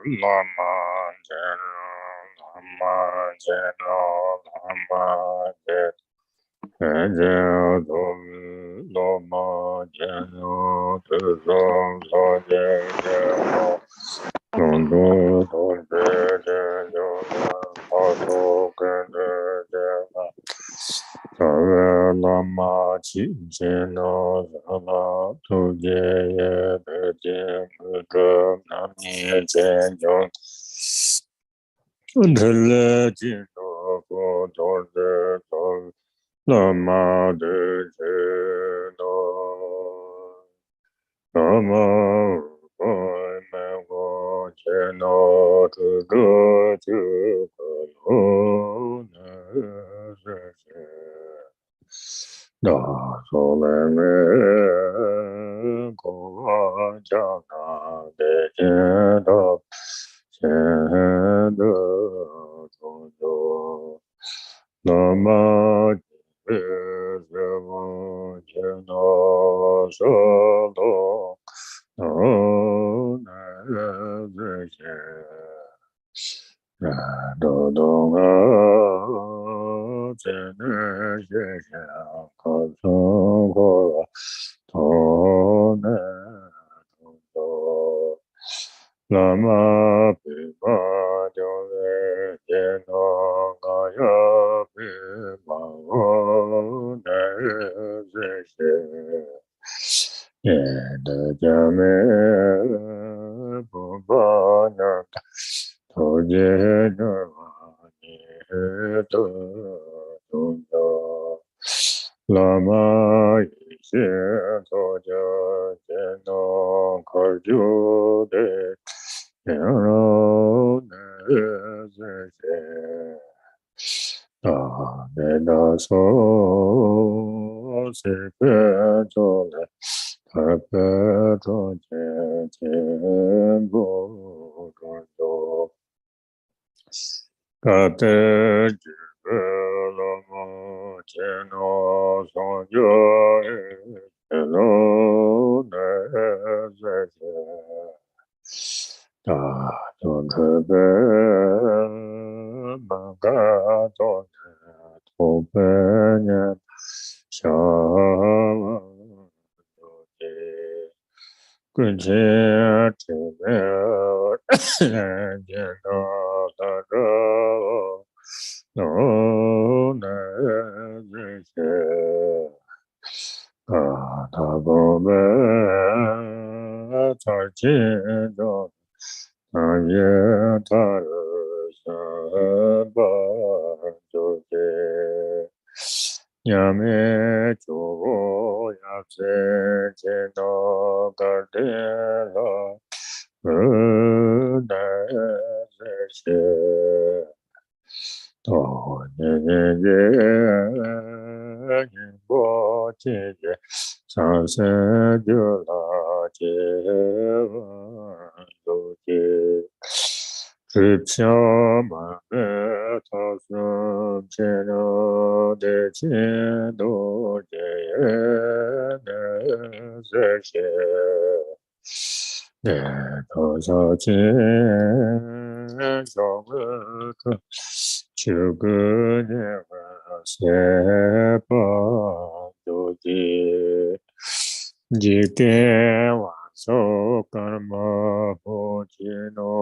Lama Lama Lama Lama Chino Lama Tuje Nami Chen Lama de no Lama boy me wo cheno to go to go na da so le me go ja na de do chen do do Lama Lama Pipa Jole Jeno Gaya Pipa One Zeshe Yeda Jame Bubana Toje Navani Tundo Lama Ishe Toja Jeno Karjude Don't open Shama Good Yame Chogo Yase Cheno Gardela Udashe To Nye Bo Chije Sanse Jula Jeva Doji Tripsama Tasum Cheno De Cheno De Zeshe De Tosa Chen Jong Chugu Neva Sepa Doji Jite Waso Karma Pochino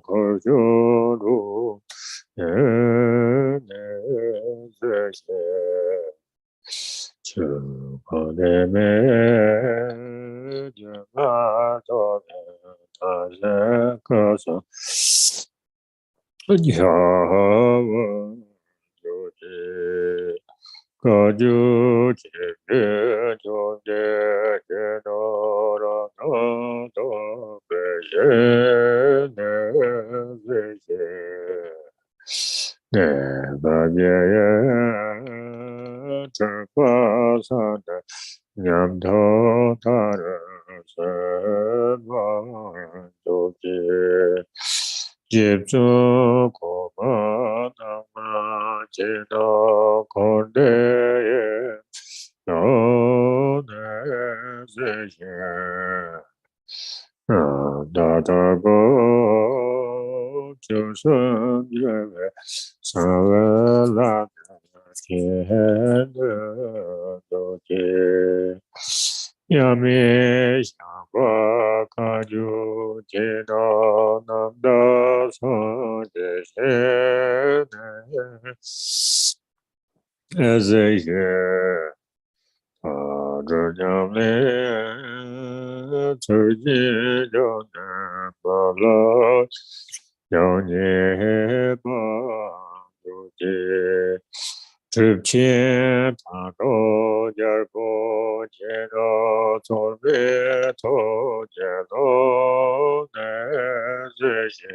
Kojuru Zeshe Chukademe Jagatone Tajekasa Java Joji Kaju Chike Joje Kenora Noto Beshe Nezeshe Neva Jaya Chapasada Nyamdo Tara Seva Joji Jipsu Koma Nama Jino Konde No Nezeshe Dada Go 就生觉为三闻拉天的都结，亚弥相巴卡就接到南达桑的些的这些。这将来自己就能把了，要你帮助的，之前他都点过接着做别头接着的这些。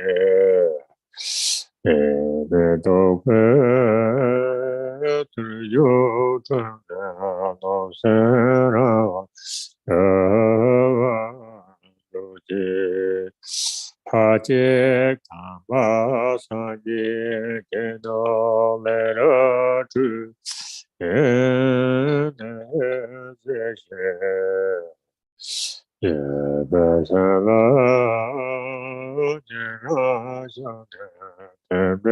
别都会只有真的老身上有的怕见看把三界见到来了之这些也别san了年了相的别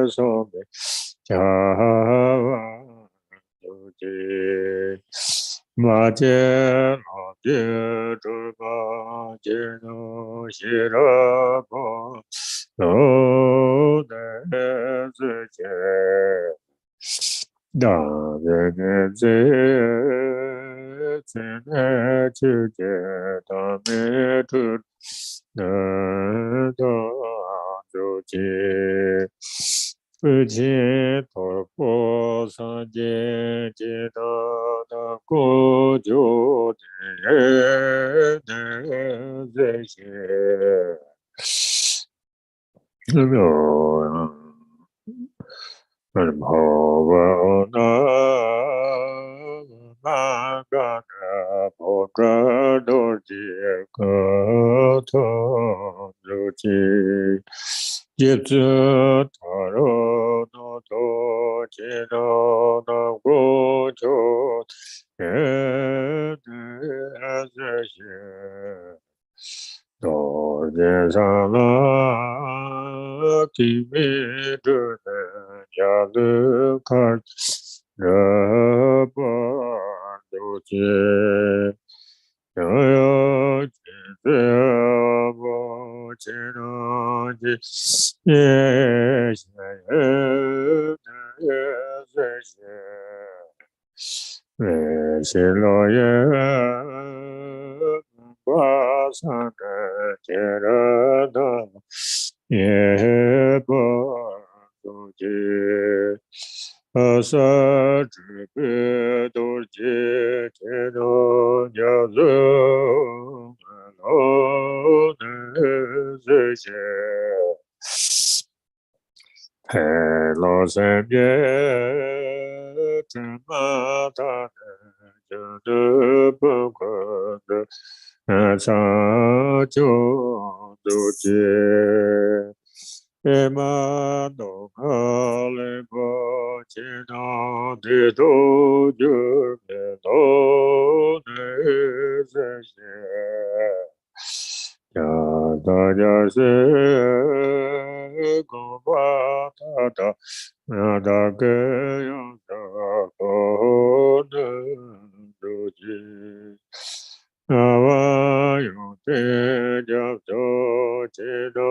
说别家万有的马街老街这个街头西了个楼的之间大人的这呢之间大没出能到就接不接透过三界接到那过就的这些那个不知道这个他自己也知道了那多知道那过就这些。多见上了，地面之人家的看，这般都见，想要见这不见到的，也想这些。是老爷把山的接着的也不足迹，三只别都接着家族老的这些。太老身边，这么大的就都不可能，长久都结，嘛都可来不见到的都就别都的这些。大家是共把他那大概有啥可能自己那我有的叫做知道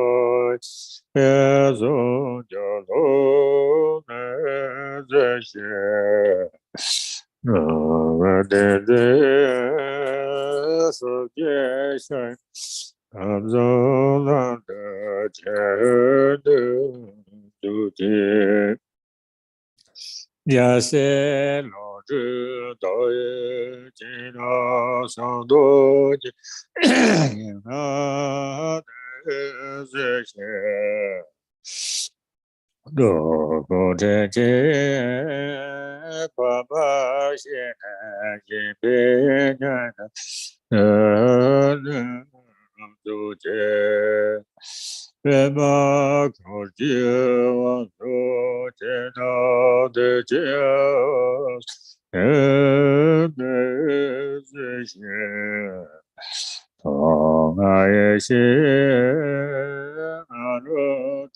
也总叫做那这些那么的世界上走了的前的主角，也是老子道也见了上多的那的这些。如果这爸爸现在也别人都结，别把口诀往左接到的结，没这些。同也是阿罗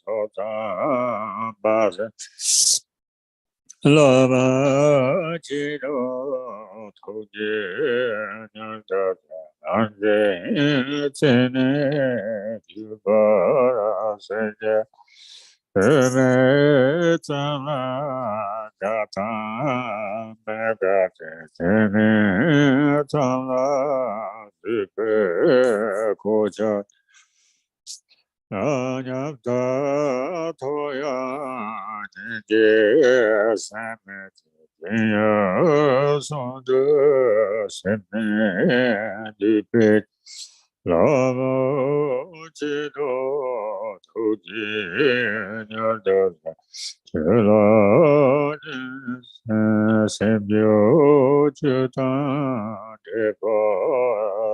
so sa ba se la ba chi do to je nya da an je chen ne ju ba se je me ta ga ta me ga te me ta su pe ko cha anya ta to ya je sa me ya so de se me du pe la mo chi do to ji nya da la se bio chu ta de pa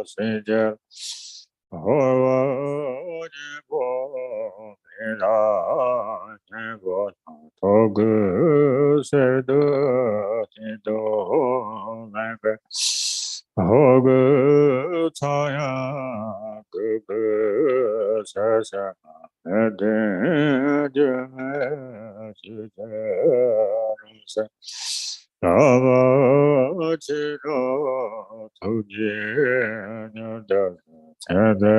se ja ho ji bo me la ne bo to gu se do ti do na ge ho gu ta ya gu gu sa sa de je chu sa Lama chi do tu ji nya da cha de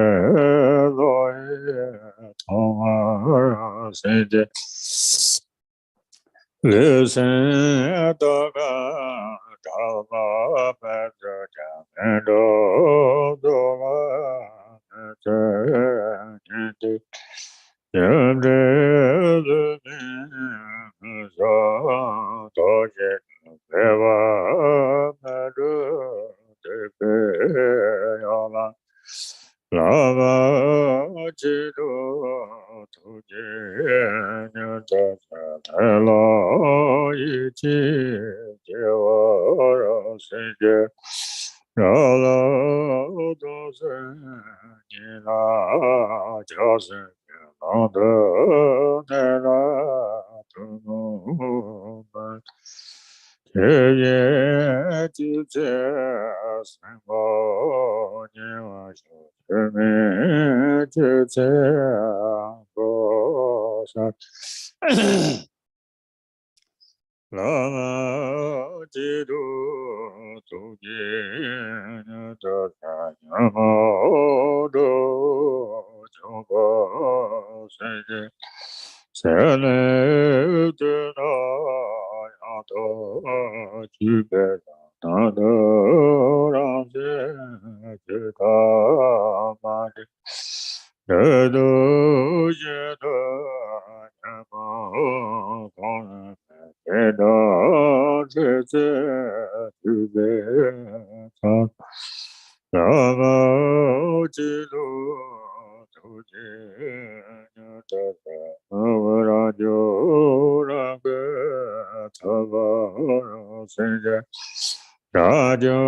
lo ye tong a se de le sen da ga da ma pa ja ja me do ma te te ya de so do je Eva Maru Tepe Yama Lama Chido Tuje Nyata Elo Ichi Jewa Senge Rala Dose Nina Jose Nanda Nera Tumu ye tu te sambo nyewa shu me tu te bo sa lama ti du tu ye ta ta yamo do chobo se je se ne te na ya to chu pe ta do ra je che ta ma de de do je da ya ma kon de da che che chu pe ta la ma chi lu tu je nya ta ta ra jo ra ge ta va ra se je ra jo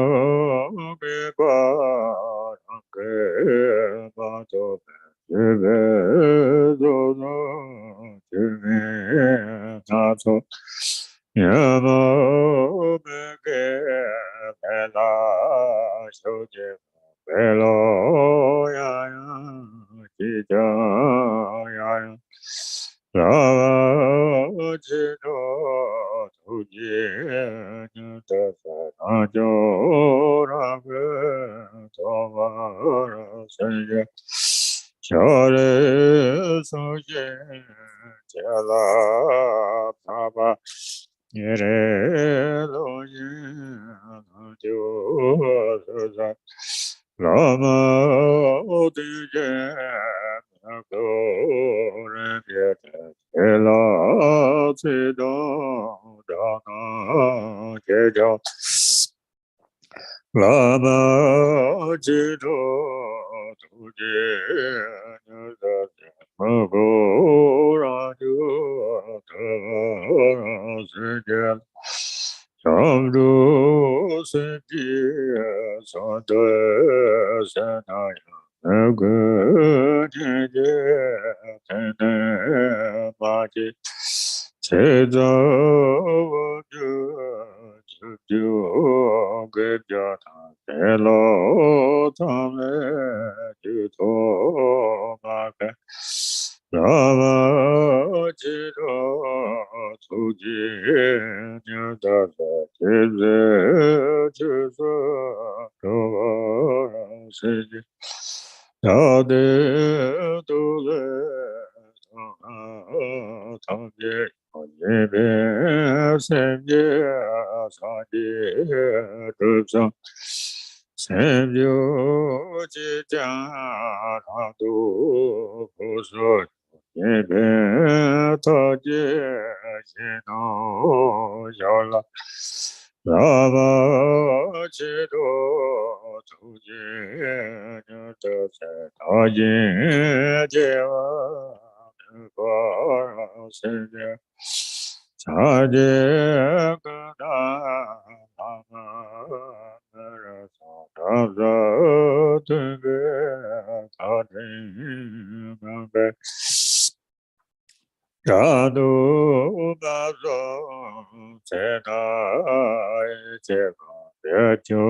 ge ba ra ge ba to je ve do no je me ta to ya mo be ge be la sho je be lo ya ya ji ja ya ya la ji do tu ji nya ta sa na jo ra ge to va ra se ye cha re so ye cha la pa pa ye re lo ye na jo sa la ma o ti je na ko re ye te la ti do da na je jo Lama Jido Tuje Mago Raju Sejan Samdu Seti Santa Sanaya Naga Jeje Tene Maji Cheza Vaju Juju Gejata Telo Tame Juto Maka Lama Chito Tuji Nyatasa Chise Chisa Tova Siji Tade Tule Tanje Yebe Semje Saji Tupsa Semjo Chijan Hatu Puso Yebe Taje Shino Yola Lama Chido Tuji Nyatasa Taji Jewa Senya Saje Kada Lama Rasa Tebe Tade Yadu Bazo Tena Cheva Yechu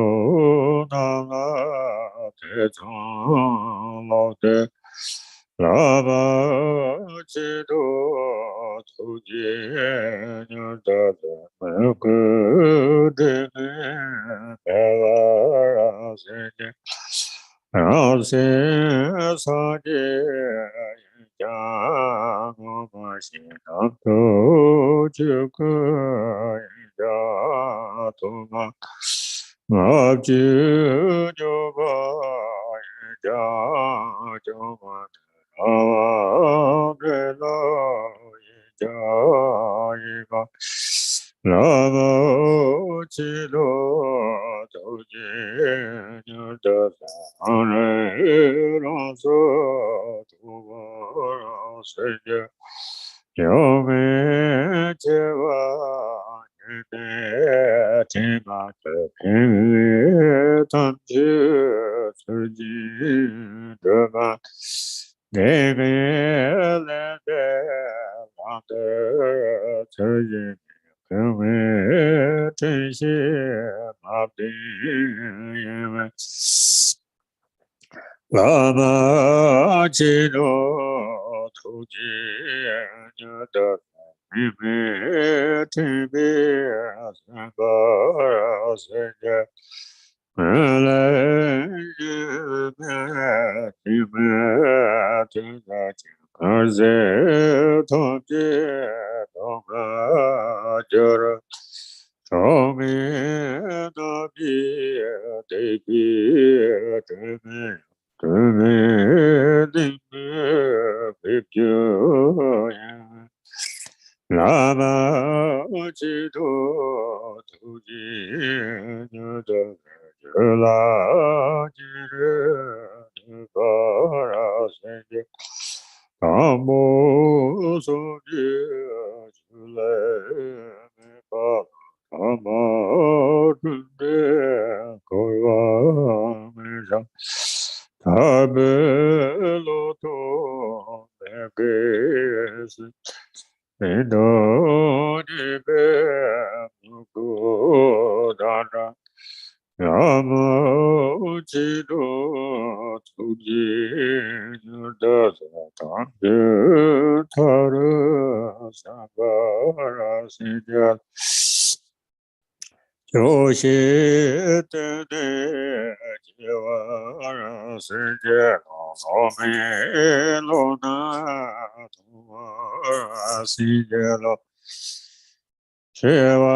Nala Techon Lote Lama Chido Tuji Nyatasa Meku Dene Pavara Senya Rase Saje Yagomashinato Chuka Yatoma Mabju Joba Yajoma Avrela Yajiva Lama Chilo Toji Nyatasa Raso Tuvara Seja Yome Cheva Yete Tima Tepimi Tanji Suji Deva Deve Lede Lante Suji Kame Tenshi Mabdi Yeme Lama Chino Tuji Nyatasa Mime Tibi Asambara Seja Mele Yeme Time Tiga Chikaze Tonji Tonga Jara Tomi Nabi Devi Teme Teme Dime Pipyo Lama Chido Tuji Nyatasa Jala Jire Para Senje Amo Soji Chule Mepa Ama Tunde Korwa Mesha Tabe Loto Megesi Endo Nibe Mukodana Yama Chido Tuji Nyatasa Tande Tara Sabara Sija Yoshi Tene Jivara Sija Ome Lona Tumara Sija Shiva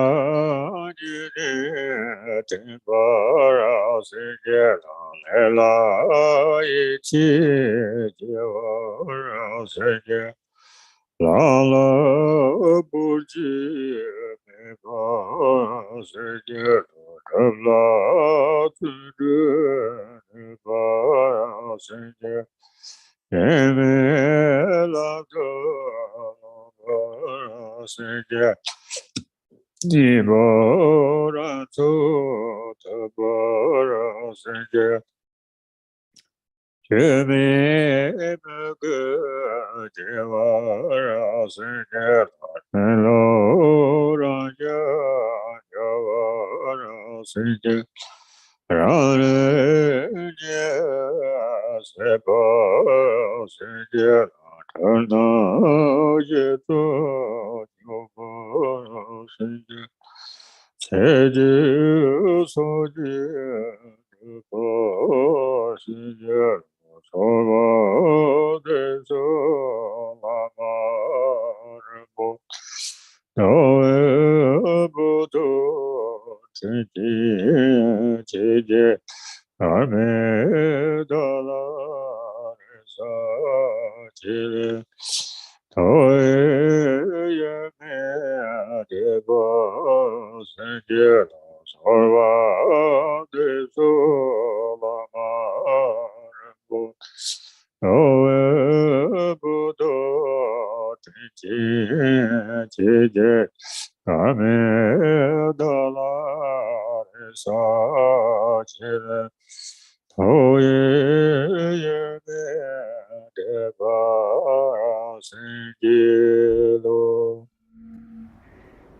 Jine Timbara Sijela Lela Ichi Jivara Sijela Lala Buji Meva Sijela Tala Tudu Nivara Sijela Yeme Lada Sijela Nibara to Tabara Sanja Jeme Maga Javara Sanja Hello Raja Javara Sanja Rane Sepa Sanja Tana 解作有不世界切知所知不世界所我的所拉玛日不道不多知己切结阿弥达拉萨吉勒头耶咩的波世界娑瓦的娑拉玛人不不多知己切结阿弥达拉萨吉勒头耶咩的波世界罗。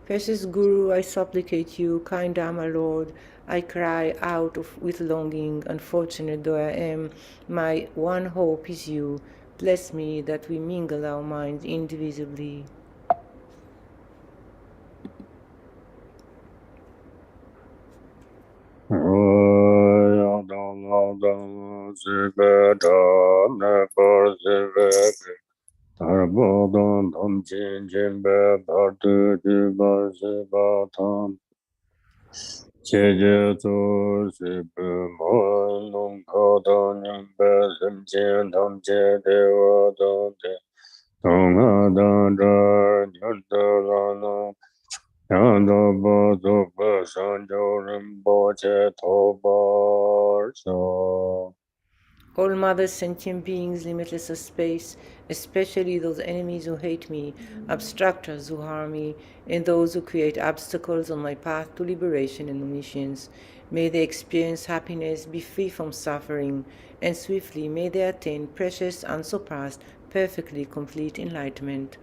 Precious Guru, I supplicate you, kind Dharma Lord, I cry out with longing, unfortunate though I am, my one hope is you. Bless me that we mingle our minds indivisibly. All mothers, sentient beings, limitless of space, especially those enemies who hate me, obstructors who harm me, and those who create obstacles on my path to liberation and omniscience, may they experience happiness, be free from suffering, and swiftly may they attain precious, unsurpassed, perfectly complete enlightenment.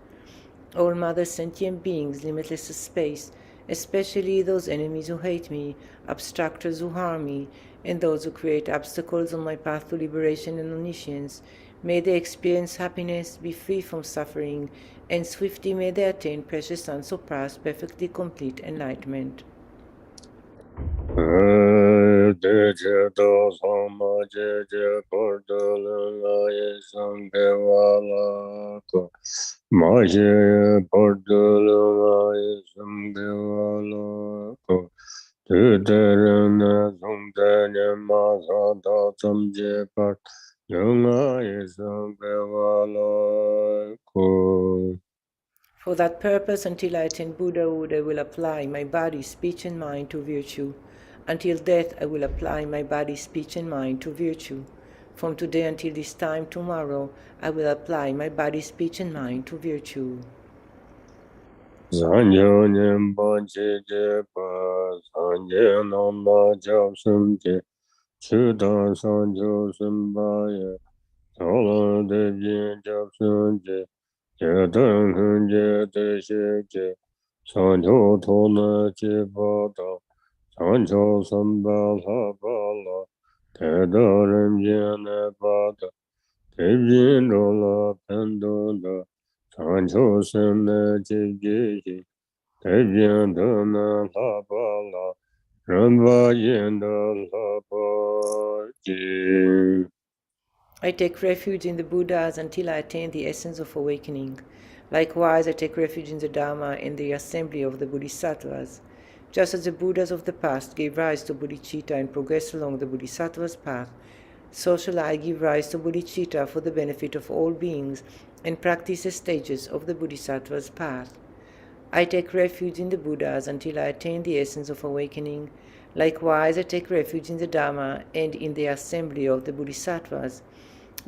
All mothers, sentient beings, limitless of space, especially those enemies who hate me, obstructors who harm me, and those who create obstacles on my path to liberation and omniscience, may they experience happiness, be free from suffering, and swiftly may they attain precious, unsurpassed, perfectly complete enlightenment. For that purpose, until I attain Buddhahood, I will apply my body, speech, and mind to virtue. Until death, I will apply my body, speech, and mind to virtue. From today until this time tomorrow, I will apply my body, speech, and mind to virtue. Sanjo Nyempa Cheche Pa Sanje Namba Chab Sumche Chuta Sanjo Sumpa Ye Tola De Jin Chab Sumche Chetan Hunje Te Sheke Sanjo Tola Che Pa Ta Sanjo Samba La Pa La Te Da Rim Jen Ne Pa Ta Te Jin Do La Pen Do Da Sanjo Sem Ne Che Ge Shi I take refuge in the Buddhas until I attain the essence of awakening. Likewise, I take refuge in the Dharma and the assembly of the Bodhisattvas. Just as the Buddhas of the past gave rise to bodhicitta and progressed along the Bodhisattva's path, so shall I give rise to bodhicitta for the benefit of all beings and practice the stages of the Bodhisattva's path. I take refuge in the Buddhas until I attain the essence of awakening. Likewise, I take refuge in the Dharma and in the assembly of the Bodhisattvas.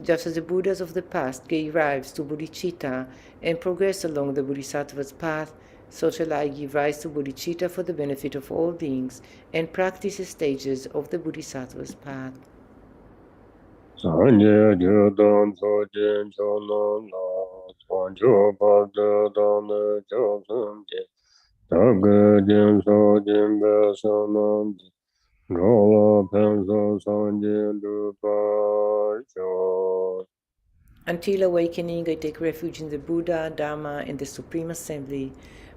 Just as the Buddhas of the past gave rise to bodhicitta and progressed along the Bodhisattva's path, so shall I give rise to bodhicitta for the benefit of all beings and practice the stages of the Bodhisattva's path. Until awakening, I take refuge in the Buddha, Dharma, and the Supreme Assembly.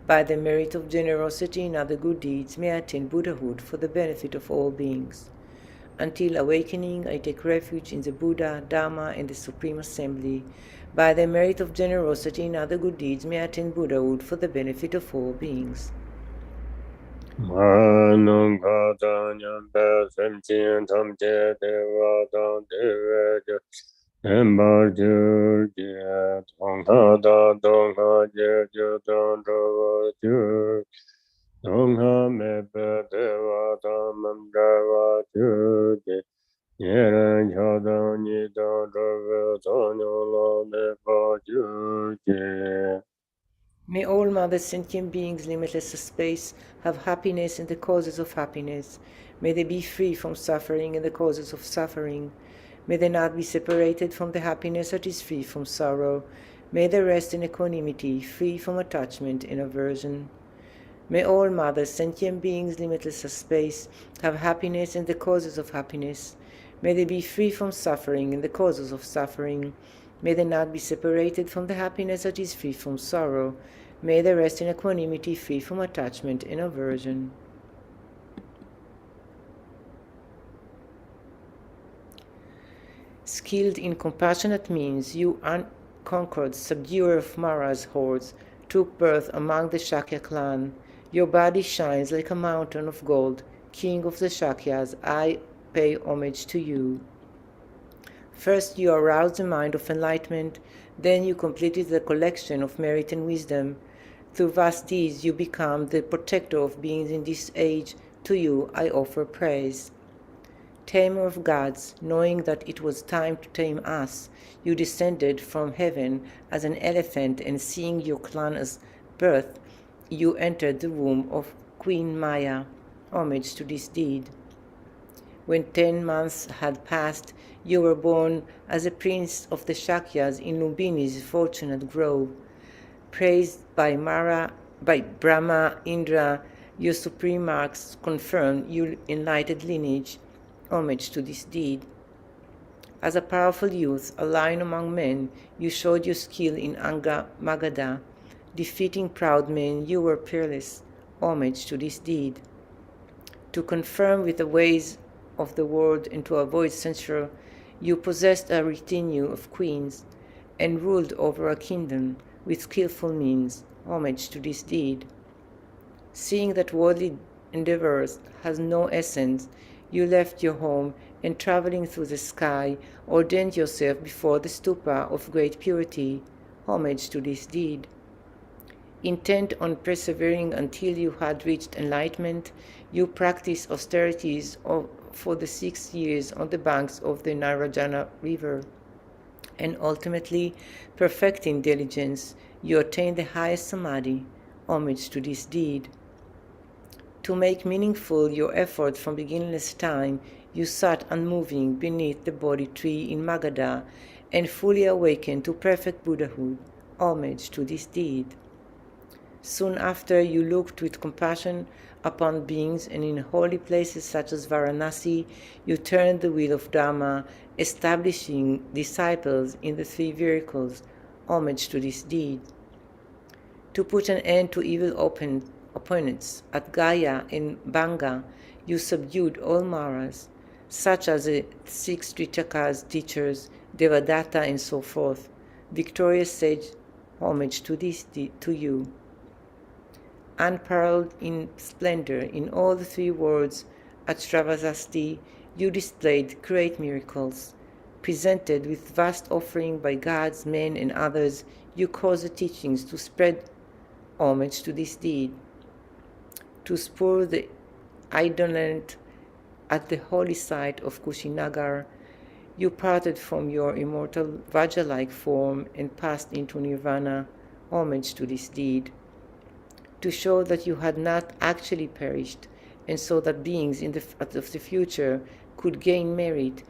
By the merit of generosity and other good deeds, may I attain Buddhahood for the benefit of all beings. Until awakening, I take refuge in the Buddha, Dharma, and the Supreme Assembly. By the merit of generosity and other good deeds, may I attain Buddhahood for the benefit of all beings. May all Mother sentient beings, limitless of space, have happiness and the causes of happiness. May they be free from suffering and the causes of suffering. May they not be separated from the happiness that is free from sorrow. May they rest in equanimity, free from attachment and aversion. May all Mother sentient beings, limitless of space, have happiness and the causes of happiness. May they be free from suffering and the causes of suffering. May they not be separated from the happiness that is free from sorrow. May they rest in equanimity, free from attachment and aversion. Skilled in compassionate means, you unconquered subduer of Mara's hordes, took birth among the Shakya clan. Your body shines like a mountain of gold. King of the Shakyas, I pay homage to you. First you aroused the mind of enlightenment, then you completed the collection of merit and wisdom. Through vast deeds you become the protector of beings in this age. To you I offer praise. Tamer of gods, knowing that it was time to tame us, you descended from heaven as an elephant, and seeing your clan's birth, you entered the womb of Queen Maya. Homage to this deed. When 10 months had passed, you were born as a prince of the Shakyas in Lumbini's fortunate grove. Praised by Brahma, Indra, your supreme marks confirm your enlightened lineage. Homage to this deed. As a powerful youth, a lion among men, you showed your skill in Anga Magadha. Defeating proud men, you were peerless. Homage to this deed. To confirm with the ways of the world and to avoid censure, you possessed a retinue of queens and ruled over a kingdom with skillful means. Homage to this deed. Seeing that worldly endeavors has no essence, you left your home and traveling through the sky, ordained yourself before the stupa of great purity. Homage to this deed. Intent on persevering until you had reached enlightenment, you practiced austerities for the 6 years on the banks of the Narayana River, and ultimately, perfecting diligence, you attained the highest samadhi. Homage to this deed. To make meaningful your effort from beginningless time, you sat unmoving beneath the Bodhi tree in Magadha and fully awakened to perfect Buddhahood. Homage to this deed. Soon after, you looked with compassion upon beings, and in holy places such as Varanasi, you turned the wheel of Dharma, establishing disciples in the 3 vehicles. Homage to this deed. To put an end to evil opponents, at Gaya and Banga, you subdued all Maras, such as the 6 Tritakas teachers, Devadatta, and so forth. Victorious sage, homage to you. Unparalleled in splendor in all the 3 worlds, at Shravasasti, you displayed great miracles. Presented with vast offering by gods, men, and others, you caused the teachings to spread. Homage to this deed. To spur the indolent at the holy site of Kushinagar, you parted from your immortal Vajra-like form and passed into nirvana. Homage to this deed. To show that you had not actually perished, and so that beings of the future could gain merit,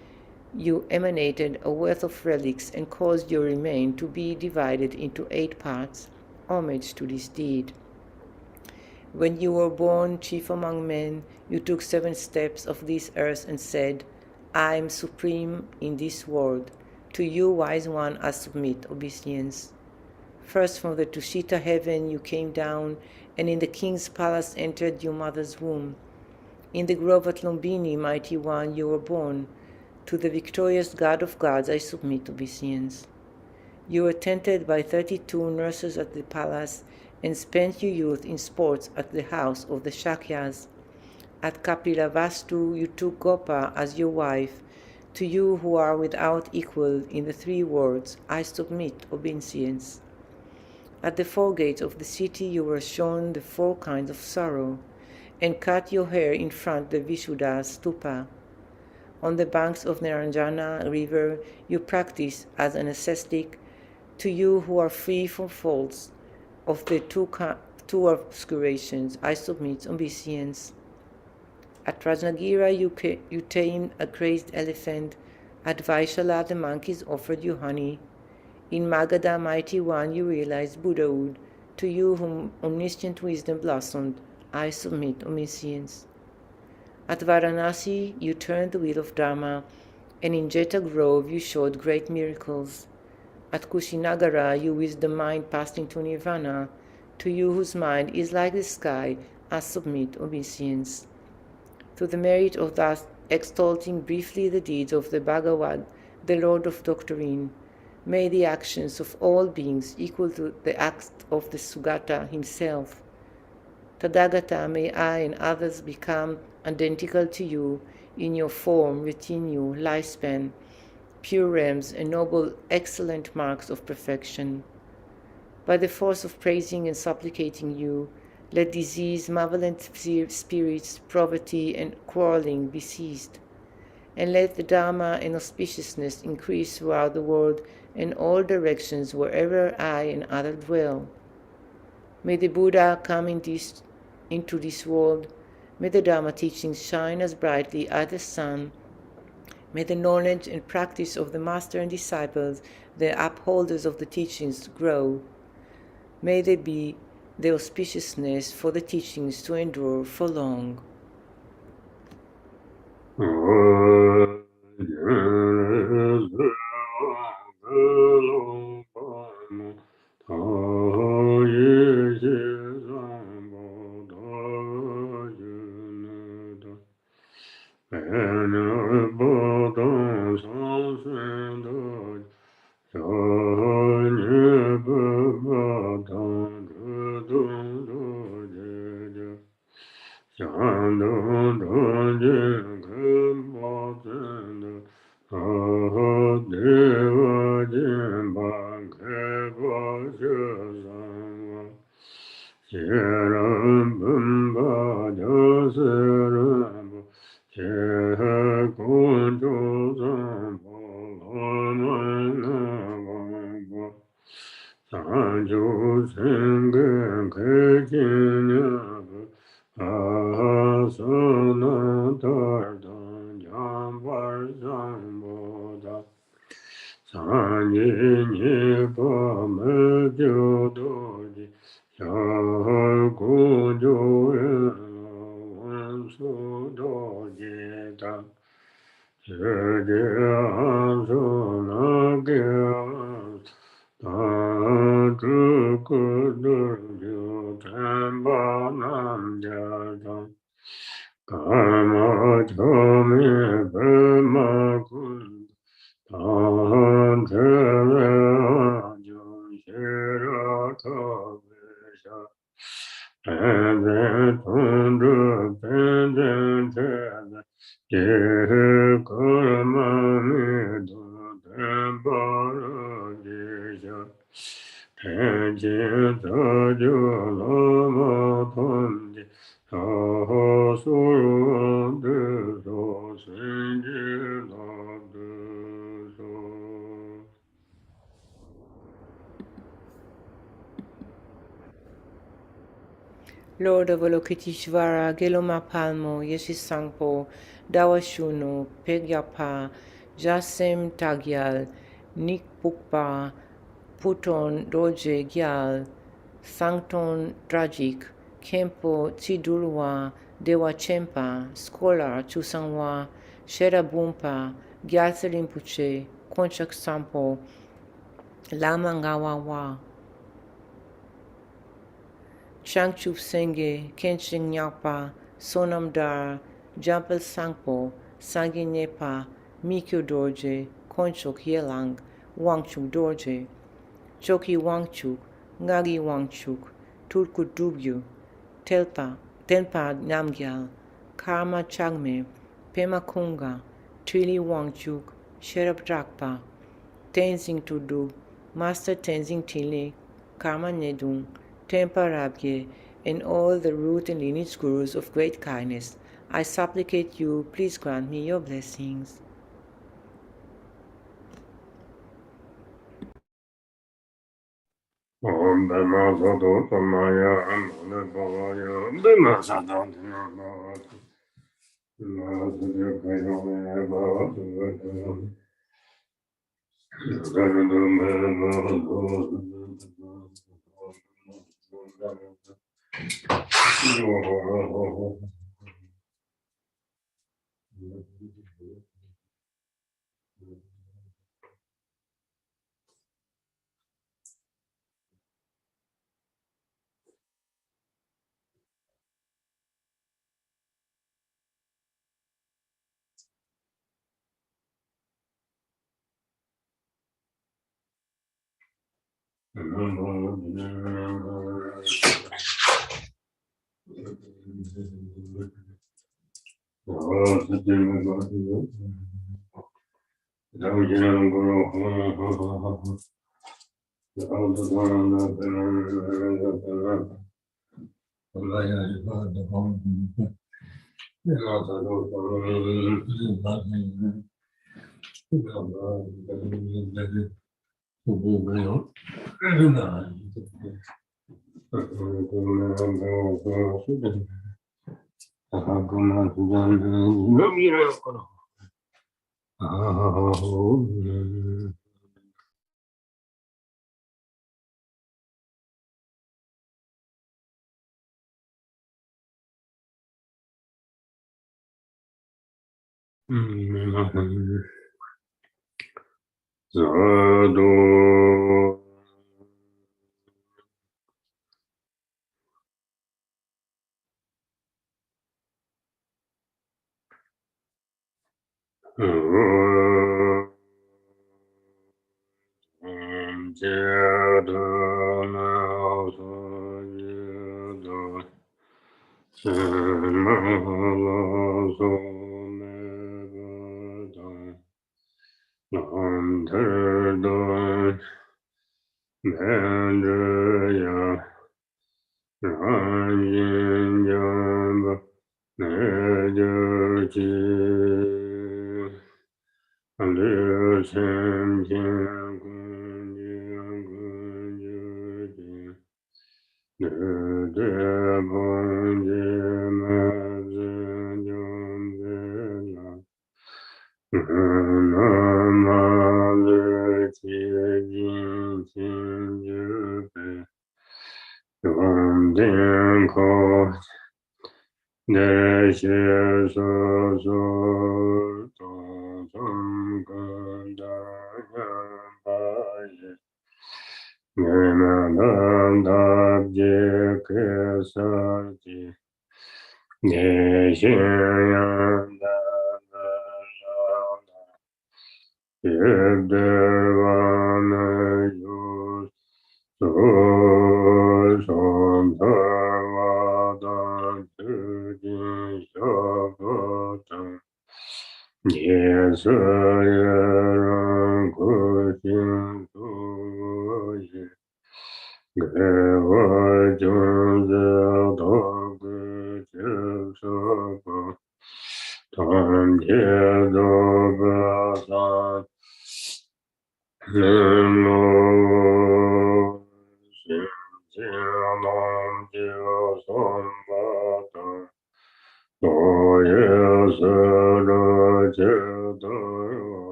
you emanated a wealth of relics and caused your remain to be divided into 8 parts. Homage to this deed. When you were born chief among men, you took 7 steps of this earth and said, I am supreme in this world. To you, wise one, I submit obeisance. First from the Tushita heaven you came down, and in the king's palace entered your mother's womb. In the grove at Lumbini, mighty one, you were born. To the victorious God of gods I submit obeisance. You were tended by 32 nurses at the palace, and spent your youth in sports at the house of the Shakyas. At Kapilavastu you took Gopa as your wife. To you who are without equal in the 3 worlds, I submit obeisance. At the 4 gates of the city you were shown the 4 kinds of sorrow, and cut your hair in front the Vishuddha stupa. On the banks of Naranjana river you practice as an ascetic. To you who are free from faults of the two obscurations, I submit obeisance. At Rajnagira you tamed a crazed elephant. At Vaishala the monkeys offered you honey. In Magadha, mighty one, you realized Buddhahood. To you whom omniscient wisdom blossomed, I submit obeisance. At Varanasi you turned the wheel of Dharma, and in Jeta Grove you showed great miracles. At Kushinagara you wisdom mind passed into Nirvana. To you whose mind is like the sky, I submit obeisance. To the merit of thus extolling briefly the deeds of the Bhagavad, the Lord of Doctrine, may the actions of all beings equal to the acts of the Sugata himself. Tathagata, may I and others become identical to you in your form, retinue, lifespan, pure realms, and noble, excellent marks of perfection. By the force of praising and supplicating you, let disease, malevolent spirits, poverty, and quarreling be ceased. And let the Dharma and auspiciousness increase throughout the world and all directions wherever I and others dwell. May the Buddha come into this world. May the Dharma teachings shine as brightly as the sun. May the knowledge and practice of the master and disciples, the upholders of the teachings, grow. May there be the auspiciousness for the teachings to endure for long. Lord of Avalokiteshvara, Geloma Palmo, Yeshisangpo, Dawashuno, Pegyapa, Jasem Tagyal, Nikpukpa, Puton Doje Gyal, Sancton Drajik, Kempo Chidulwa, Dewa Chempa, Scholar Chusangwa, Shera Bumpa, Gyalse Rinpoche, Konchak Sampo, Lama Ngawawa, Changchup Senge, Kenshin Nyapa, Sonam Dar, Jampel Sangpo, Sangi Nepa, Mikyo Dorje, Konchok Yelang, Wangchuk Dorje, Choki Wangchuk, Ngagi Wangchuk, Turku Dubyu, Tenpa Namgyal, Karma Chagme, Pema Kunga, Trili Wangchuk, Sherab Drakpa, Tenzing Tudub, Master Tenzing Tile, Karma Nedung, Tempa Rabye, and all the root and lineage gurus of great kindness, I supplicate you, please grant me your blessings. Om Dhamma Sadhu Samaya Amana Bhavaya Dhamma Sadhu Dhamma Sadhu Kayome Bhavatu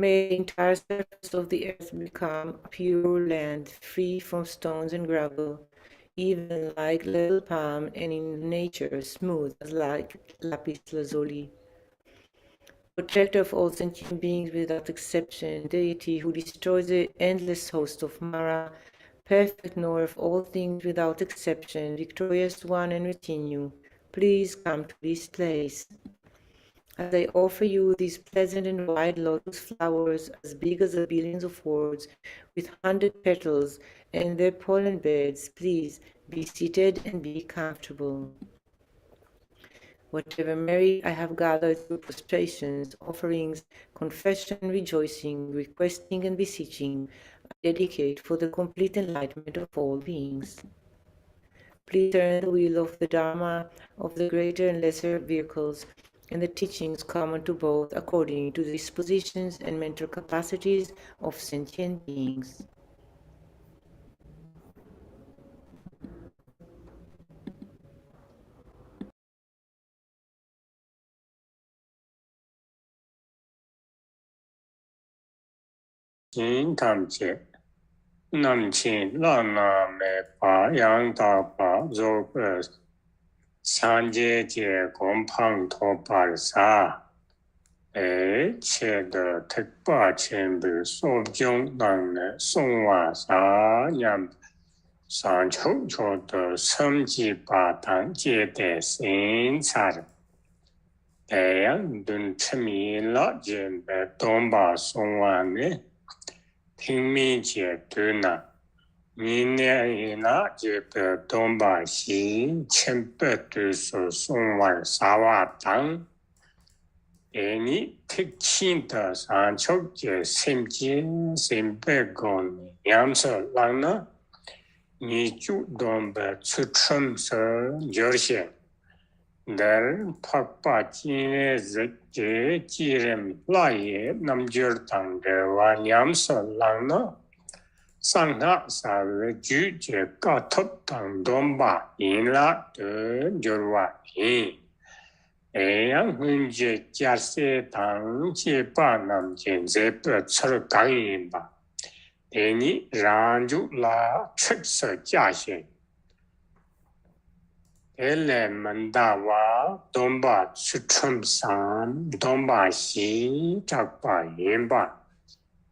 May the entire surface of the earth become pure land, free from stones and gravel, even like little palm, and in nature smooth as like lapis lazuli. Protector of all sentient beings without exception, deity who destroys the endless host of Mara, perfect knower of all things without exception, victorious one and retinue, please come to this place. As I offer you these pleasant and white lotus flowers as big as the billions of worlds, with 100 petals and their pollen beds, please be seated and be comfortable. Whatever merit I have gathered through prostrations, offerings, confession, rejoicing, requesting, and beseeching, I dedicate for the complete enlightenment of all beings. Please turn the wheel of the Dharma of the greater and lesser vehicles and the teachings common to both according to the dispositions and mental capacities of sentient beings. Chính tham chế nam chín la na me pa yang da pa zo pe san je je gong pang to pa sa che de tek pa chen bu so jiong dang ne song wa sa nyam san chou chou de sem ji pa dan jie de xin cha de yang dun chmi la jian be dong ba song wa ne听命解读呢，明年那这个东巴西千百多所送完沙瓦当，你特勤的上秋节甚至三百个两色人呢，你主动的出城市游线，但怕把今日这几人来也南就当的话两色人呢。上下三个主角高头当东巴赢了的就是话赢，样分节假设当节把南前这不出了感应吧，你让就拉出色假线，来门大话东巴出春山，东巴西这把赢吧。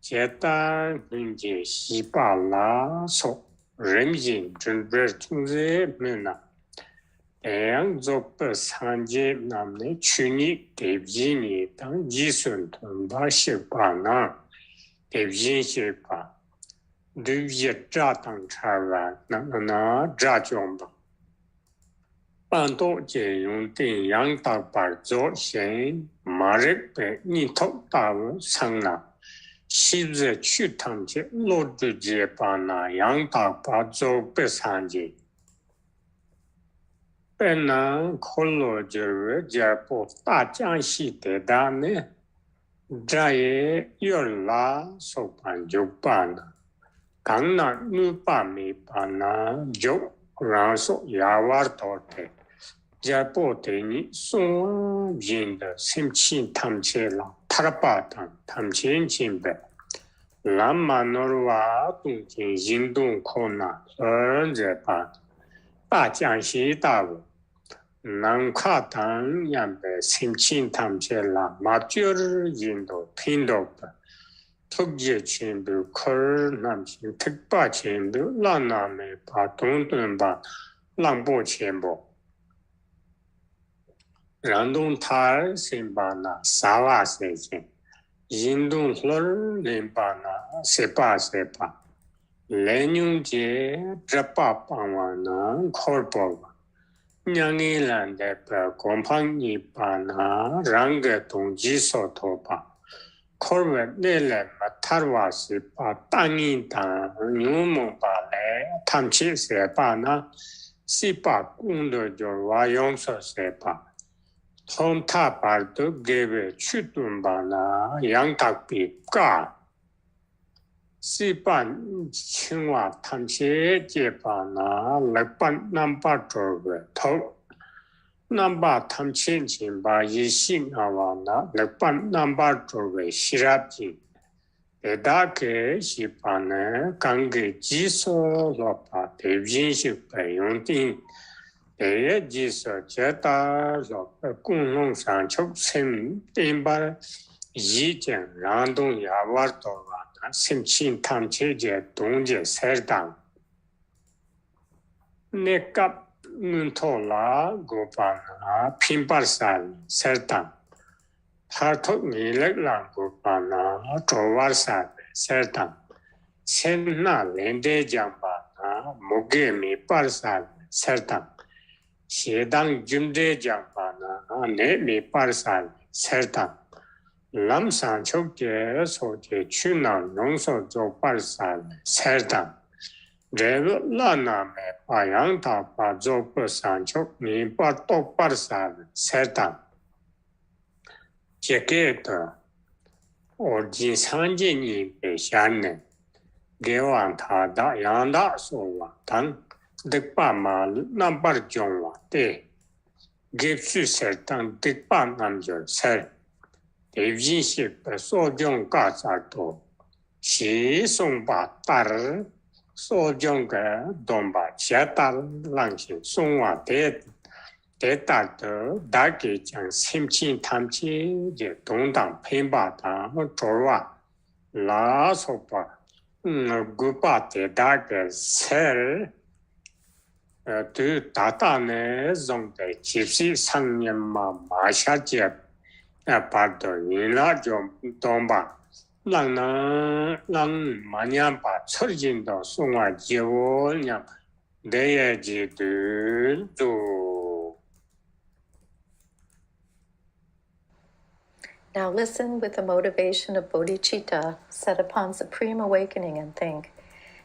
接单分解西巴拉索人民准备从这门呢，样做不三节那么去年给一年当一顺同把西巴呢，给一西巴，对一扎当茶碗那扎中吧，半岛借用电样大把做先马日本你头大上了。昔日去堂节落住节把那样大把做不三节，本来可落就是节不大江西的大呢，这也有啦手办就办了，刚那女把没办那就让说亚瓦多的，节不对你送人的心情谈起了。타라바탄 탐친친베 람마노르와 동진 인동 코나 언제바 빠장시다고 난카탄 얌베 심친 탐체라 마주르 인도 핀도바 특제 친부 컬 남친 특바 친부 라나메 바 동동바 랑보 친부 란동탈 심바나 사와세진 인동hl 림바나 세파세파 레뇽제 드파파와나 콜포 냥이란데 곰팡이바나 랑게 동지소토파 콜베 네레 마타르와시파 땅이다 뉴모바레 탐치세파나 시파 공도조와 용서세파 통타발도 개베 추둔바나 양탁비가 시반 칭화 탐시 제바나 렉반 남바조베 더 남바 탐친 진바 이신하와나 렉반 남바조베 시랍지 대다게 시판에 관계 지소로파 대진식 배용된 대의 지소 제다로 공농상 촉심 땜발 이전 란동 야와도와 심친 탐체제 동제 설당 내값 눈토라 고파나 핀발살 설당 하톡 니렉랑 고파나 조와살 설당 센나 렌데장바나 목게미 발살 설당 시당 줌데장바나 네미 발살 설당 람산 촉제 소제 추난 농소조 발살 설당 레라나메 파양타 파조퍼산 촉니 파토 발살 설당 제게터 오진 산진이 배샤네 개완타다 양다 소와 단 득바마 남버 종와 때 깁수 설당 득바 남절 설 대진식 소종 가사도 시송바 따르 소종가 돈바 제달 랑신 송와 대다더 다게 장 심친 탐치 제 동당 펜바다 조와 라소바 구바 대다게 셀 그 다다네 종대 집시 상년마 마샤제 아파도 이나 좀 돈바 랑 마냐바 처진도 송와 지원냐 내야지들도. Now listen with the motivation of bodhicitta set upon supreme awakening and think,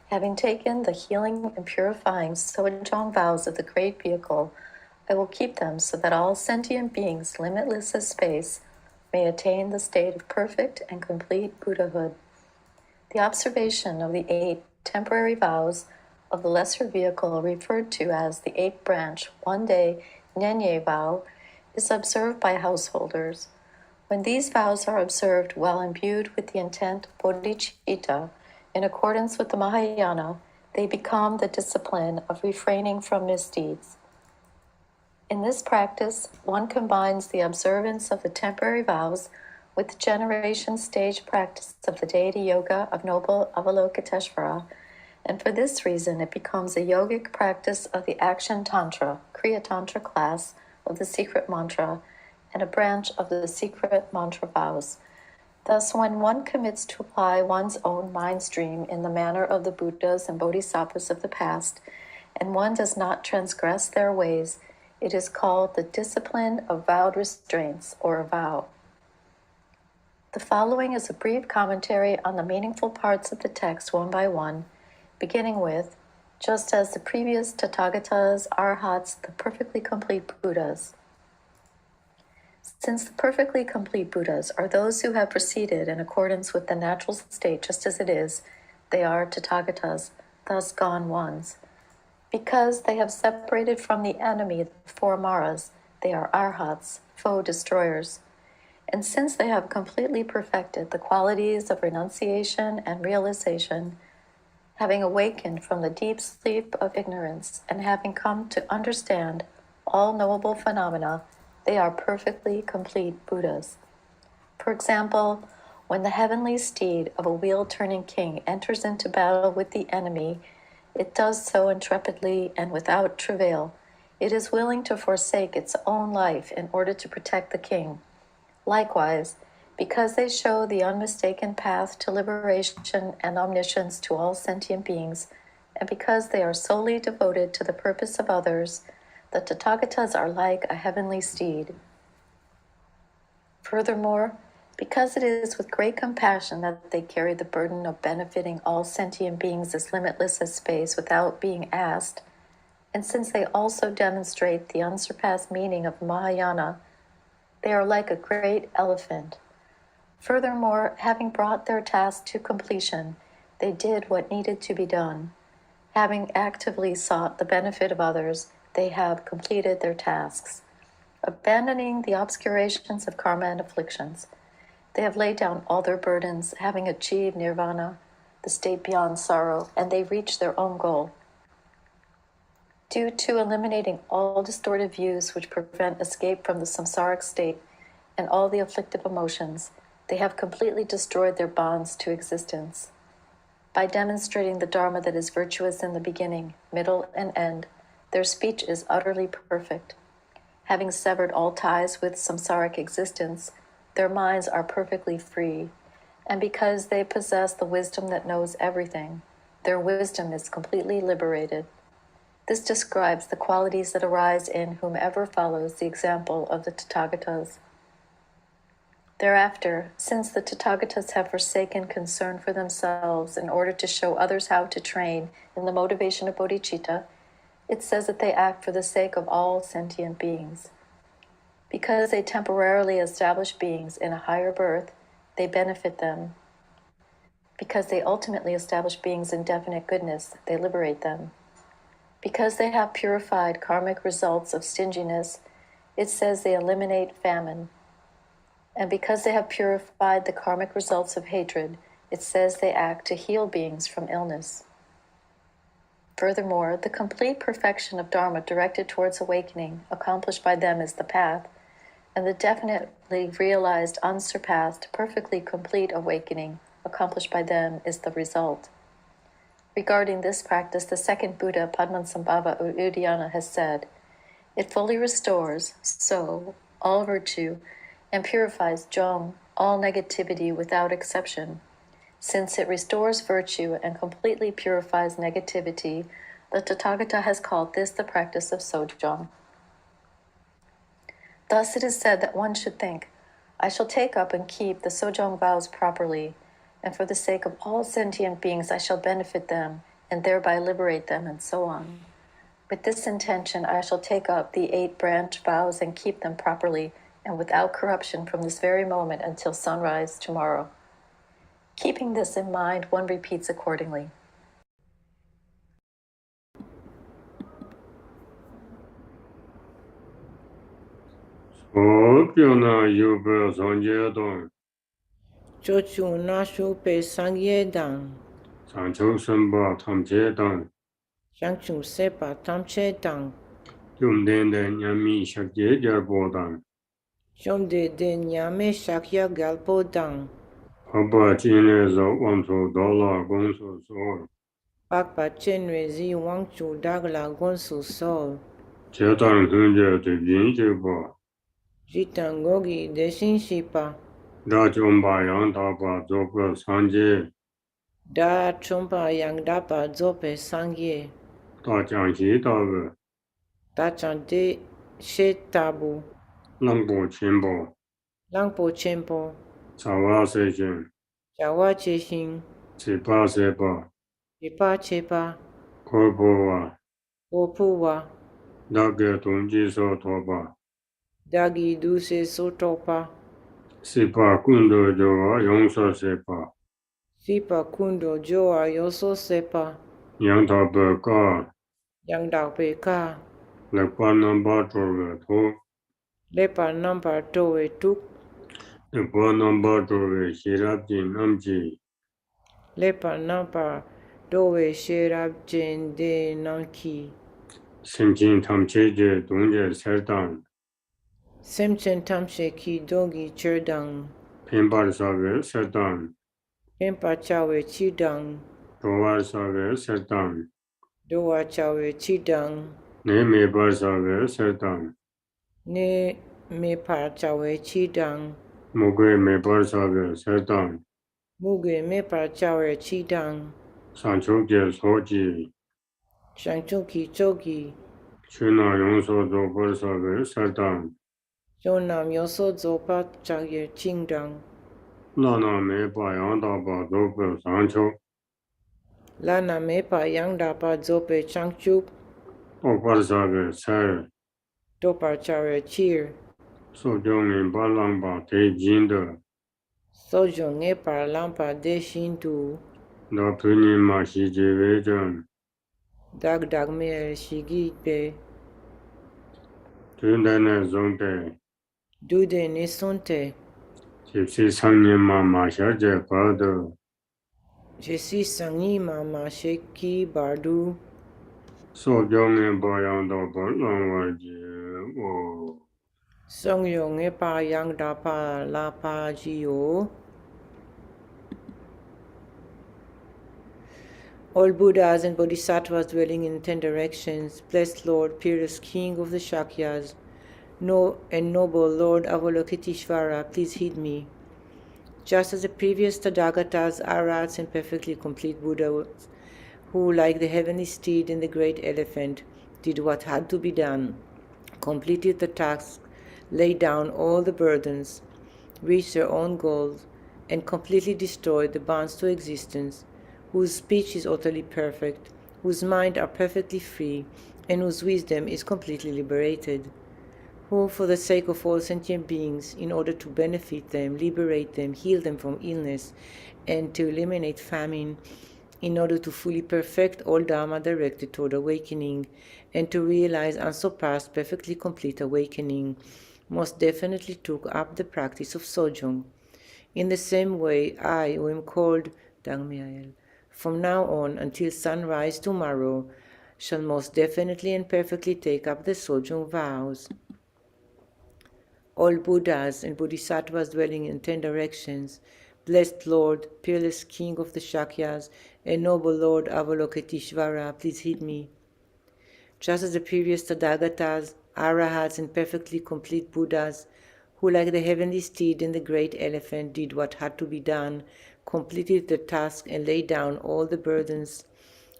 having taken the healing and purifying Sojong vows of the great vehicle, I will keep them so that all sentient beings, limitless as space, may attain the state of perfect and complete Buddhahood. The observation of the 8 temporary vows of the lesser vehicle, referred to as the 8th branch, one-day NyungNe vow, is observed by householders. When these vows are observed while imbued with the intent of bodhicitta, in accordance with the Mahayana, they become the discipline of refraining from misdeeds. In this practice, one combines the observance of the temporary vows with the generation stage practice of the deity yoga of noble Avalokiteshvara, and for this reason it becomes a yogic practice of the action tantra, Kriya Tantra class of the secret mantra, and a branch of the secret mantra vows. Thus, when one commits to apply one's own mind stream in the manner of the Buddhas and Bodhisattvas of the past, and one does not transgress their ways, it is called the discipline of vowed restraints, or a vow. The following is a brief commentary on the meaningful parts of the text one by one, beginning with, just as the previous Tathagatas, Arhats, the perfectly complete Buddhas. Since the perfectly complete Buddhas are those who have proceeded in accordance with the natural state just as it is, they are Tathagatas, thus gone ones. Because they have separated from the enemy the 4 Maras, they are Arhats, foe destroyers. And since they have completely perfected the qualities of renunciation and realization, having awakened from the deep sleep of ignorance and having come to understand all knowable phenomena, they are perfectly complete Buddhas. For example, when the heavenly steed of a wheel-turning king enters into battle with the enemy, it does so intrepidly and without travail. It is willing to forsake its own life in order to protect the king. Likewise, because they show the unmistaken path to liberation and omniscience to all sentient beings, and because they are solely devoted to the purpose of others, the Tathagatas are like a heavenly steed. Furthermore, because it is with great compassion that they carry the burden of benefiting all sentient beings as limitless as space without being asked, and since they also demonstrate the unsurpassed meaning of Mahayana, they are like a great elephant. Furthermore, having brought their task to completion, they did what needed to be done. Having actively sought the benefit of others, they have completed their tasks. Abandoning the obscurations of karma and afflictions, They have laid down all their burdens, having achieved nirvana, the state beyond sorrow, and they reach their own goal. Due to eliminating all distorted views which prevent escape from the samsaric state and all the afflictive emotions, they have completely destroyed their bonds to existence. By demonstrating the Dharma that is virtuous in the beginning, middle, and end, their speech is utterly perfect. Having severed all ties with samsaric existence, their minds are perfectly free, and because they possess the wisdom that knows everything, their wisdom is completely liberated. This describes the qualities that arise in whomever follows the example of the Tathagatas. Thereafter, since the Tathagatas have forsaken concern for themselves in order to show others how to train in the motivation of bodhicitta, it says that they act for the sake of all sentient beings. Because they temporarily establish beings in a higher birth, they benefit them. Because they ultimately establish beings in definite goodness, they liberate them. Because they have purified karmic results of stinginess, it says they eliminate famine. And because they have purified the karmic results of hatred, it says they act to heal beings from illness. Furthermore, the complete perfection of Dharma directed towards awakening, accomplished by them, is the path, and the definitely realized, unsurpassed, perfectly complete awakening, accomplished by them, is the result. Regarding this practice, the second Buddha, Padmasambhava Udayana, has said, "It fully restores, so, all virtue, and purifies Jong, all negativity without exception. Since it restores virtue and completely purifies negativity, the Tathagata has called this the practice of Sojong." Thus it is said that one should think, "I shall take up and keep the Sojong vows properly, and for the sake of all sentient beings I shall benefit them, and thereby liberate them," and so on. With this intention I shall take up the 8 branch vows and keep them properly and without corruption from this very moment until sunrise tomorrow. Keeping this in mind, one repeats accordingly. Chochu Nashu Pe Sangye Dang, Sancho Samba Tamche Dang, Shangchu Sepa Tamche Dang, Yumden Nyami Shakye Jarbo Dang, Shomde De Nyame Shakya Galpo Dang, Papa Chine Zo Wamso Dola Gonso So, Pakpa Chenwe Zi Wangchu Dagla Gonsu Sol, Chetan Hunja to Yin Jibo, Jitangogi Deshin Shipa, Da Chomba Yang Tapa Zopa Sanje, Da Chompa Yang Dapa Zope Sangye, Da Jiangxi Dawe, Tachante She Tabu, Langbo Chenbo, Langpo Chenpo, Sawa Sechen, Jawa Cheshin, Sepa Sepa, Chepa Chepa, Korpowa, Opuwa, Dake Tongji So Toba, Dagi Duse Sotopa, Sipa Kundo Joa Yongso Sepa, Sipa Kundo Joa Yoso Sepa, Yang Tapa Ka, Yang Dao Peka, Lekpa Namba Trove To, Lepa Nampa Towe Tuk, Lekpa Namba Trove Shirabji Namji, Lepa Nampa Towe Sherab Jen De Nanki, Simchin Tamcheje Dongje Serdang, Semchen Tamshe Ki Dogi Cherdang, Pembar Save Serdang, Pempa Chawe Chidang, Towar Save Serdang, Doa Chawe Chidang, Neme Bar Save Serdang, Ne Mepa Chawe Chidang, Mugwe Mebar Save Serdang, Muge Mepa Chawe Chidang, Sanchoje Soji, Shangchoki Choki, Chuna Yongso Zobar Save Serdang, Shonam Yoso Zopa Chagye Chingdang, Lana Meba Yang Daba Zobar Sancho, Lana Mepa Yang Dapa Zope Changchuk, Obar Save Sai, Dopar Chawe Chir, Sojong Balangba Te Jinda, Sojo Ngepa Lampa De Shintu, Da Puni Ma Shiji Vejan, Dag Dag Me Shigi Pe, Tundane Zongte, Dude Nisonte, Je suis Sangye Mama Shaje Bardo. Je suis Sangye Mama Sheki Bardu. So Jong and Boyang Do Bolong Waji. Song Yong e Pa Yang Da Pa La Pa Jio. All Buddhas and Bodhisattvas dwelling in 10 directions, blessed Lord, peerless King of the Shakyas, and noble Lord Avalokiteshvara, please heed me. Just as the previous Tathagatas, Arhats, and perfectly complete Buddhas, who, like the heavenly steed and the great elephant, did what had to be done, completed the task, laid down all the burdens, reached their own goals, and completely destroyed the bonds to existence, whose speech is utterly perfect, whose mind are perfectly free, and whose wisdom is completely liberated, who, for the sake of all sentient beings, in order to benefit them, liberate them, heal them from illness, and to eliminate famine, in order to fully perfect all Dharma directed toward awakening, and to realize unsurpassed, perfectly complete awakening, most definitely took up the practice of Sojong. In the same way, I, who am called Dangmyael, from now on until sunrise tomorrow, shall most definitely and perfectly take up the Sojong vows. All Buddhas and Bodhisattvas dwelling in 10 directions, blessed Lord, peerless King of the Shakyas, and noble Lord Avalokiteshvara, please heed me. Just as the previous Tathagatas, Arahats, and perfectly complete Buddhas, who, like the heavenly steed and the great elephant, did what had to be done, completed the task, and laid down all the burdens,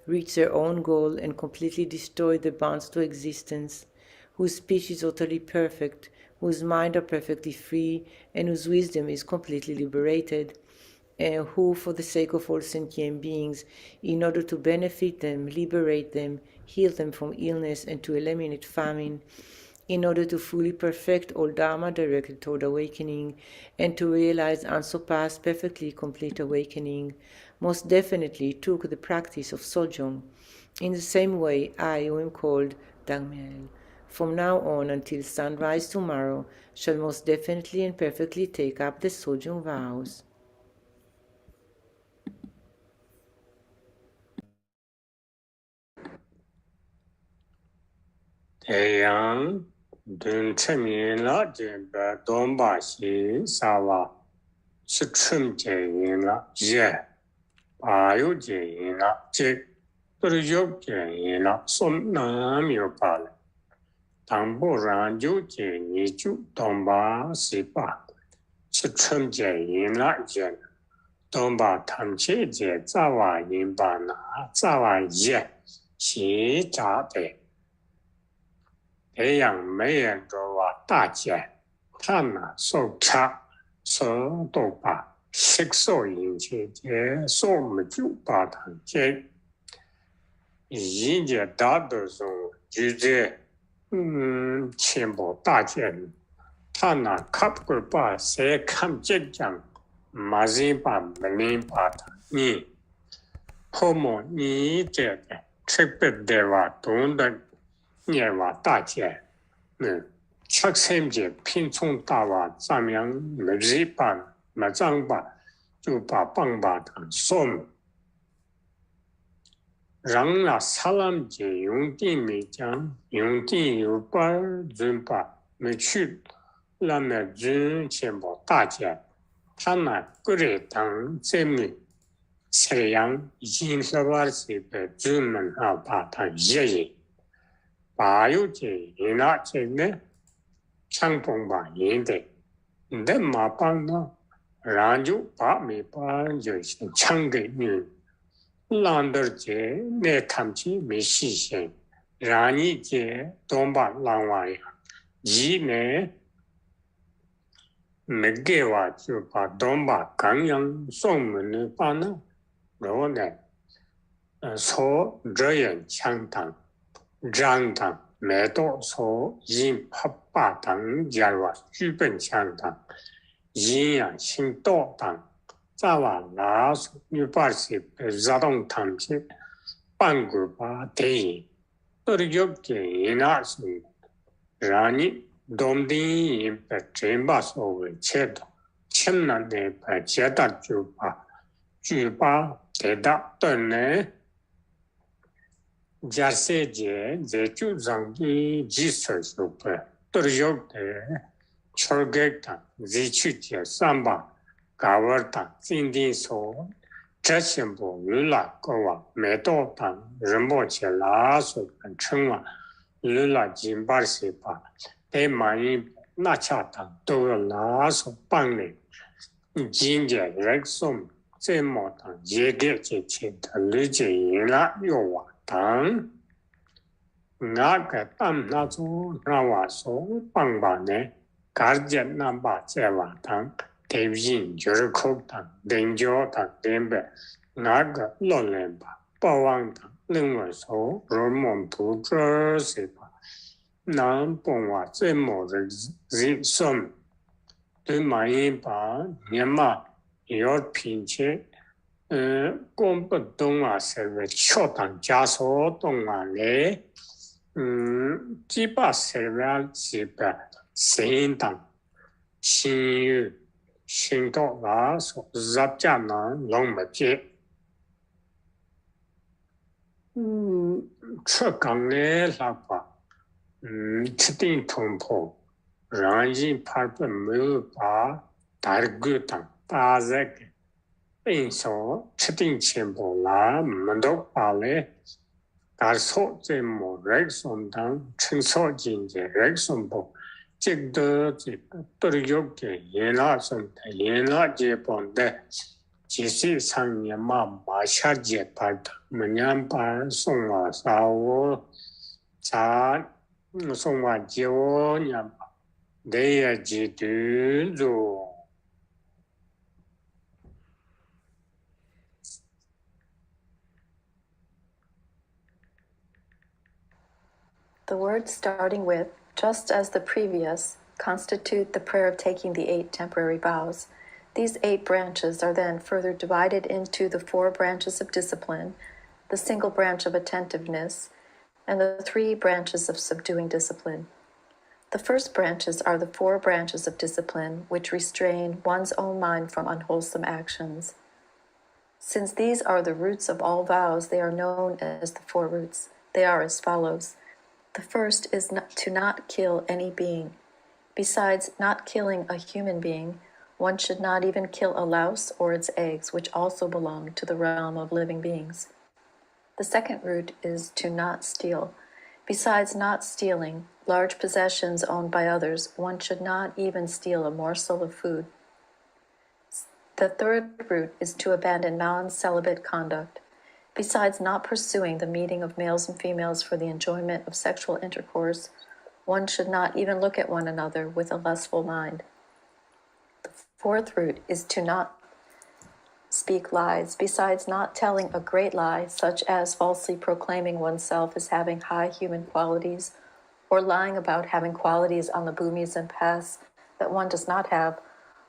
reached their own goal, and completely destroyed the bonds to existence, whose speech is utterly perfect, whose mind are perfectly free, and whose wisdom is completely liberated, and who, for the sake of all sentient beings, in order to benefit them, liberate them, heal them from illness, and to eliminate famine, in order to fully perfect all Dharma directed toward awakening, and to realize unsurpassed, perfectly complete awakening, most definitely took the practice of Sojong. In the same way, I, who am called Dangmyael, from now on until sunrise tomorrow, shall most definitely and perfectly take up the Sojong vows. Yang Dun Chemi La Jimba Domba Xi Sawa Sichum Jayin La Ye Bayu Jayin La Jik Durjuk Jayin La Som Nam Yopal Tambu Ran Ju Jayin Ju Domba Sipa Sichum Jayin La Jen Domba Tamche Je Zawa Yinba Na Zawa Ye Xi Zha De培养没人着话大姐，他们受差受都把吸收引起的受么就把它这一节大多数就这全部大姐，他那看不把谁看这讲，马上把没把它你，后么你这个吃不的话懂得。念话大姐，出生节拼从大话，咱样没日办，没长办，就把棒把他送。让那萨拉姆节用地没讲，用地有把人把没去，那么人全部大姐，他那个人当这么这样，已经是把这个人们啊把他热热。Bayu je ina che ne changpong ba yin de. Nde ma pa na ranju pa me pa jo chang ge ni. Lander je ne tam chi me shi shen. Rani je domba langwa ya. Ji ne me ge wa jo pa domba gang yang song me ne pa na. Ro ne so zhe yan chang tang. 让当每多所因拍巴当加入基本强当，营养性多当，再往哪说你把是热动汤些，半个把电影，都是有电影那是，让你懂电影把真把所谓切的， 침난에 제다 주바 대다 떠네 자세제 제주장기 지설수pe 또르욕데 철객다 지추제 삼바 가월다 진딘소 자신부 르라거와 매도당人莫且 라소称와 르라 진바시바 대만이 나차당 또 라소 빵네 진제 렉솜 제모당 예게제체다 르제이라 요와당 나가 땀나조 나와서 빵바네 가르제나바 제와당 대빈 열콕당 댕조당 댐베 나가 롤렘바 빠왕당 능원소 로몬부저세바 남봉와 제모를 지솜对马英把 년마 요핀체 공부동아 세베 초당 자소 동아래 지바 세베 지바 신당 신유 신도가 잡자나 롱마제 최강의 라파 치팅 통포 랑진 팔번 무바 다르구당 빠제게 인소 치팅 첨보라 만독발레 가소 제모 렉손당 청소진제 렉손보 직도 또르욕게 예나제본데 지시상년마 마샤제 발다 문양반 송와 사오 자 송와 지오냐 내야지들로 The words starting with, just as the previous, constitute the prayer of taking the 8 temporary vows. These 8 branches are then further divided into the 4 branches of discipline, the single branch of attentiveness, and the 3 branches of subduing discipline. The first branches are the 4 branches of discipline which restrain one's own mind from unwholesome actions. Since these are the roots of all vows, they are known as the 4 roots. They are as follows. The first is to not kill any being. Besides not killing a human being, one should not even kill a louse or its eggs, which also belong to the realm of living beings. The second root is to not steal. Besides not stealing large possessions owned by others, one should not even steal a morsel of food. The third root is to abandon non-celibate conduct. Besides not pursuing the meeting of males and females for the enjoyment of sexual intercourse, one should not even look at one another with a lustful mind. The fourth root is to not speak lies. Besides not telling a great lie, such as falsely proclaiming oneself as having high human qualities, or lying about having qualities on the bhumis and paths that one does not have,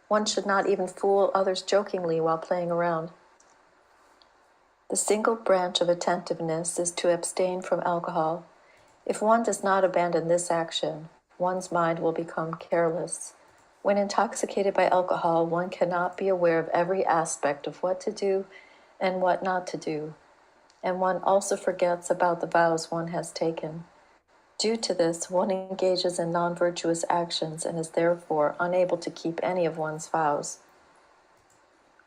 one should not even fool others jokingly while playing around. The single branch of attentiveness is to abstain from alcohol. If one does not abandon this action, one's mind will become careless. When intoxicated by alcohol, one cannot be aware of every aspect of what to do and what not to do, and one also forgets about the vows one has taken. Due to this, one engages in non-virtuous actions and is therefore unable to keep any of one's vows.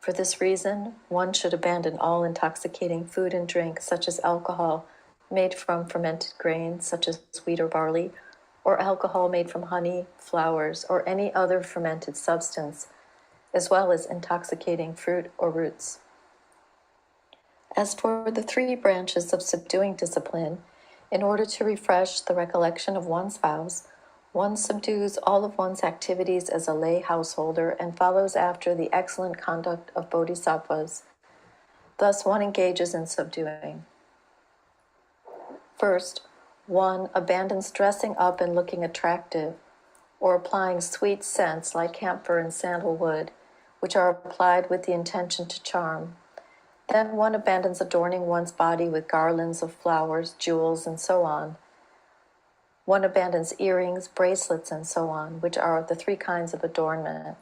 For this reason, one should abandon all intoxicating food and drink, such as alcohol made from fermented grains, such as wheat or barley, or alcohol made from honey, flowers, or any other fermented substance, as well as intoxicating fruit or roots. As for the 3 branches of subduing discipline, in order to refresh the recollection of one's vows, one subdues all of one's activities as a lay householder and follows after the excellent conduct of bodhisattvas. Thus, one engages in subduing. First, one abandons dressing up and looking attractive, or applying sweet scents like camphor and sandalwood, which are applied with the intention to charm. Then one abandons adorning one's body with garlands of flowers, jewels, and so on. One abandons earrings, bracelets, and so on, which are the 3 kinds of adornment.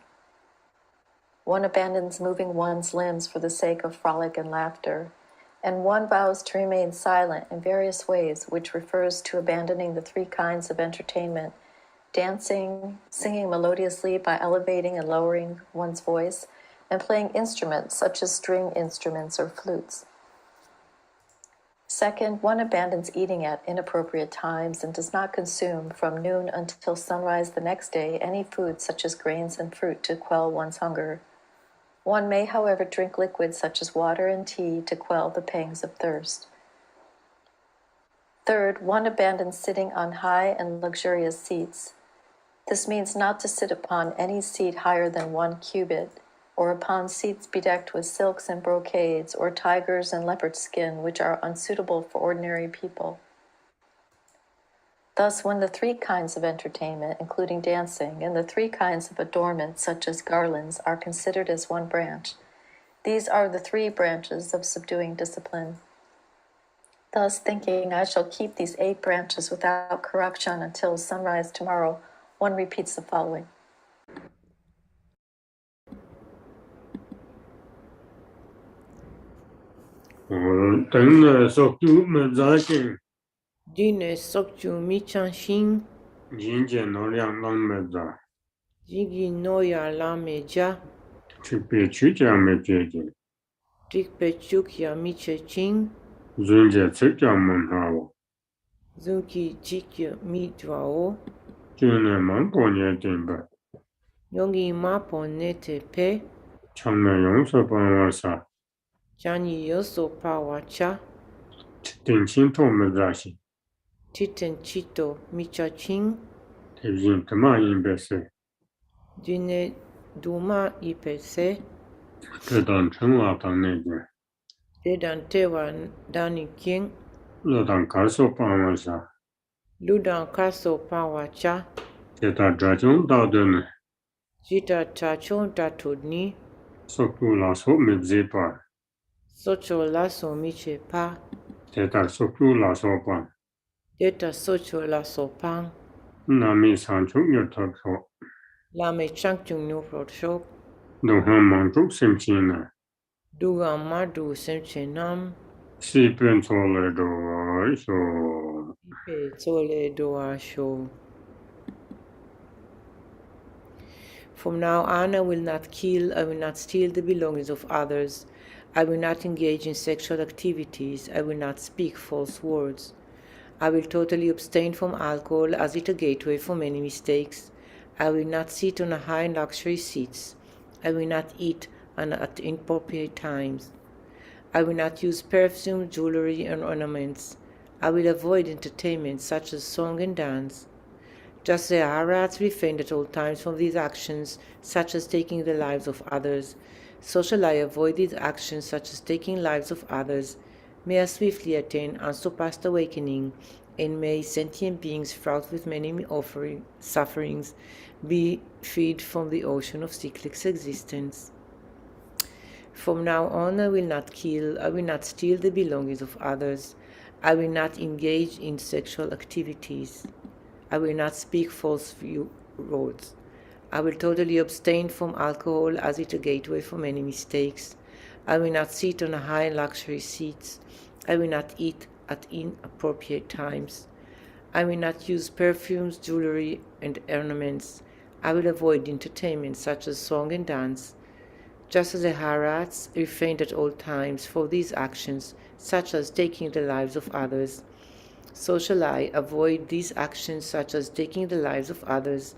one abandons moving one's limbs for the sake of frolic and laughter, and one vows to remain silent in various ways, which refers to abandoning the three kinds of entertainment: dancing, singing melodiously by elevating and lowering one's voice, and playing instruments such as string instruments or flutes. Second, one abandons eating at inappropriate times and does not consume from noon until sunrise the next day any food such as grains and fruit to quell one's hunger. One may, however, drink liquids such as water and tea to quell the pangs of thirst. Third, one abandons sitting on high and luxurious seats. This means not to sit upon any seat higher than 1 cubit, or upon seats bedecked with silks and brocades, or tigers and leopard skin, which are unsuitable for ordinary people. Thus, when the three kinds of entertainment, including dancing, and the three kinds of adornment, such as garlands, are considered as one branch, these are the three branches of subduing discipline. Thus, thinking, I shall keep these 8 branches without corruption until sunrise tomorrow, one repeats the following. Dine sokju mezajin, Dine sokju michanshin, jinje no liang lang meza, Jigi noya lameja, chipe chuja mejeje, Dikpe chukya michechin, zunje tsekja manhawo, Zunki jikya midwao, june manpo nye dimba, Yongi mapo nete pe, chame yongso panwasa, Jani yoso pawacha, chitin chinto mezashi, Titen chito michachin, tibjin tama inbese, Dine duma ipese, kedan chungwa tang neje, Dedan tewa dani king, lodan karso panwasa, Ludan kaso pawacha, keda drajong dadene, Jita tachon datodni, sokju la so mezepa, Socho laso miche pa, keda sokju la so pan, Deta socho laso pang, nami sanchuk nyotakso, Lame changchung no shok, dongham manchuk simchina, Duga madu semchenam, si pen sole do so. Ipe tole doa sho. From now on, I will not kill, I will not steal the belongings of others, I will not engage in sexual activities, I will not speak false words. I will totally abstain from alcohol as it a gateway for many mistakes. I will not sit on a high luxury seats. I will not eat at inappropriate times. I will not use perfume, jewelry, and ornaments. I will avoid entertainment such as song and dance. Just the Arhats refrained at all times from these actions, such as taking the lives of others. So shall I avoid these actions, such as taking lives of others. May I swiftly attain unsurpassed awakening, and may sentient beings fraught with many sufferings be freed from the ocean of cyclic existence. From now on, I will not kill, I will not steal the belongings of others, I will not engage in sexual activities, I will not speak false words, I will totally abstain from alcohol as it a gateway for many mistakes, I will not sit on a high luxury seats, I will not eat at inappropriate times, I will not use perfumes, jewelry, and ornaments, I will avoid entertainment such as song and dance. Just as the Arhats refrained at all times from these actions, such as taking the lives of others, so shall I avoid these actions such as taking the lives of others.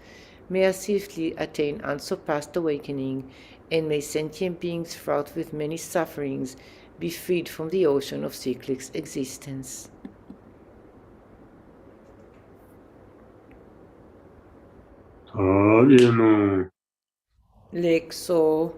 May I swiftly attain unsurpassed awakening, and may sentient beings fraught with many sufferings be freed from the ocean of cyclic existence. Lexo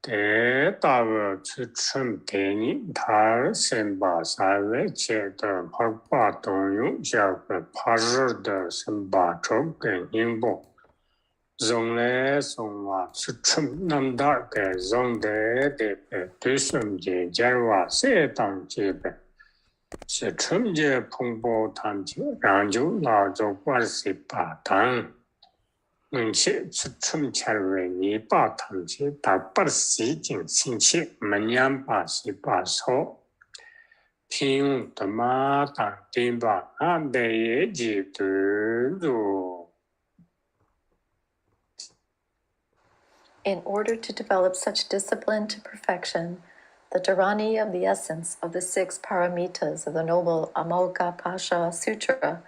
Te tawa tsu chum teni tar senpa sawe che de pakpa tongyu xiaokwe parir de senpa chok gen yingbo. Zong le song wa tsu chum namdar ke zong de pe tu sum je jarwa se tang je pe. 是春节蓬勃谈起，然就老走88堂，并且是春节为28堂起，到80进星期，明年88首。听的马当丁吧，俺的也记得住。In order to develop such discipline to perfection, the Dharani of the essence of the 6 paramitas of the noble Amoghapasha Sutra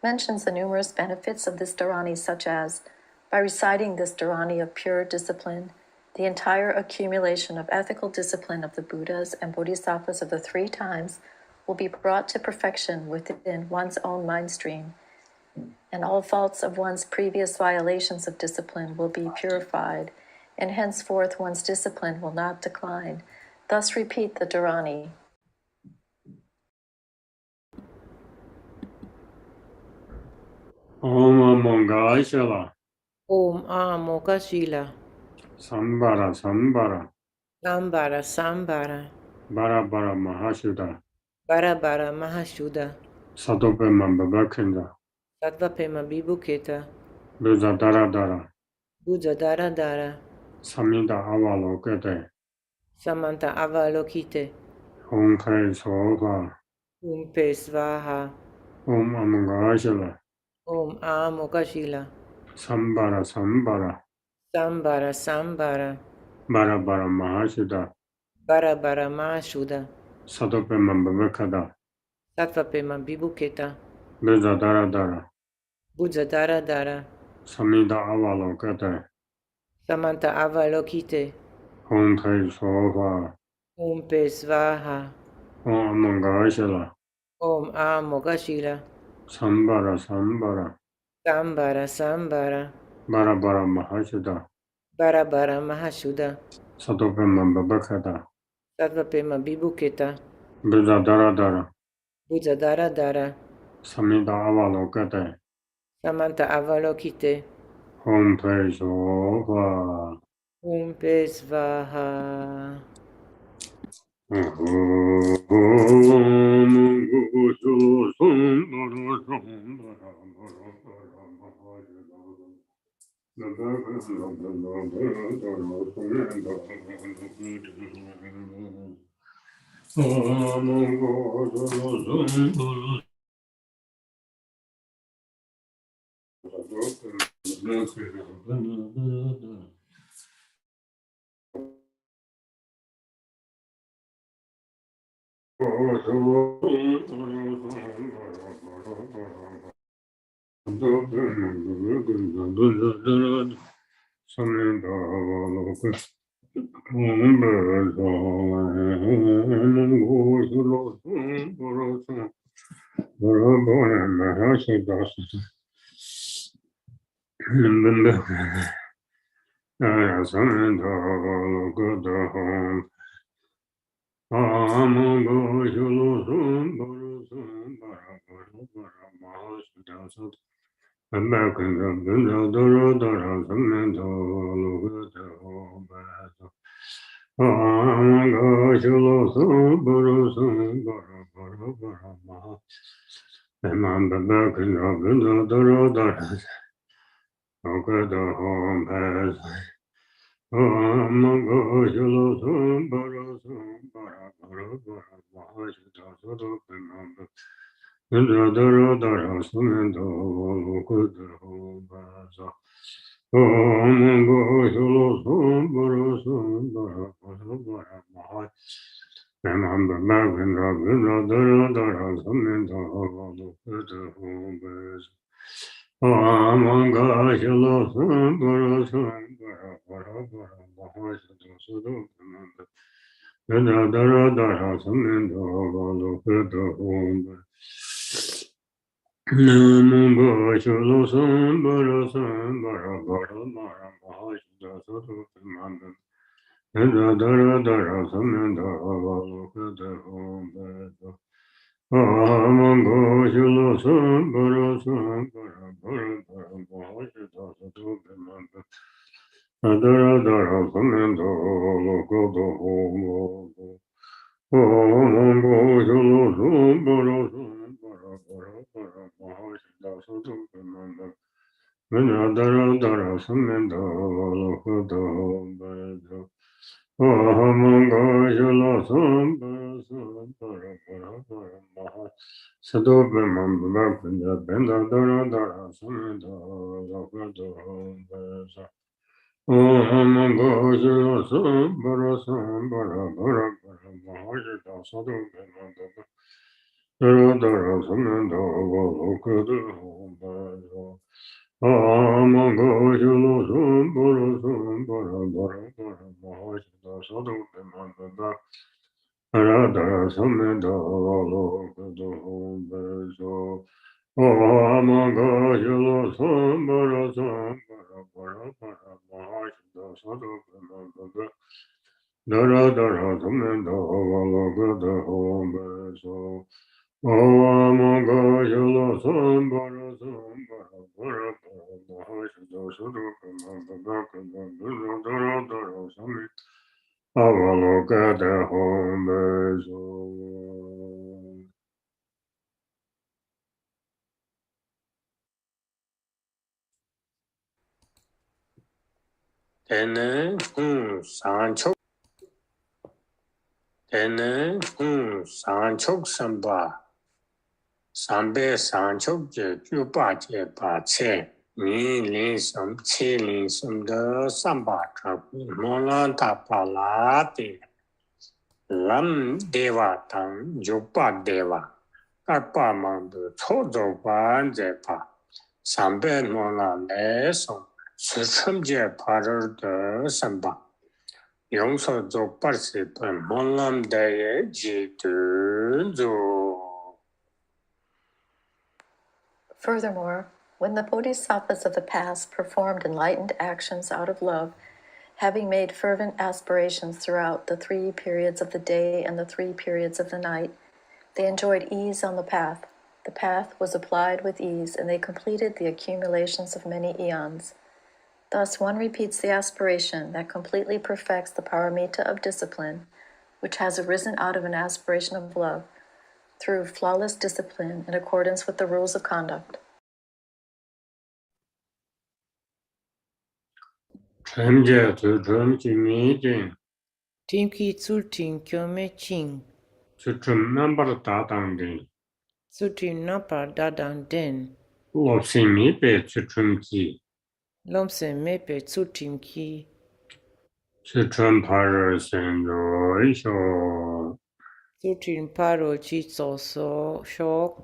mentions the numerous benefits of this Dharani, such as, by reciting this Dharani of pure discipline, the entire accumulation of ethical discipline of the Buddhas and Bodhisattvas of the 3 times will be brought to perfection within one's own mind stream, and all faults of one's previous violations of discipline will be purified, and henceforth one's discipline will not decline. Thus repeat the Dharani. Om Amongashila. Om Amokashila. Sambara Sambara. Sambara Sambara. Barabara Mahashuddha. Barabara Mahashuddha. Satopema Babakenda. Sattvapema Vibhuketa. Buddha Dara Dara. Buddha Dara Dara. Samita Avalokite. Samanta Avalokite. Om Kai Soha. Om Pe Svaha. Om Amongashila. Om Amokashila. Sambara Sambara. Sambara Sambara. Barabara Mahashuddha. Barabara Mahashuddha. Satopema Babakada. Sattvapema Vibhuketa. Buddha Dara Dara. Buddha Dara Dara. Samita Avalokite. Samanta Avalokite. Om Kai Soha. Om Pe Svaha. Om Amongashila. Om Amokashila. Sambara Sambara. Sambara Sambara. Barabara Mahashuddha. Barabara Mahashuddha. Satopema Babakada. Sattvapema Vibhuketa. Buddha Dara Dara. Buddha Dara Dara. Samita Avalokite. Samanta Avalokite. Om Pe Soha. Om Pe Svaha. Tene sanchok samba sambe sanchok je juba je ba che ni lin som chi lin som de samba tra molan ta pa la ti lam deva tang juba deva karpa mang de cho zo ban je pa sambe molan le som su chum je pa de samba 용서 조 빠르시던 몰람다의 지도조. Furthermore, when the bodhisattvas of the past performed enlightened actions out of love, having made fervent aspirations throughout the 3 periods of the day and the 3 periods of the night, they enjoyed ease on the path. The path was applied with ease, and they completed the accumulations of many eons. Thus, one repeats the aspiration that completely perfects the paramita of discipline, which has arisen out of an aspiration of love, through flawless discipline in accordance with the rules of conduct. Timki tsultin kyome ching. Tsultin napa dadang den. Lomse mepe tsultin ki. Tsultin paro chitso so shok.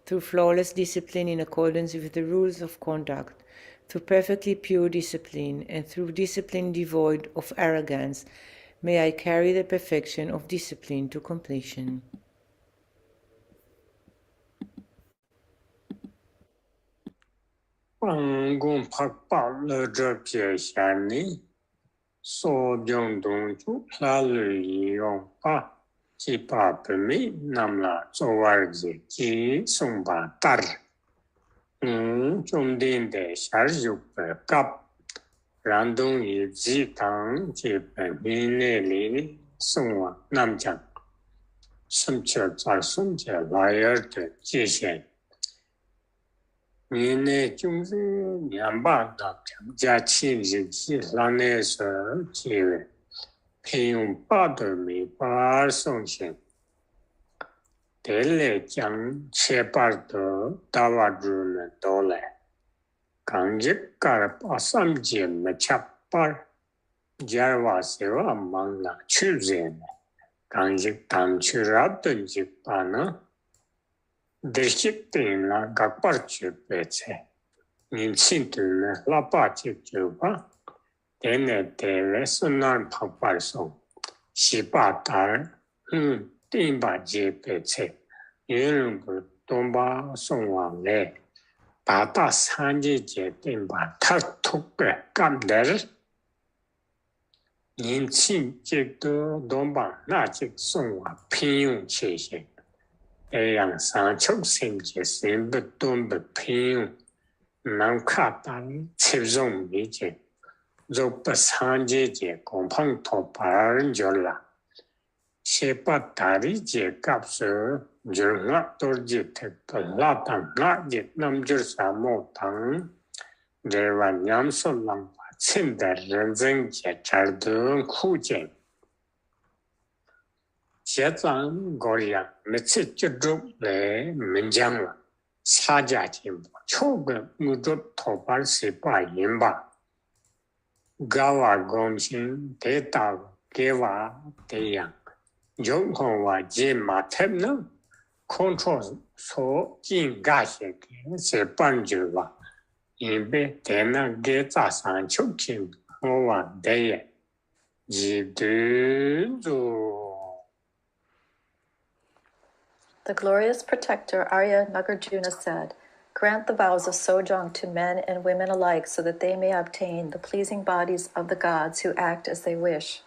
Through flawless discipline in accordance with the rules of conduct, through perfectly pure discipline, and through discipline devoid of arrogance, may I carry the perfection of discipline to completion. Chỉ bà bì mì nằm là cho vào gì chỉ xong bà tар. Trong đêm để sáng dục bà cấp. Ràng đông ý dì tăng chỉ bà mì nê lý xong vào nằm chẳng. Xong chờ trả xong chờ lại ở để chỉ xem. Mì nê chung dì nhằm bà đạp chẳng giá chi dì dì là nê sở chỉ về. Piyung pa de mi pa song xin. Te le chang che par de dawa zhu ne do le. Gang jik kar pa sam je me chap par. Jar wa se wa mang la chu ze ne. Gang jik tam chu ra dun jik pa na. De shik tin la gak par chu pe che. Nin xin tu ne la pa chik chu pa. Tene te le sunan pa par song. Xì bà tár, tinh bà dì bè chè, yun bù tông bà sông hoàng lè, bà tà san dì dì tinh bà thác thúc bè cam đèr. Nhìn chinh dì tù tông bà nà dì sông hoàng pin yung chè xè. Ê yang sáng chốc xìm dì xìm bù tông bù pin yung, nàm khá tán chếp rong bì dì. Dốc bà san dì dì gong phang thô bà rừng dò là. Sepatari je kapse jurna torji tekala je namjur samo tang dewan yam so lang chen da ren zeng je char de ku jen xie zang go yang me ci ju zhu le men jiang la sa jia jin bo chou ge mu zhu to ban si ba yin ba ga wa gong xin de da ge wa de yang Young Hong Jin Ma Tem no control so Jin Ga Xie Se Ban Ju Wa Yin Bei Tena Ge Za San Chu Kim Ho Wa De Ye Ji Du Zu. The glorious protector Arya Nagarjuna said, "Grant the vows of Sojong to men and women alike so that they may obtain the pleasing bodies of the gods who act as they wish."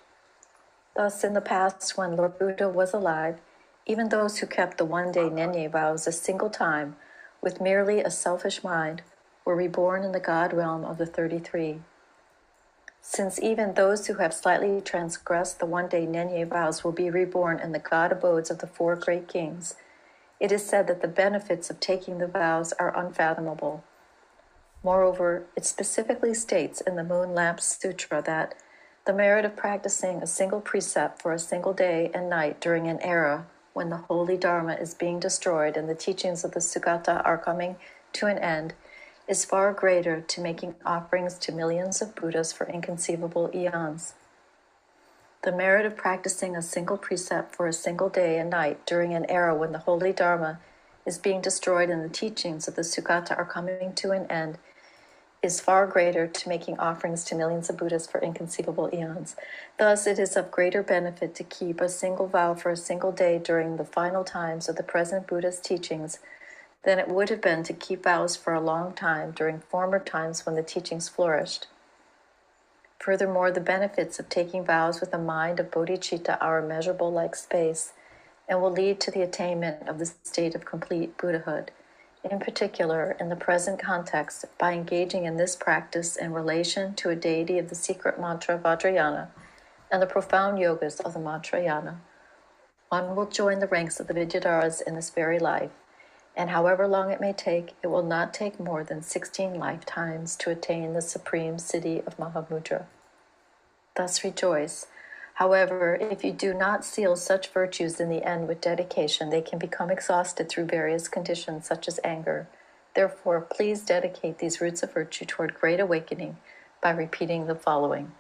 Thus, in the past, when Lord Buddha was alive, even those who kept the one-day NyungNe vows a single time, with merely a selfish mind, were reborn in the God realm of the 33. Since even those who have slightly transgressed the one-day NyungNe vows will be reborn in the God abodes of the four great kings, it is said that the benefits of taking the vows are unfathomable. Moreover, it specifically states in the Moon Lamp Sutra that the merit of practicing a single precept for a single day and night during an era when the holy Dharma is being destroyed and the teachings of the Sugata are coming to an end is far greater to making offerings to millions of Buddhas for inconceivable eons. The merit of practicing a single precept for a single day and night during an era when the holy Dharma is being destroyed and the teachings of the Sugata are coming to an end is far greater to making offerings to millions of Buddhas for inconceivable eons. Thus, it is of greater benefit to keep a single vow for a single day during the final times of the present Buddha's teachings than it would have been to keep vows for a long time during former times when the teachings flourished. Furthermore, the benefits of taking vows with a mind of bodhicitta are immeasurable like space and will lead to the attainment of the state of complete Buddhahood. In particular, in the present context, by engaging in this practice in relation to a deity of the secret mantra Vajrayana and the profound yogas of the Mantrayana, one will join the ranks of the Vidyadharas in this very life, and however long it may take, it will not take more than 16 lifetimes to attain the supreme city of Mahamudra. Thus rejoice. However, if you do not seal such virtues in the end with dedication, they can become exhausted through various conditions such as anger. Therefore, please dedicate these roots of virtue toward great awakening by repeating the following.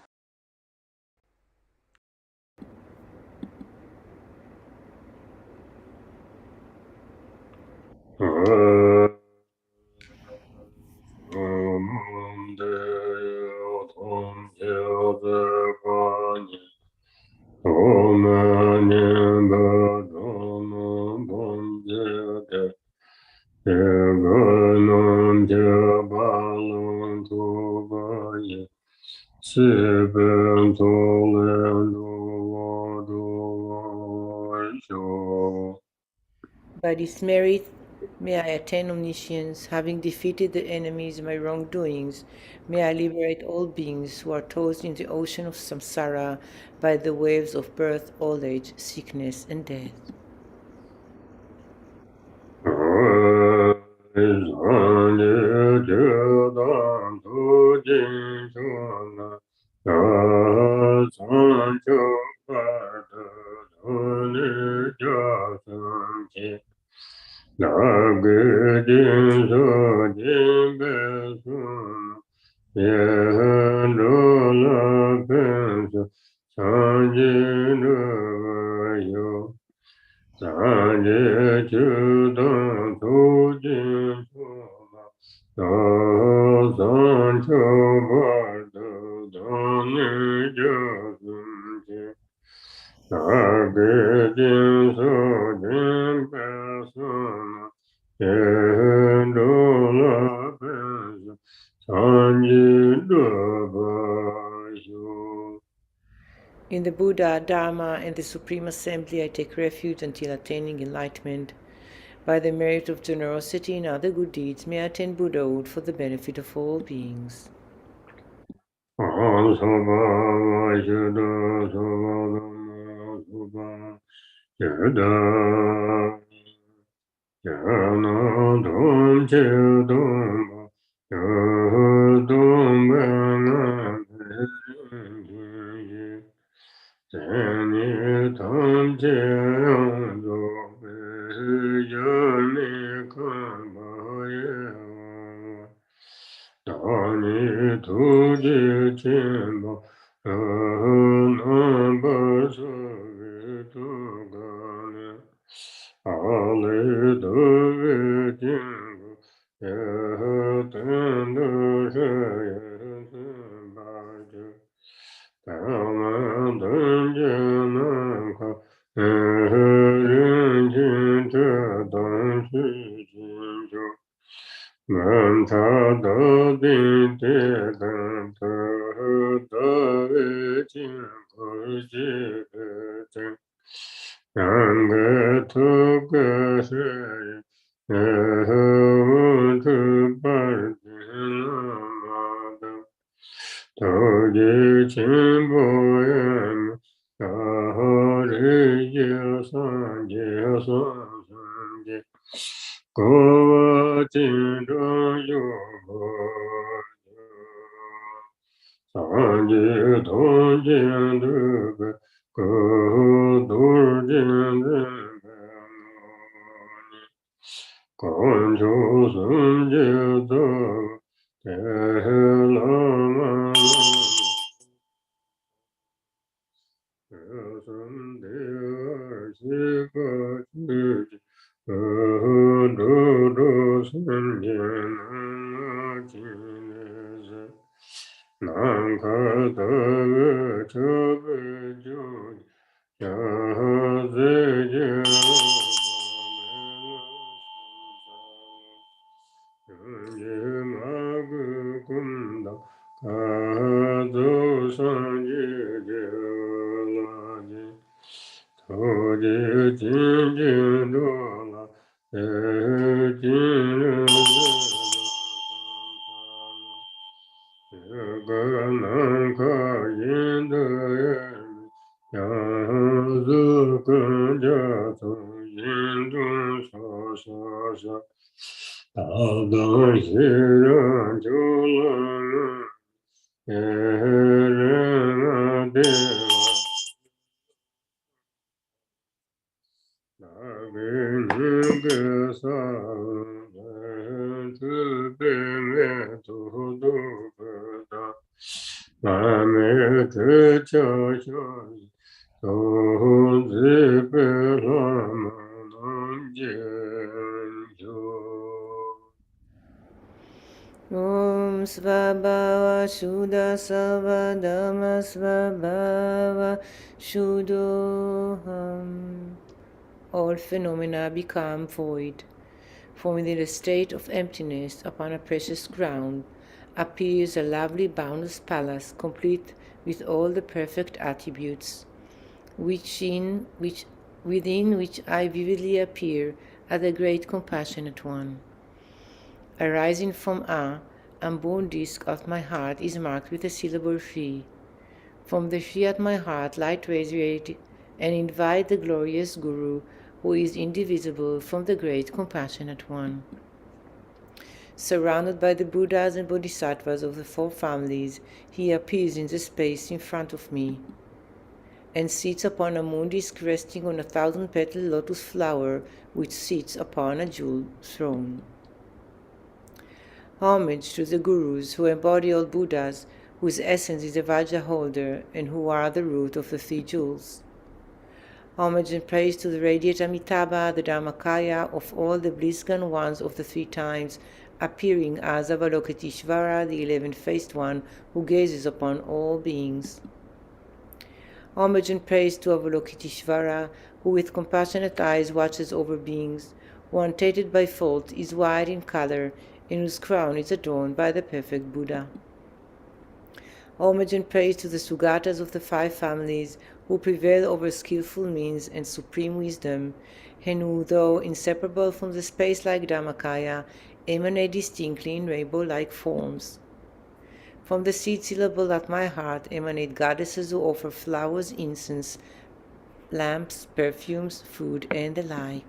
By this merit, may I attain omniscience, having defeated the enemies of my wrongdoings. May I liberate all beings who are tossed in the ocean of samsara by the waves of birth, old age, sickness, and death. In the Buddha, Dharma, and the Supreme Assembly, I take refuge until attaining enlightenment. By the merit of generosity and other good deeds, may I attain Buddhahood for the benefit of all beings. Yada Yana Dom Che Dom Dom Bana Tani Tam Che Yando Yani Kamba Dani Tuji Chimba Namba Savitu Gane Ale Dove Jingu Yatanda Shaya Baju Tamandan Janaka Rinjin Chadan Shijinju Manta da din te dan ta da ve chin ko ji ve chen yang ge tu ge shi ye tu par jin ma da to ji chin bo yen ta ri ji san ji san ji Go jin zhong yu bo san ji tong jin du be go du jin zhen be ni gong chu sun ji zhe te la ma sun de shi ge ju ji du du sun jian na jin zhe nan ka de ge che be ju ya zhe jie ye ma gu gun da ka zu san ji de la ji to ji jin jin du la jin ru ga nan ka yin de ya zu gun ja zu yin du sha sha sha da shi ran ju la re de Om Svabhava Shuddha Sava Dhamma Svabhava Shuddhoham. All phenomena become void. For within the state of emptiness upon a precious ground appears a lovely boundless palace, complete with all the perfect attributes, within which I vividly appear as the great compassionate one. Arising from a bone disk of my heart is marked with the syllable Shri. From the Shri at my heart light radiate and invite the glorious Guru, who is indivisible from the great compassionate one. Surrounded by the Buddhas and Bodhisattvas of the four families, he appears in the space in front of me and sits upon a moon disk resting on a 1,000-petal lotus flower which sits upon a jeweled throne. Homage to the Gurus who embody all Buddhas, whose essence is the Vajra holder and who are the root of the three jewels. Homage and praise to the radiant Amitabha, the Dharmakaya of all the bliss-gone ones of the three times, appearing as Avalokiteshvara, the 11-faced one, who gazes upon all beings. Homage and praise to Avalokiteshvara, who with compassionate eyes watches over beings, who untainted by fault is white in color, and whose crown is adorned by the perfect Buddha. Homage and praise to the Sugatas of the five families, who prevail over skillful means and supreme wisdom, and who, though inseparable from the space-like Dharmakaya, emanate distinctly in rainbow-like forms. From the seed syllable at my heart emanate goddesses who offer flowers, incense, lamps, perfumes, food, and the like.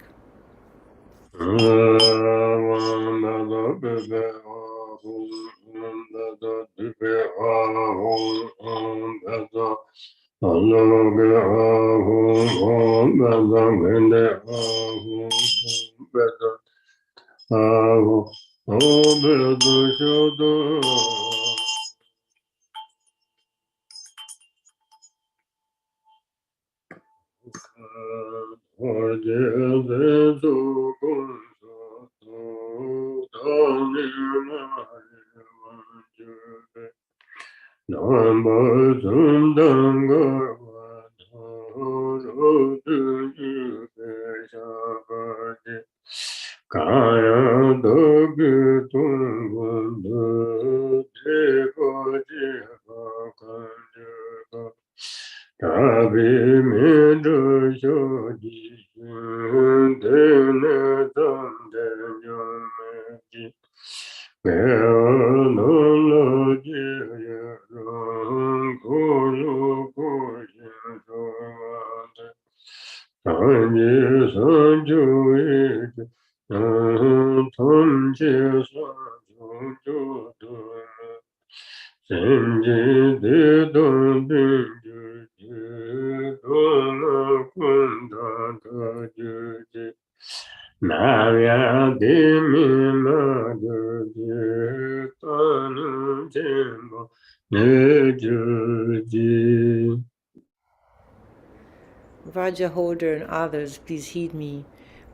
Raja Holder and others, please heed me.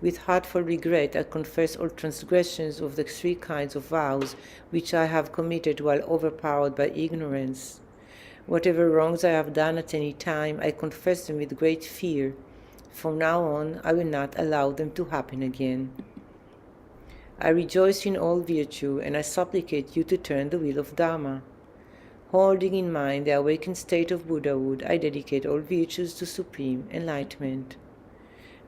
With heartful regret, I confess all transgressions of the 3 kinds of vows which I have committed while overpowered by ignorance. Whatever wrongs I have done at any time, I confess them with great fear. From now on, I will not allow them to happen again. I rejoice in all virtue, and I supplicate you to turn the wheel of Dharma. Holding in mind the awakened state of Buddhahood, I dedicate all virtues to supreme enlightenment.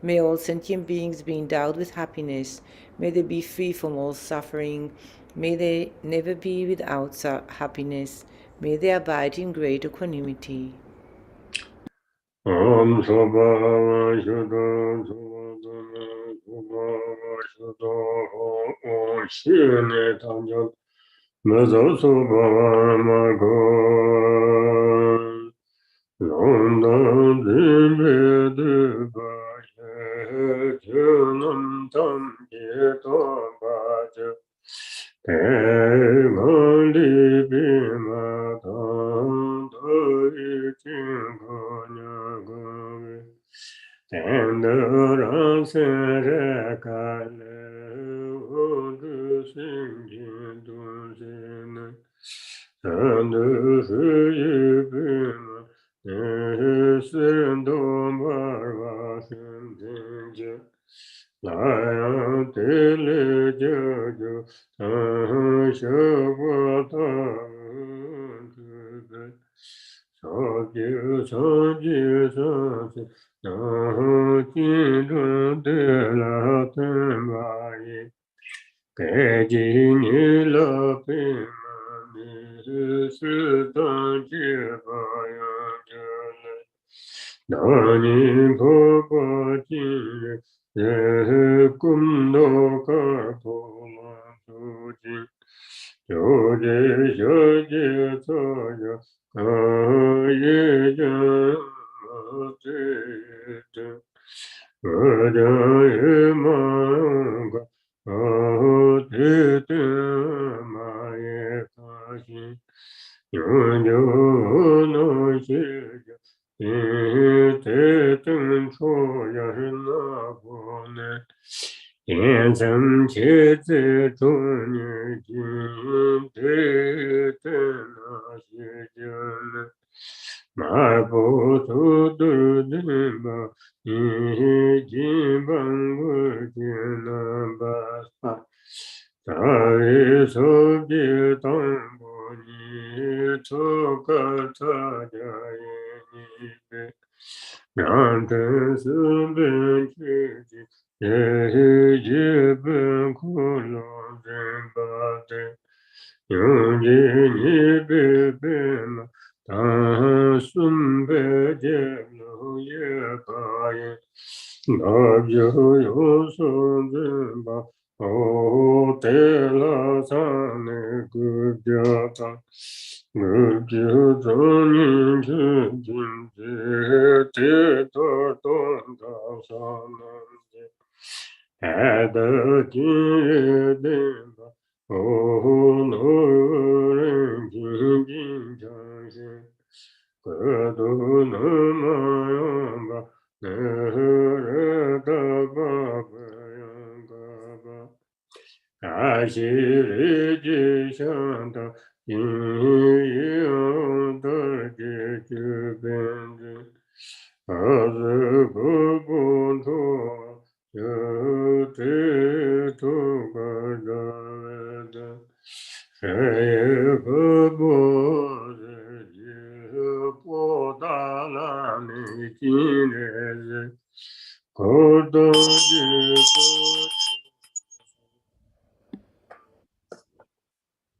May all sentient beings be endowed with happiness. May they be free from all suffering. May they never be without happiness. May they abide in great equanimity. yo so ba o te la sa ne gu ja ta mu ju zo ni ju jin je te to ton da sa na je a da ji de ba o no ren jin jin jang je gu du no ma yong ba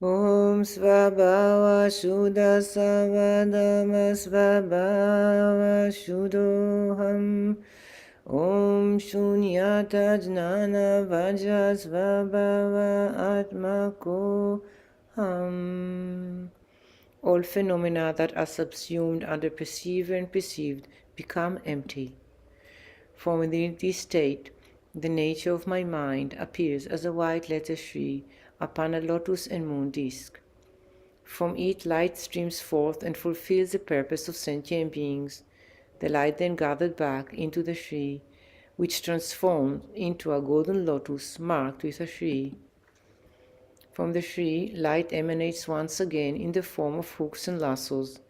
Om Svabhava Shuddha Savadama Svabhava Shuddhoham Om Shunyata Jnana Vajra Svabhava Atmako Ham. All phenomena that are subsumed under perceiver and perceived become empty. From within this state, the nature of my mind appears as a white letter Shri upon a lotus and moon disk. From it light streams forth and fulfills the purpose of sentient beings. The light then gathered back into the Shri, which transforms into a golden lotus marked with a Shri. From the Shri, light emanates once again in the form of hooks and lassos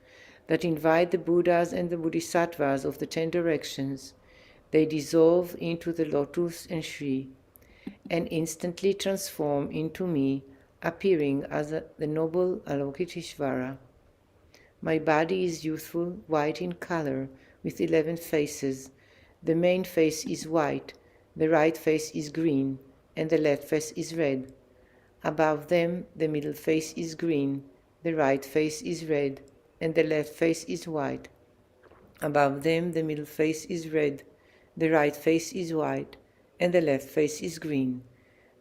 that invite the Buddhas and the Bodhisattvas of the 10 directions. They dissolve into the lotus and Shri, and instantly transform into me, appearing as the noble Avalokiteshvara. My body is youthful, white in color, with 11 faces. The main face is white, the right face is green, and the left face is red. Above them, the middle face is green, the right face is red, and the left face is white. Above them, the middle face is red, the right face is white, and the left face is green.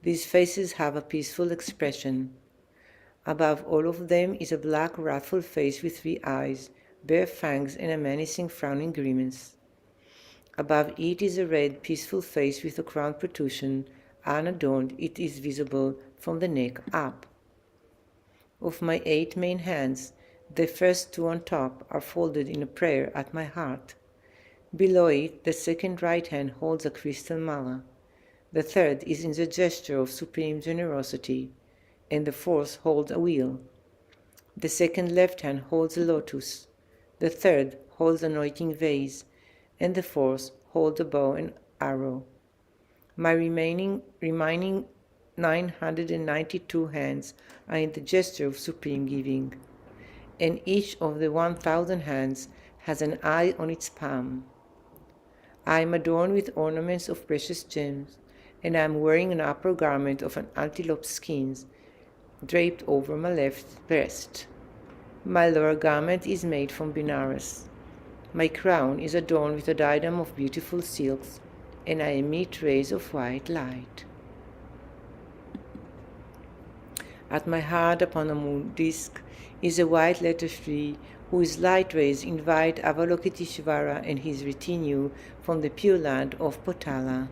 These faces have a peaceful expression. Above all of them is a black, wrathful face with 3 eyes, bare fangs, and a menacing, frowning grimace. Above it is a red, peaceful face with a crown protrusion. Unadorned, it is visible from the neck up. Of my 8 main hands, the first 2 on top are folded in a prayer at my heart. Below it, the second right hand holds a crystal mala. The third is in the gesture of supreme generosity, and the fourth holds a wheel. The second left hand holds a lotus. The third holds an anointing vase, and the fourth holds a bow and arrow. My remaining 992 hands are in the gesture of supreme giving, and each of the 1,000 hands has an eye on its palm. I am adorned with ornaments of precious gems, and I am wearing an upper garment of an antelope skins draped over my left breast. My lower garment is made from Benares. My crown is adorned with a diadem of beautiful silks, and I emit rays of white light. At my heart upon a moon disk is a white letter Shri, whose light rays invite Avalokiteshvara and his retinue from the pure land of Potala.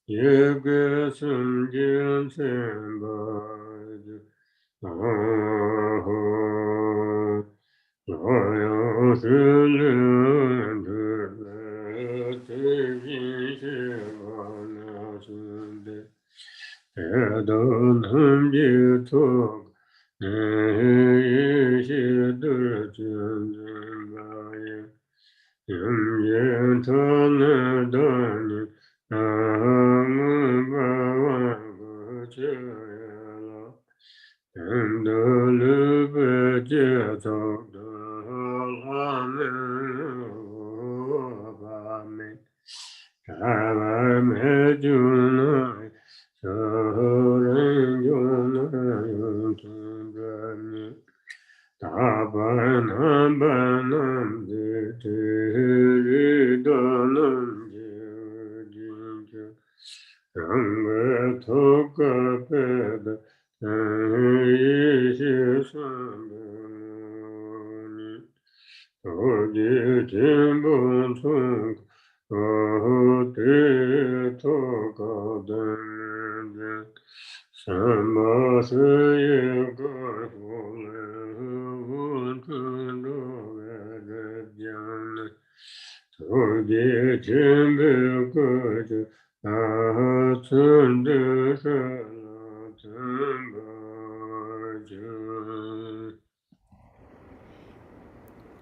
Yeke Sumjin Semba Aho Laya Shilin Tevin Shivana Sunde Edon Humji Tok Nehi Shidur Chinzimbaye Yum Yentana Dani and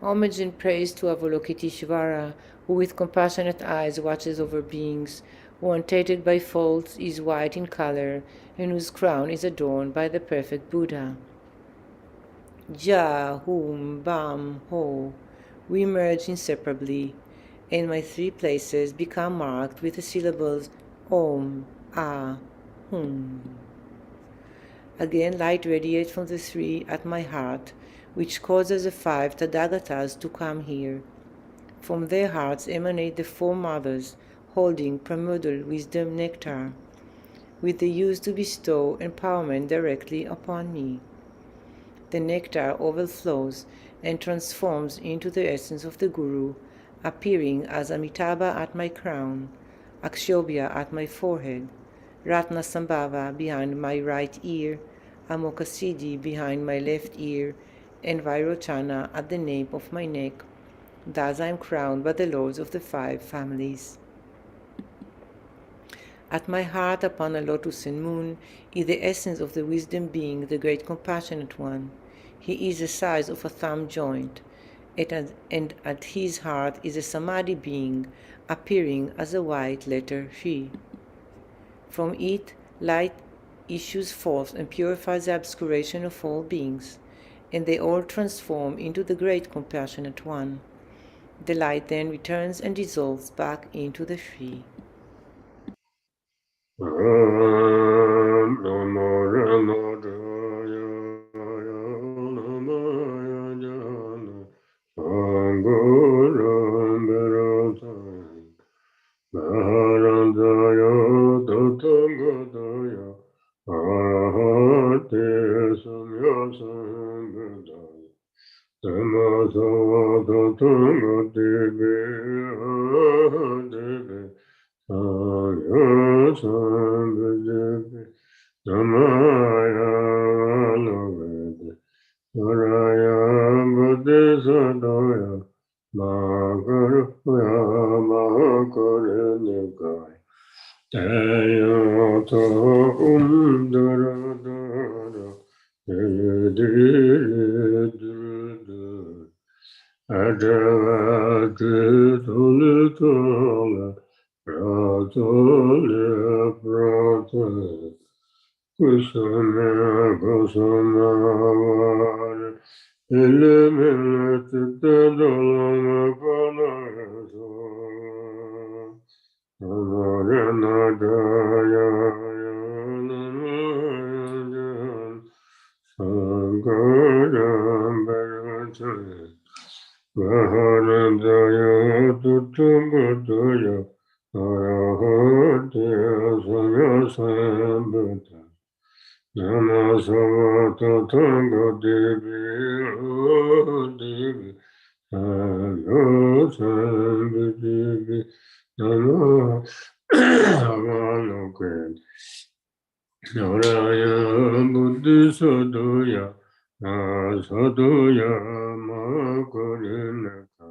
Homage and praise to Avalokiteshvara, who with compassionate eyes watches over beings, who untainted by faults is white in color, and whose crown is adorned by the perfect Buddha. Ja, Hum, Bam, Ho, we merge inseparably, and my three places become marked with the syllables Om, Ah, Hum. Again, light radiates from the three at my heart, which causes the 5 Tathagatas to come here. From their hearts emanate the 4 mothers, holding primordial wisdom nectar, with the use to bestow empowerment directly upon me. The nectar overflows and transforms into the essence of the Guru, appearing as Amitabha at my crown, Akshobhya at my forehead, Ratna Sambhava behind my right ear, Amokasiddhi behind my left ear, and Vairochana at the nape of my neck. Thus I am crowned by the lords of the 5 families. At my heart upon a lotus and moon is the essence of the wisdom being, the great compassionate one. He is the size of a thumb joint, and at his heart is a samadhi being, appearing as a white letter She. From it, light issues forth and purifies the obscuration of all beings, and they all transform into the great compassionate one. The light then returns and dissolves back into the She. Avalokit Naraya Buddhi Sadoya Sadoya Makurinaka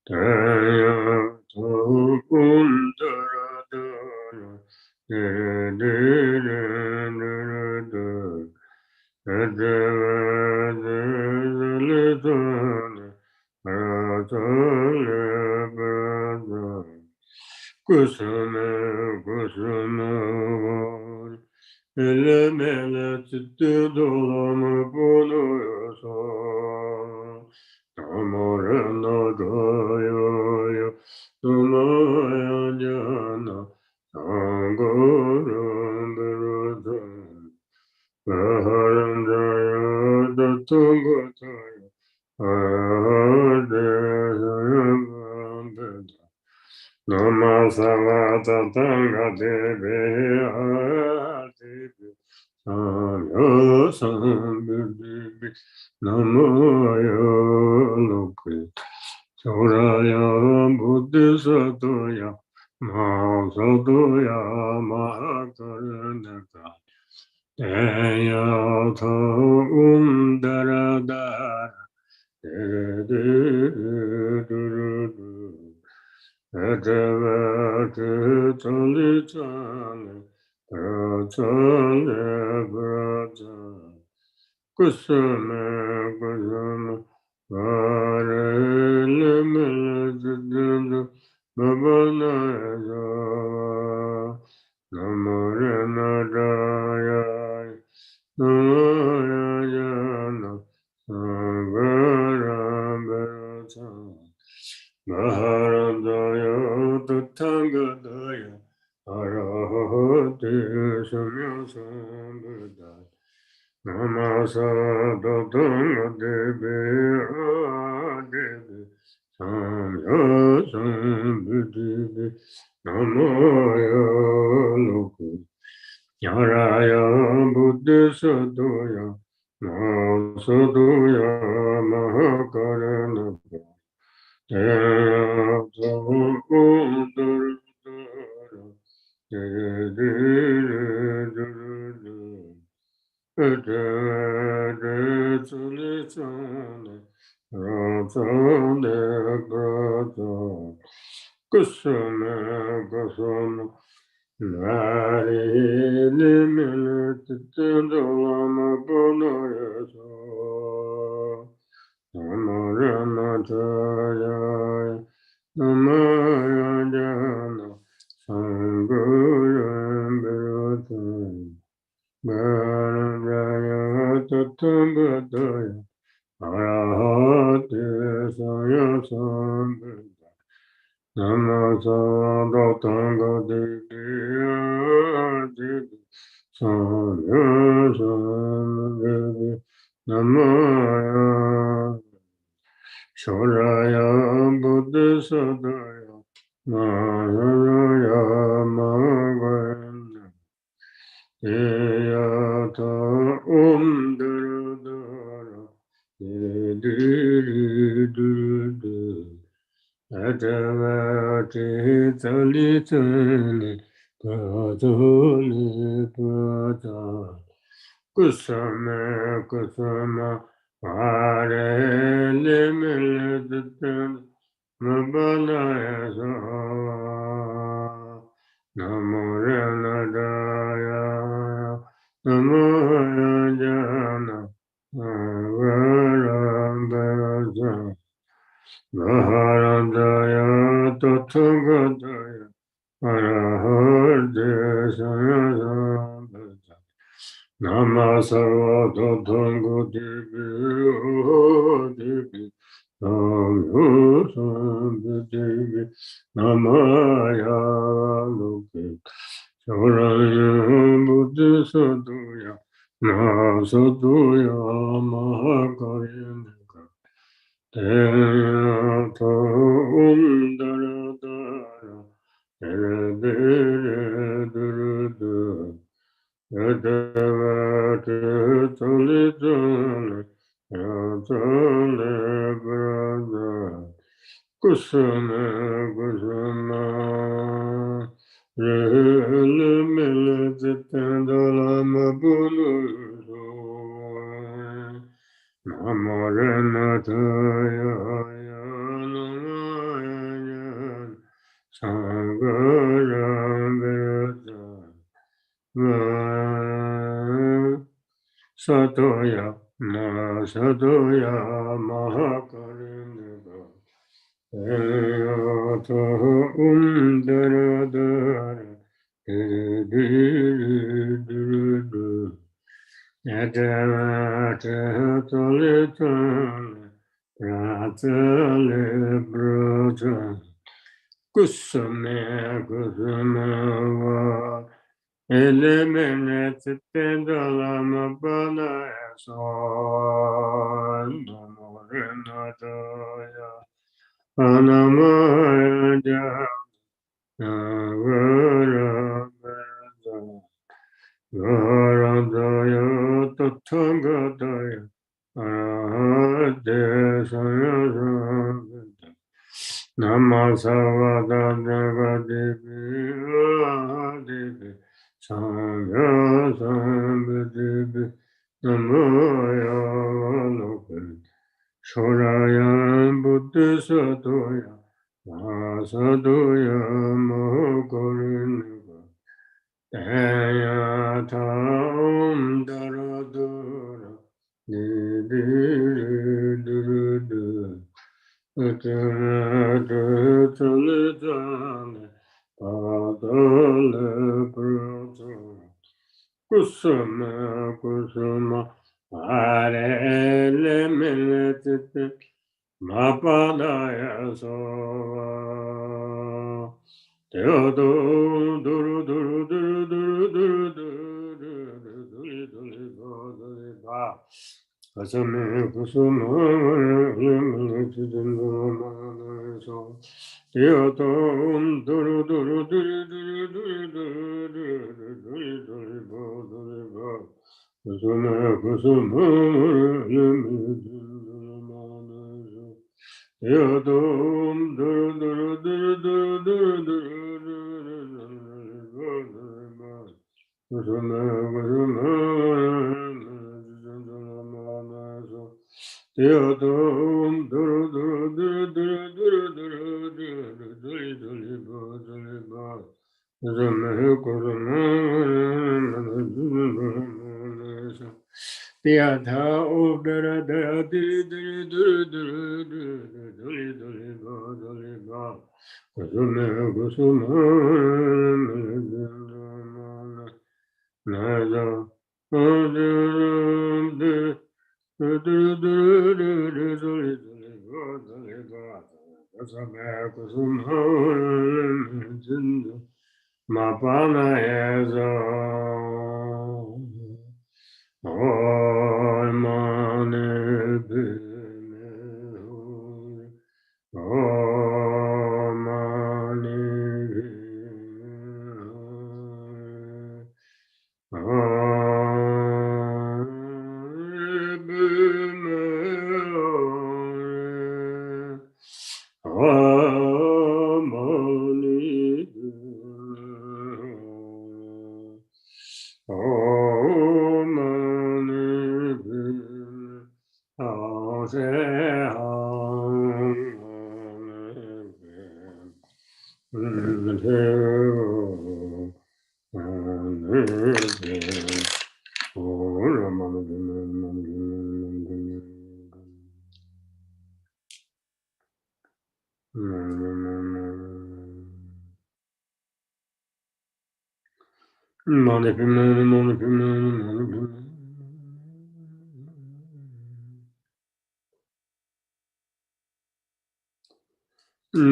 Taya Tokundaradaya Dedededededed Edevadezalitana Aratalebradaya Kusana Kusana Elemele Chitte Dolama Punoyasa Amarana Daya Tumaya Jana Sangaram Beradam Maharandaya Datungataya Adesayam Namasavata Tanga Devi Atipi Samyo Sambuddhi Namaya Loki Sauraya Buddhi Satoya Mahasatoya Mahakaranaka Teya Tha Daradara Adavati Talitani Pratani Pratani Kusama Kusama Varele Melajidana Babanaya Namarana Daya Namayana Sangara Maharadaya Tatangadaya Arahate Samya Sambuddhaya Namasa Tatangadevi Adevi Samya Sambuddhi Namaya Loku Yaraya Buddhi Sadoya Masadoya Mahakaranaka Kusama Kusama Nari Lama Bu Nima Namayana Sanguram Bharatam Bharaya Tatambadaya Arahate Saya Sambuddha Namasa Datanga Devi Saya Sambuddha Namaya Shoraya Buddha Sadaya Mahaya Magana Eyata Daradara Diri Adavati Talitani Pratani Prata Kusama Kusama Hare Limilitan Mabalaya Saha Namorana Daya Namoyana Avarambaraja Maharandaya Tathagataya Arahade Sayasambhata Namasarva Tathango Devi Namyo Sambuddhi Namaya Loke Sauraya Buddhi Sadoya Nasadoya Mahakarinaka Teya Tha Daradara Dededededed Adavati Talitana Ratalebrada Kusama Kusama Retreatants Lama Bu Nima Satoya Satoya Mahakarinaka Eyata Daradara Diridu Yadavata Pratale Brota Kusame Kusama Eliminate Lama Bu Nima Anamaya Garadaya Tathagataya Arahate Sayasavita Namasavada Devadivi Ahadivi Samyasambidivi Namaya Valokati Shorayan Buddhisadoya Vasadoya Mokorinaka Dayatam Daradura Didiridurudu Uttaratalitane Padale Prata Kusama Kusama Arele Minetite Mapadaya Sova Teodo Duru Duru Duru Duru Duru Duru Duru Duru Ba Asame Kusuma Minetite Mamaso Teodo Duru Duru Duru Duru Duru Duru Duru Duru Ba Kusuma Kusuma Minetite Yadom dur dur dur dur dur Yadha Obdara Dara Diri Diri Diri Diri Diri Diri Diri Kusuma Kusuma Naja Kusuma Mapana Yaza All mane bhine hoy, all mane bhine hoy, all bhine hoy, all mane bhine hoy. Om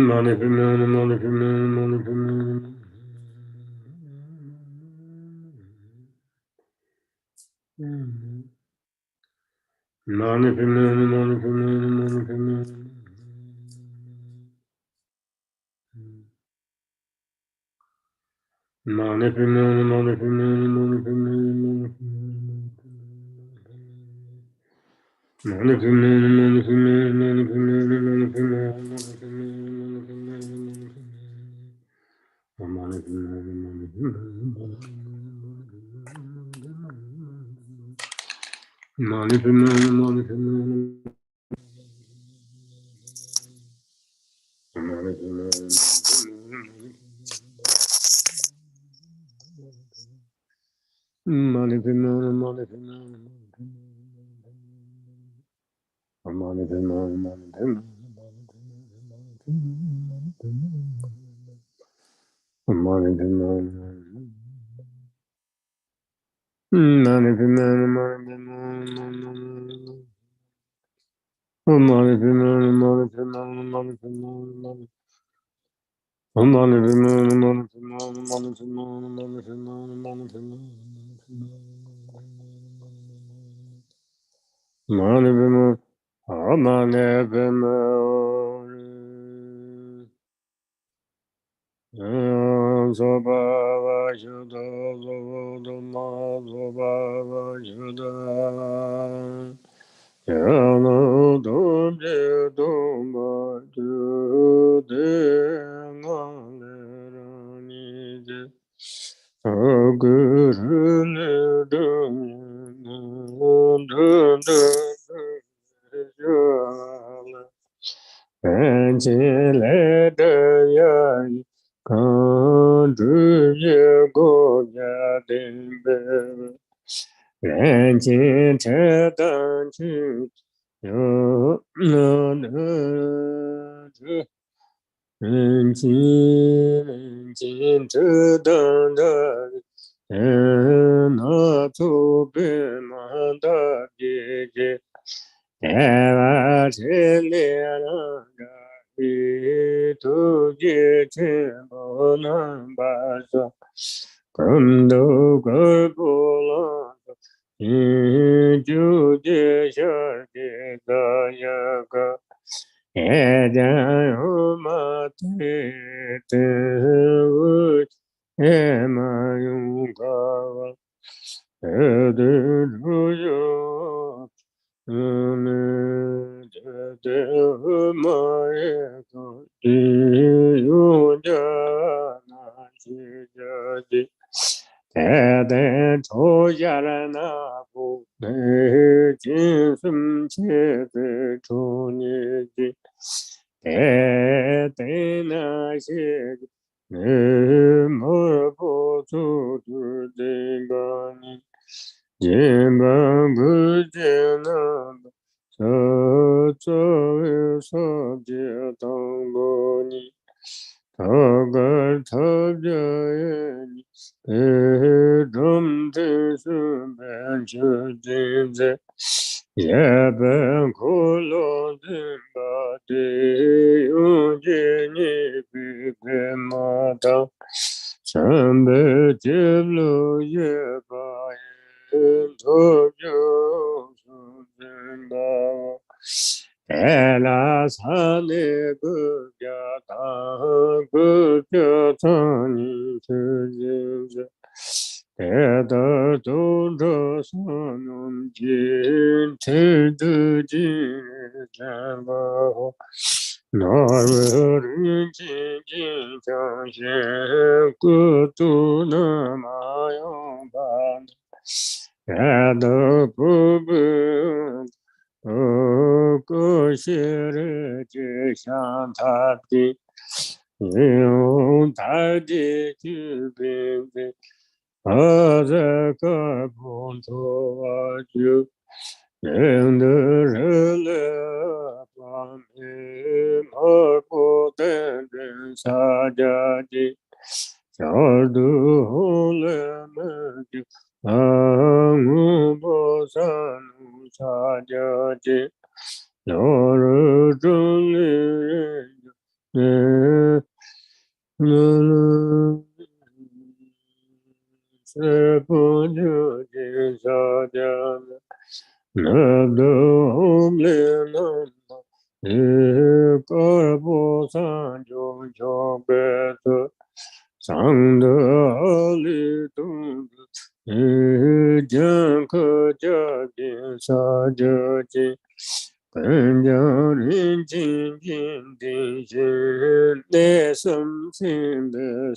Mani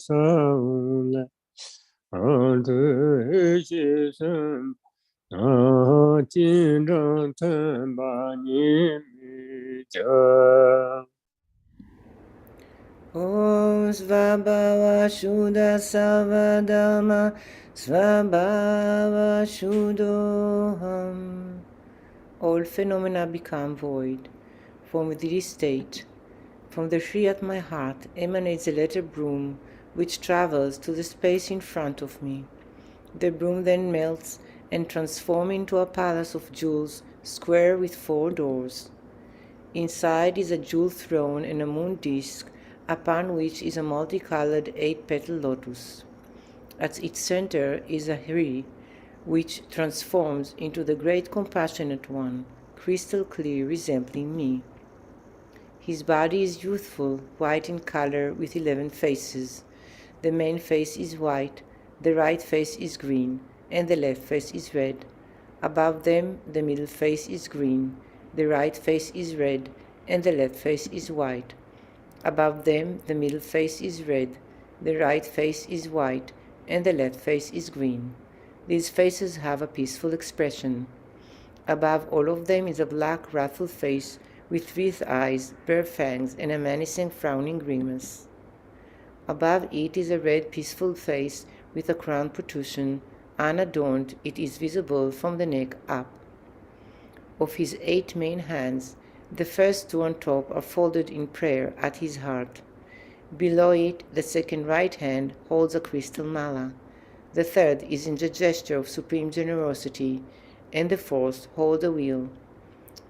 사울레 아드시선 진정 바님이자 Om Svabhava Shuddha Sarvadharma Svabhava Shuddhoham. All phenomena become void. From this state, from the tree at my heart emanates a little broom which travels to the space in front of me. The broom then melts and transforms into a palace of jewels, square with 4 doors. Inside is a jewel throne and a moon disk, upon which is a multicolored 8-petal lotus. At its center is a Hari, which transforms into the great compassionate one, crystal clear, resembling me. His body is youthful, white in color, with 11 faces. The main face is white, the right face is green, and the left face is red. Above them, the middle face is green, the right face is red, and the left face is white. Above them, the middle face is red, the right face is white, and the left face is green. These faces have a peaceful expression. Above all of them is a black, wrathful face with 3 eyes, bare fangs, and a menacing, frowning grimace. Above it is a red, peaceful face with a crown protrusion. Unadorned, it is visible from the neck up. Of his 8 main hands, the first 2 on top are folded in prayer at his heart. Below it, the second right hand holds a crystal mala. The third is in the gesture of supreme generosity, and the fourth holds a wheel.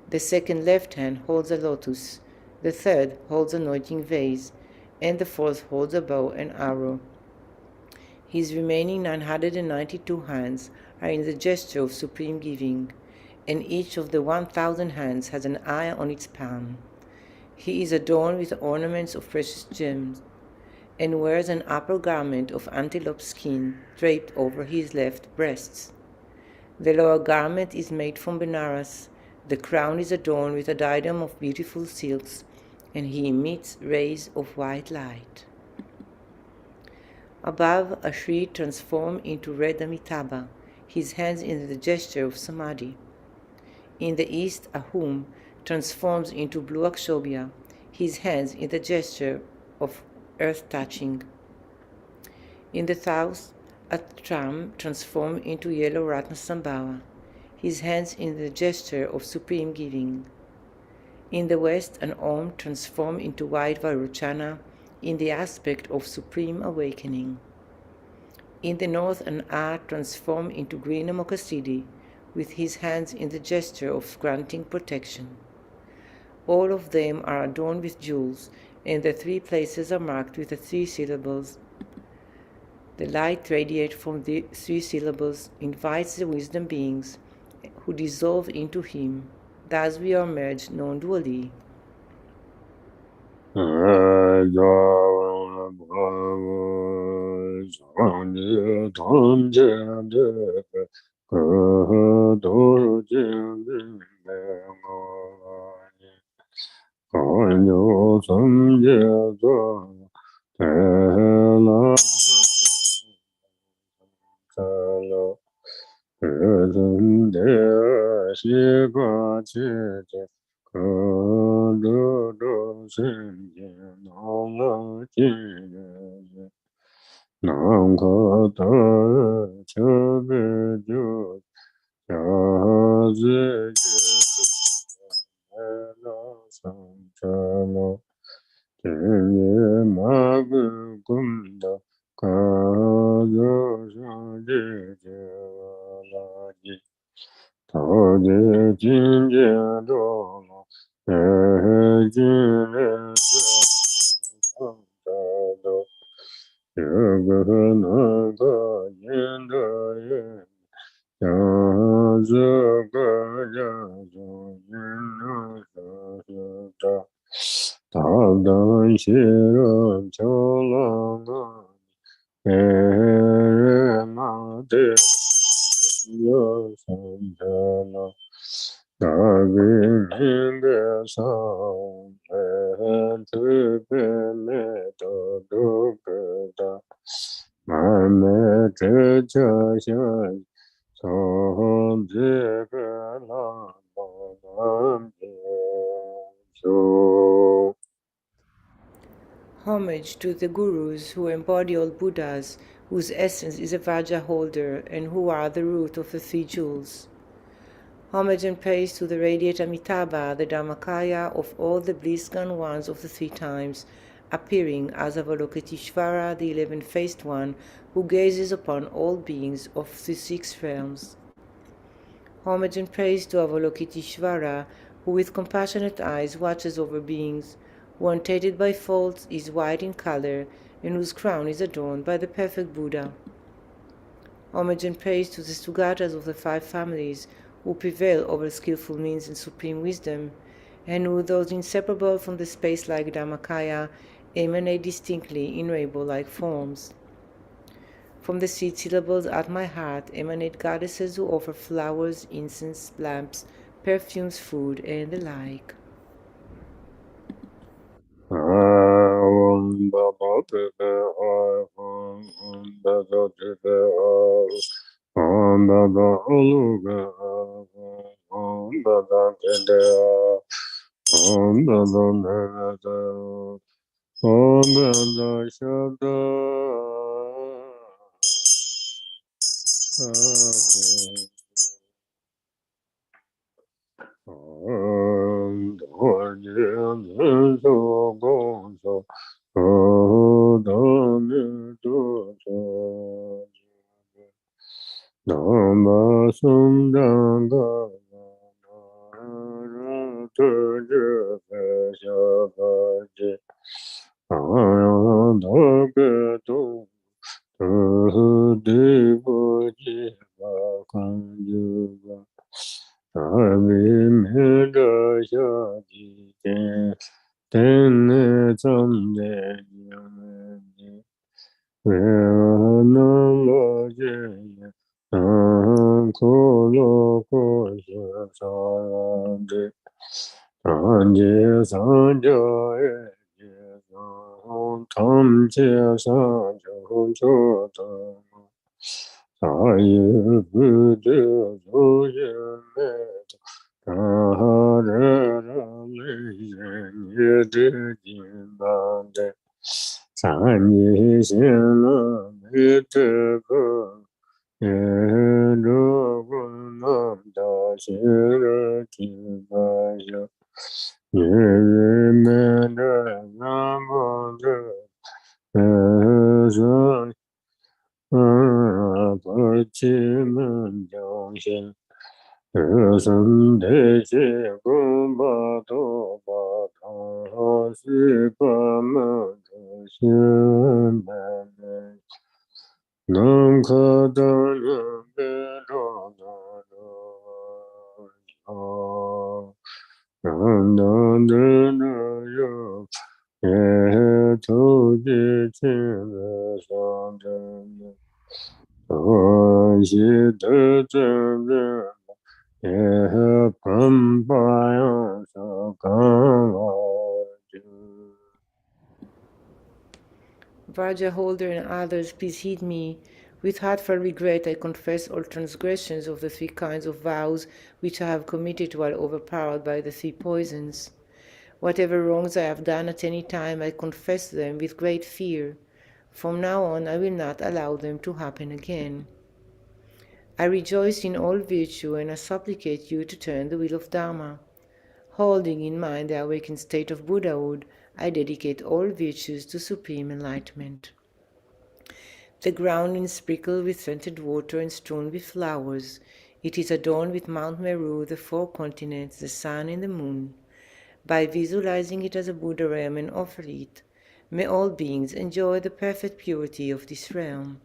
The second left hand holds a lotus. The third holds an anointing vase, and the fourth holds a bow and arrow. His remaining 992 hands are in the gesture of supreme giving, and each of the 1,000 hands has an eye on its palm. He is adorned with ornaments of precious gems, and wears an upper garment of antelope skin draped over his left breasts. The lower garment is made from Benares. The crown is adorned with a diadem of beautiful silks, and he emits rays of white light. Above, a Shri transformed into red Amitabha, his hands in the gesture of Samadhi. In the east, a Hum transforms into blue Akshobhya, his hands in the gesture of earth touching. In the south, a Tram transformed into yellow Ratna Sambhava, his hands in the gesture of supreme giving. In the west, an Om transformed into white Varuchana in the aspect of supreme awakening. In the north, an A transformed into green Amoghasiddhi, with his hands in the gesture of granting protection. All of them are adorned with jewels, and the 3 places are marked with the 3 syllables. The light radiates from the 3 syllables, invites the wisdom beings who dissolve into him. Thus we are merged non-dually. me te cha sha som je pe la nam so. Homage to the Gurus who embody all Buddhas, whose essence is a Vajra holder and who are the root of the three jewels. Homage and praise to the radiant Amitabha, the Dharmakaya of all the bliss-gone ones of the three times, appearing as Avalokiteshvara, the 11-faced one, who gazes upon all beings of the six realms. Homage and praise to Avalokiteshvara, who with compassionate eyes watches over beings, who untainted by faults is white in color, and whose crown is adorned by the perfect Buddha. Homage and praise to the Sugatas of the five families, who prevail over skillful means and supreme wisdom, and who, though inseparable from the space-like Dharmakaya, emanate distinctly in rainbow-like forms. From the seed syllables at my heart emanate goddesses who offer flowers, incense, lamps, perfumes, food, and the like. Om Baba Pepe Om Baba Pepe Om Baba Oluga Om Baba Kende Om Baba Nagata Om Baba Shabda Om Dorje So Gonzo Om Dame Do Nama Sundanga Turje Shabaji Ayam Do Devaji Bakanjuga Ami Meda Shadi Tenne Tamne Yamani Venama Jaya Kolo Kosha Sarade Anje Sanja Tam Che Sanja Chota Aye Buddha Zoya Meta Tahara Leyen Yede Jimbande Sanye Shena Mete Ko Yedo Gunam Da Shira Kibaya Yere Meda Namanda Eza Parchiman Jongshin Sande Gumba Toba Sipa Shin Nam Kadana Bero Nandana Yo Toji China Sandana Vajra holder and others, please heed me. With heartfelt regret I confess all transgressions of the three kinds of vows which I have committed while overpowered by the three poisons. Whatever wrongs I have done at any time, I confess them with great fear. From now on, I will not allow them to happen again. I rejoice in all virtue, and I supplicate you to turn the wheel of Dharma. Holding in mind the awakened state of Buddhahood, I dedicate all virtues to supreme enlightenment. The ground is sprinkled with scented water and strewn with flowers. It is adorned with Mount Meru, the four continents, the sun and the moon. By visualizing it as a Buddha realm and offer it, may all beings enjoy the perfect purity of this realm.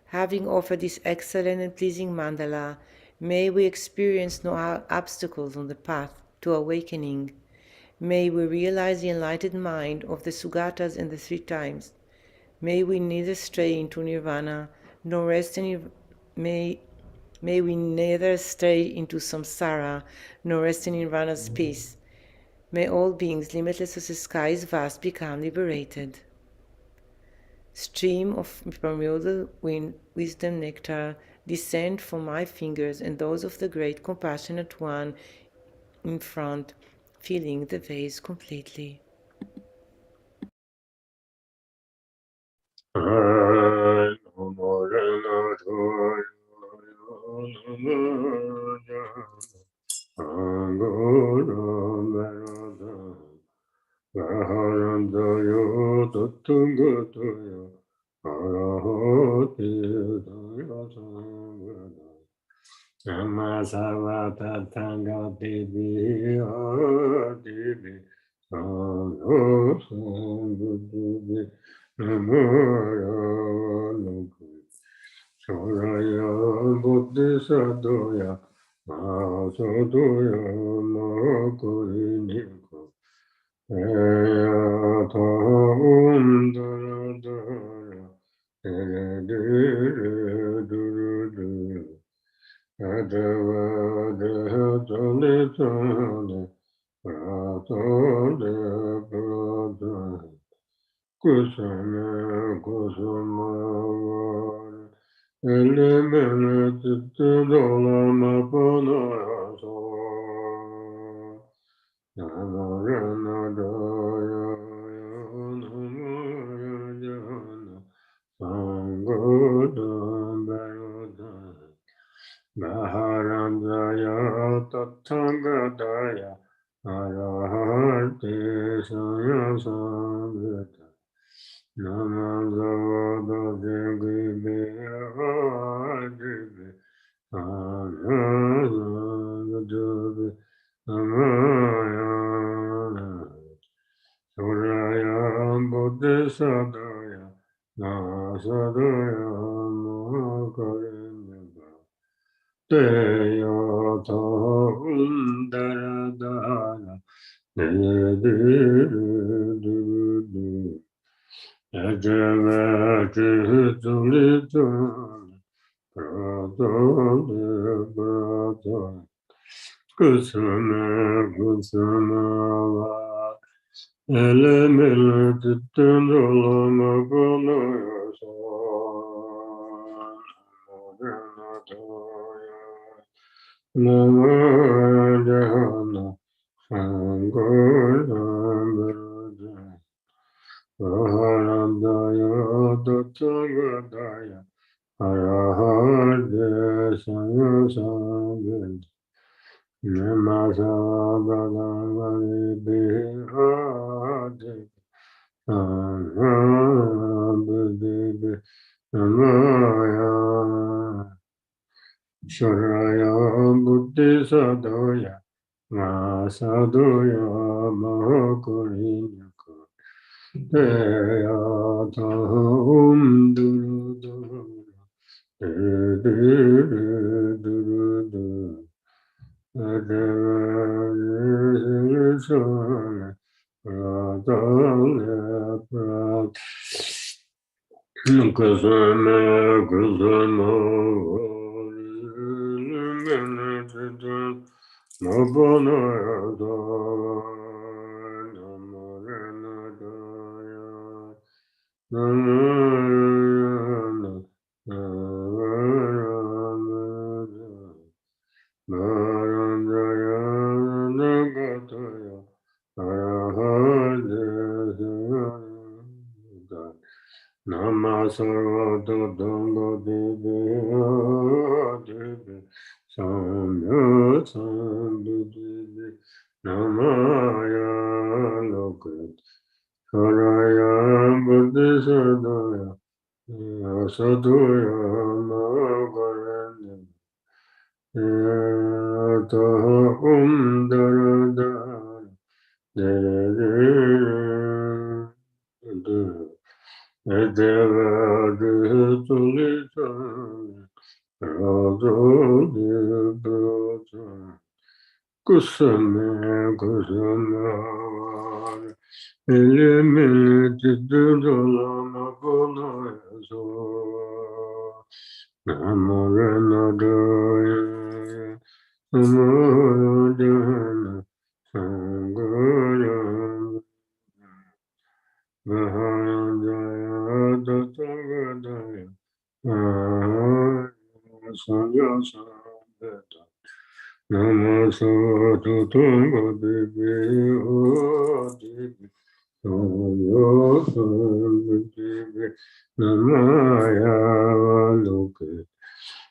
Having offered this excellent and pleasing mandala, may we experience no obstacles on the path to awakening. May we realize the enlightened mind of the Sugatas and the three times. May we neither stray into nirvana, nor rest in may we neither stray into samsara, nor rest in nirvana's peace. May all beings, limitless as the sky is vast, become liberated. Stream of primordial wisdom nectar descend from my fingers and those of the great compassionate one in front, filling the vase completely.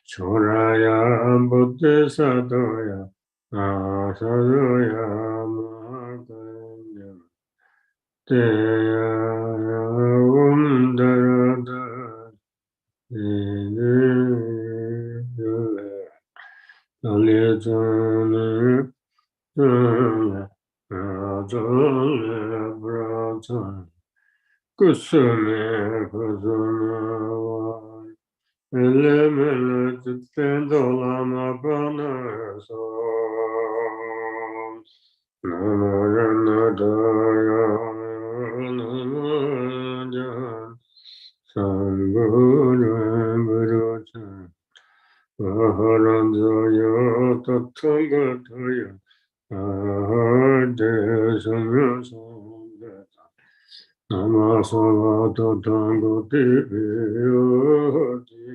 Choraya Buddha Sadoya Sadoya Mahakanya Teya Umdarada Alitana Ajana Brata Kusame Kusama Elemele Tendo Lama Bu Nima Namo Sangha Maharajaya Tathagata Ade Samya Sangata Namasavata Tangati Vyoti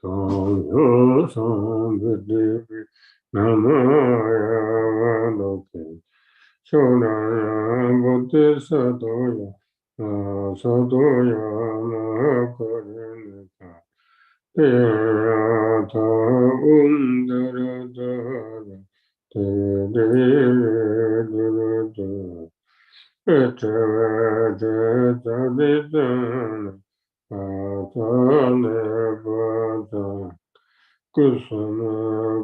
Sangha Sangati Namaya Loke Shodaya Bodhisattva Sadoya Mahakarinita Yata Undaradara Tededededededede Etavadetadidana Atanebhata Kusama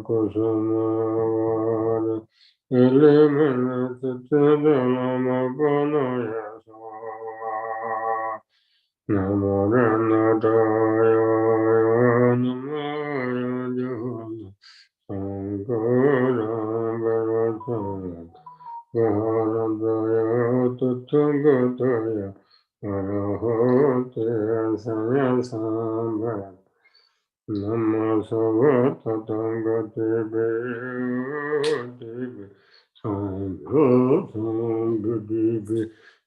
Kusama Vada Elemena Tatadalama Panaya Namaranadaya Namaya Sankara Bharataya Bharadaya Tathagata Arahate Samyasambhava Namasavata Tangate Bhayate Sambhava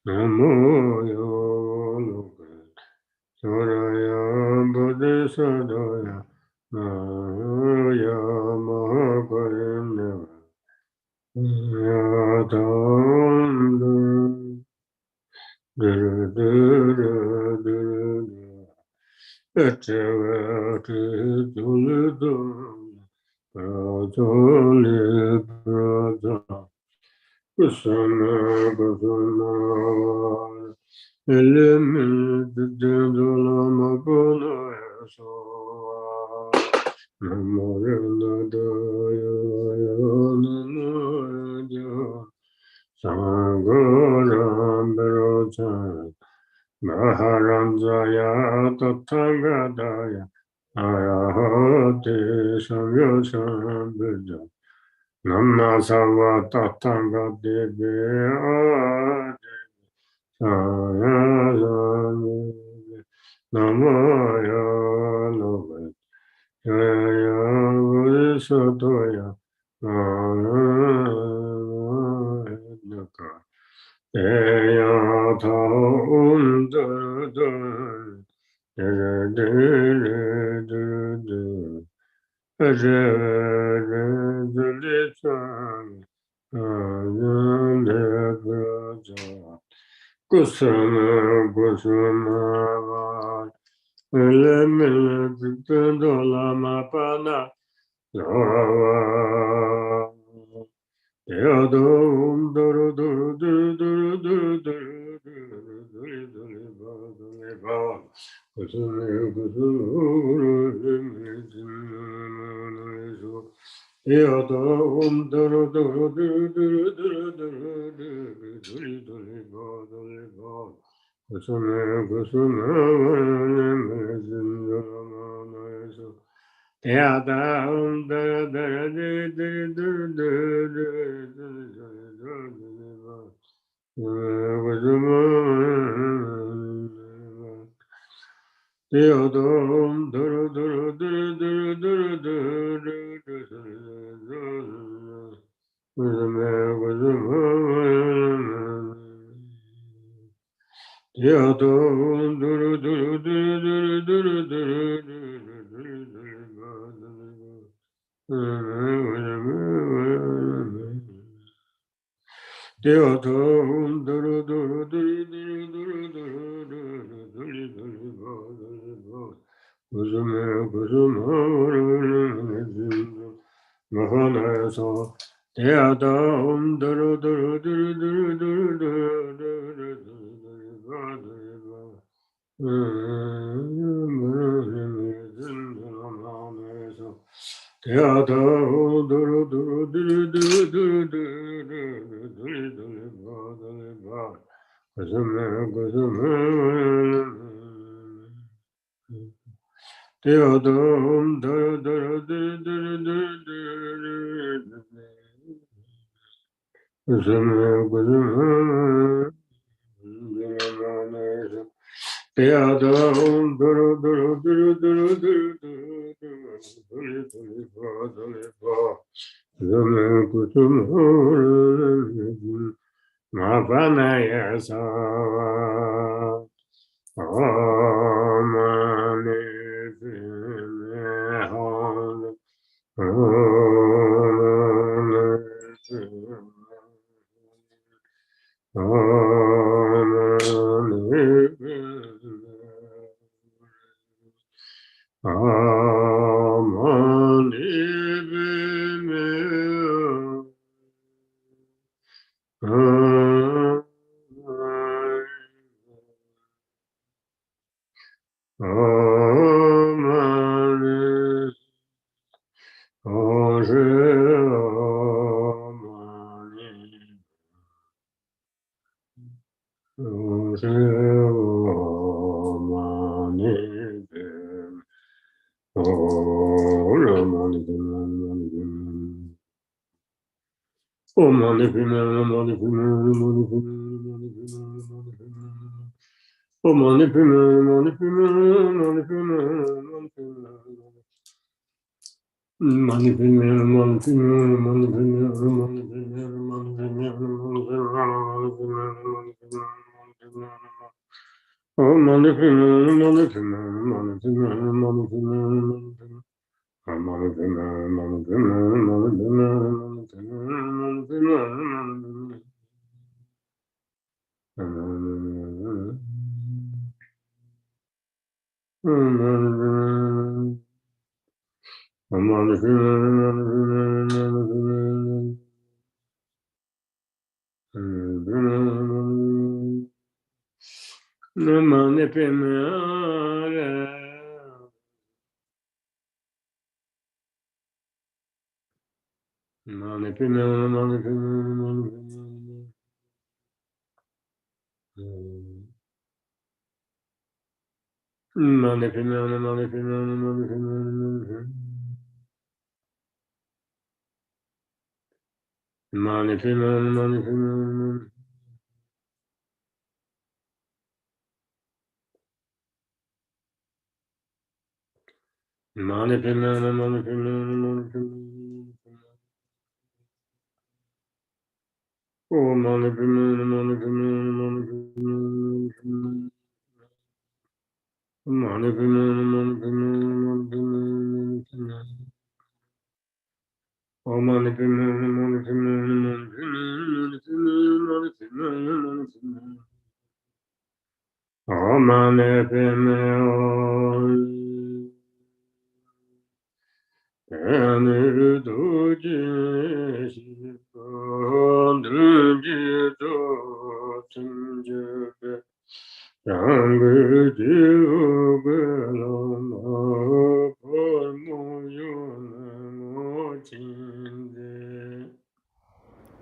Namo Yoga Soraya Bodhisattva Maya Mahakarindava Yatam Duru Duru Duru Etavati Tulidam Pratoli Prata Kusama Kusama Lama Bu Nima Maharajaya Tathagataya Ayahate Samyasambhava Namasava Tathagate Vyate Sayasambhava Namaya Loke Jaya Bodhisattva Namaya Eya Taum Dada Kusama Kusama Elemele Lama Pana Yadom Duru Duru Duru Duru Duru Duru Duru Duru Duru Duru Kusame Kusama Yadom Duru Duru Duru Duru Duru Duru Duru Duru Duru Kusame Kusama Yadam Dara Dara Dara Theodom Duru Duru Duru Duru Duru Duru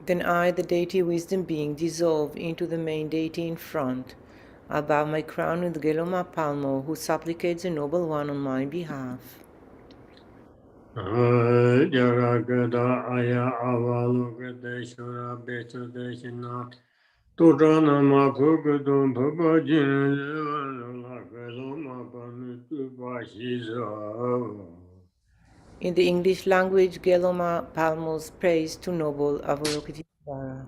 Then I, the deity wisdom being, dissolve into the main deity in front. I bow my crown with Geloma Palmo, who supplicates the Noble One on my behalf. In the English language, Geloma Palmo's praise to Noble Avalokiteshvara.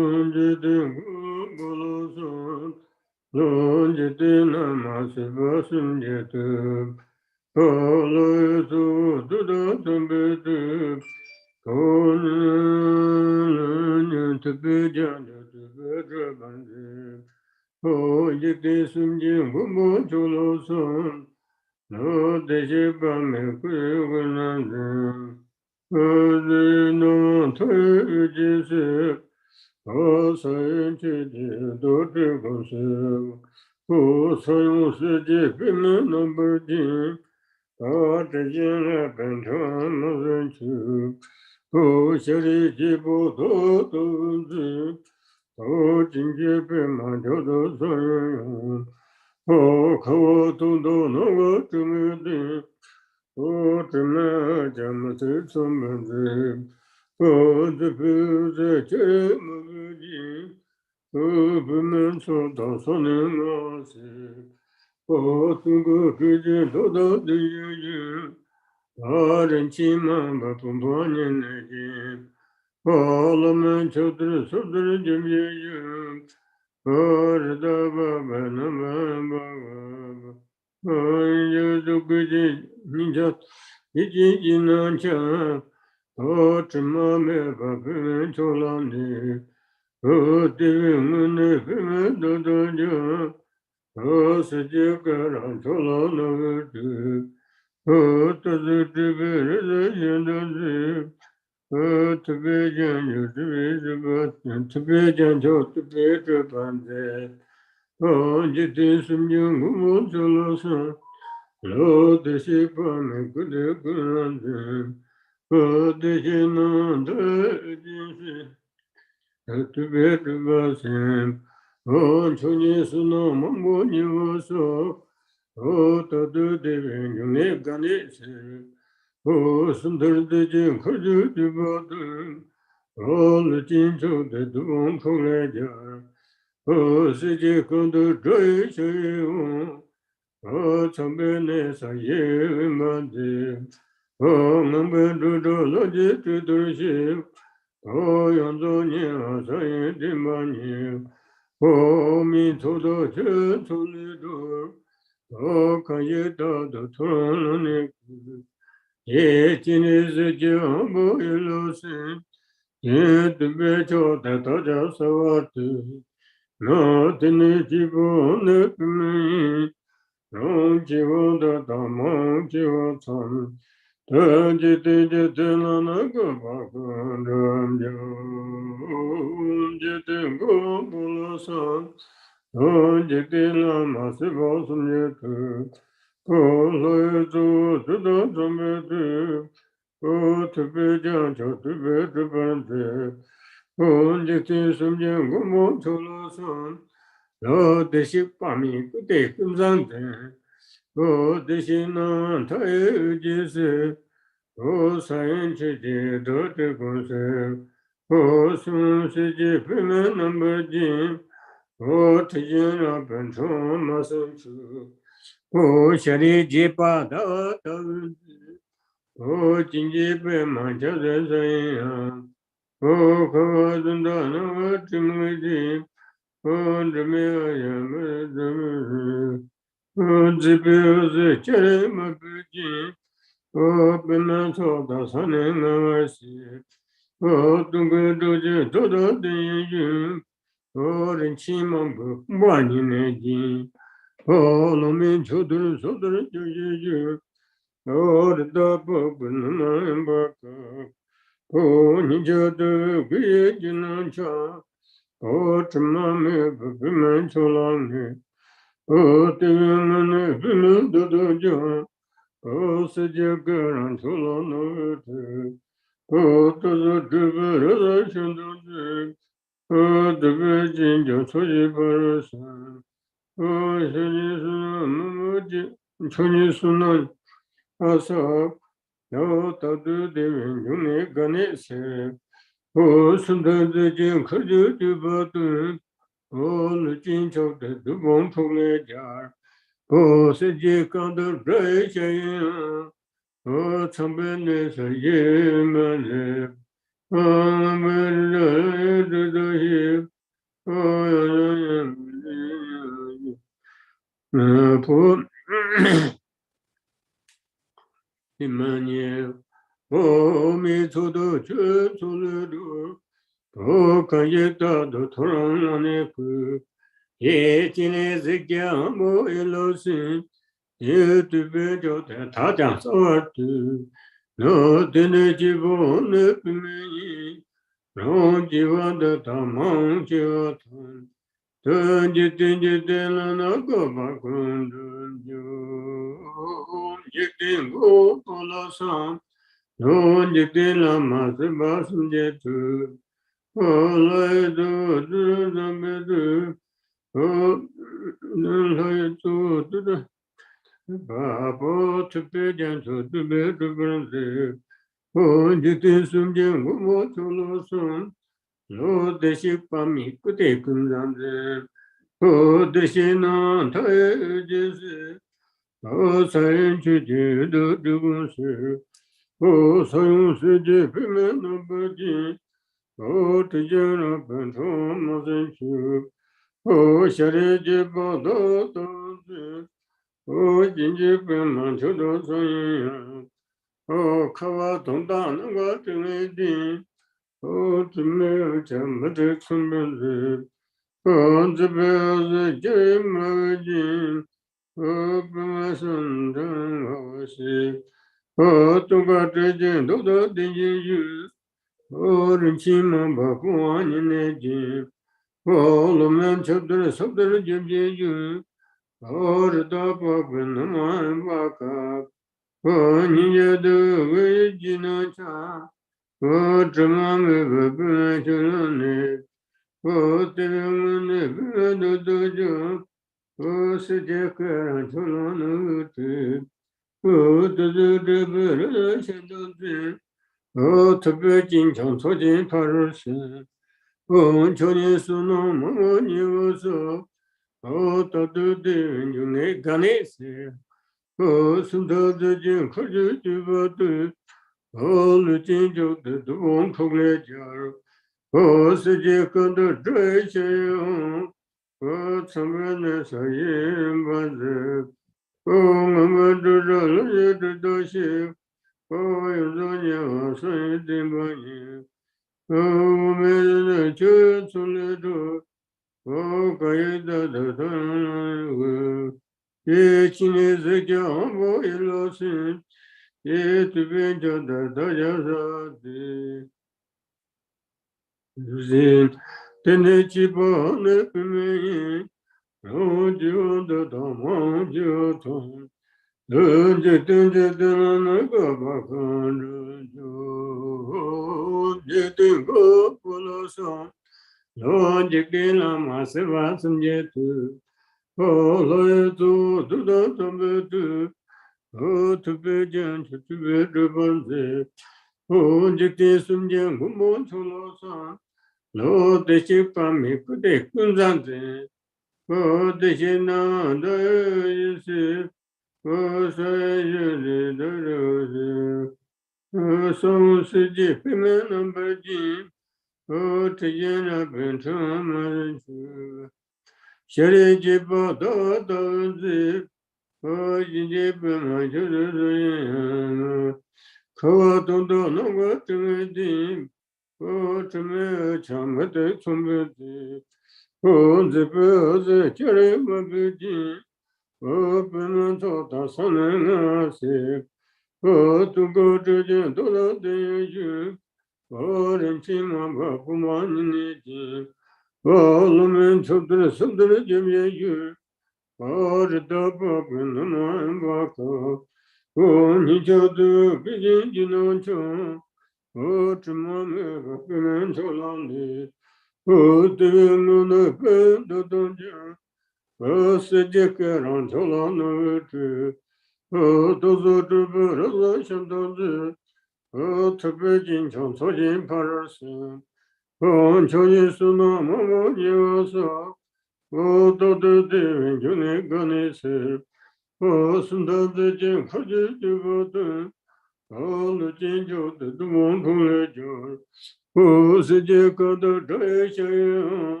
O Sejikata Dayashaya,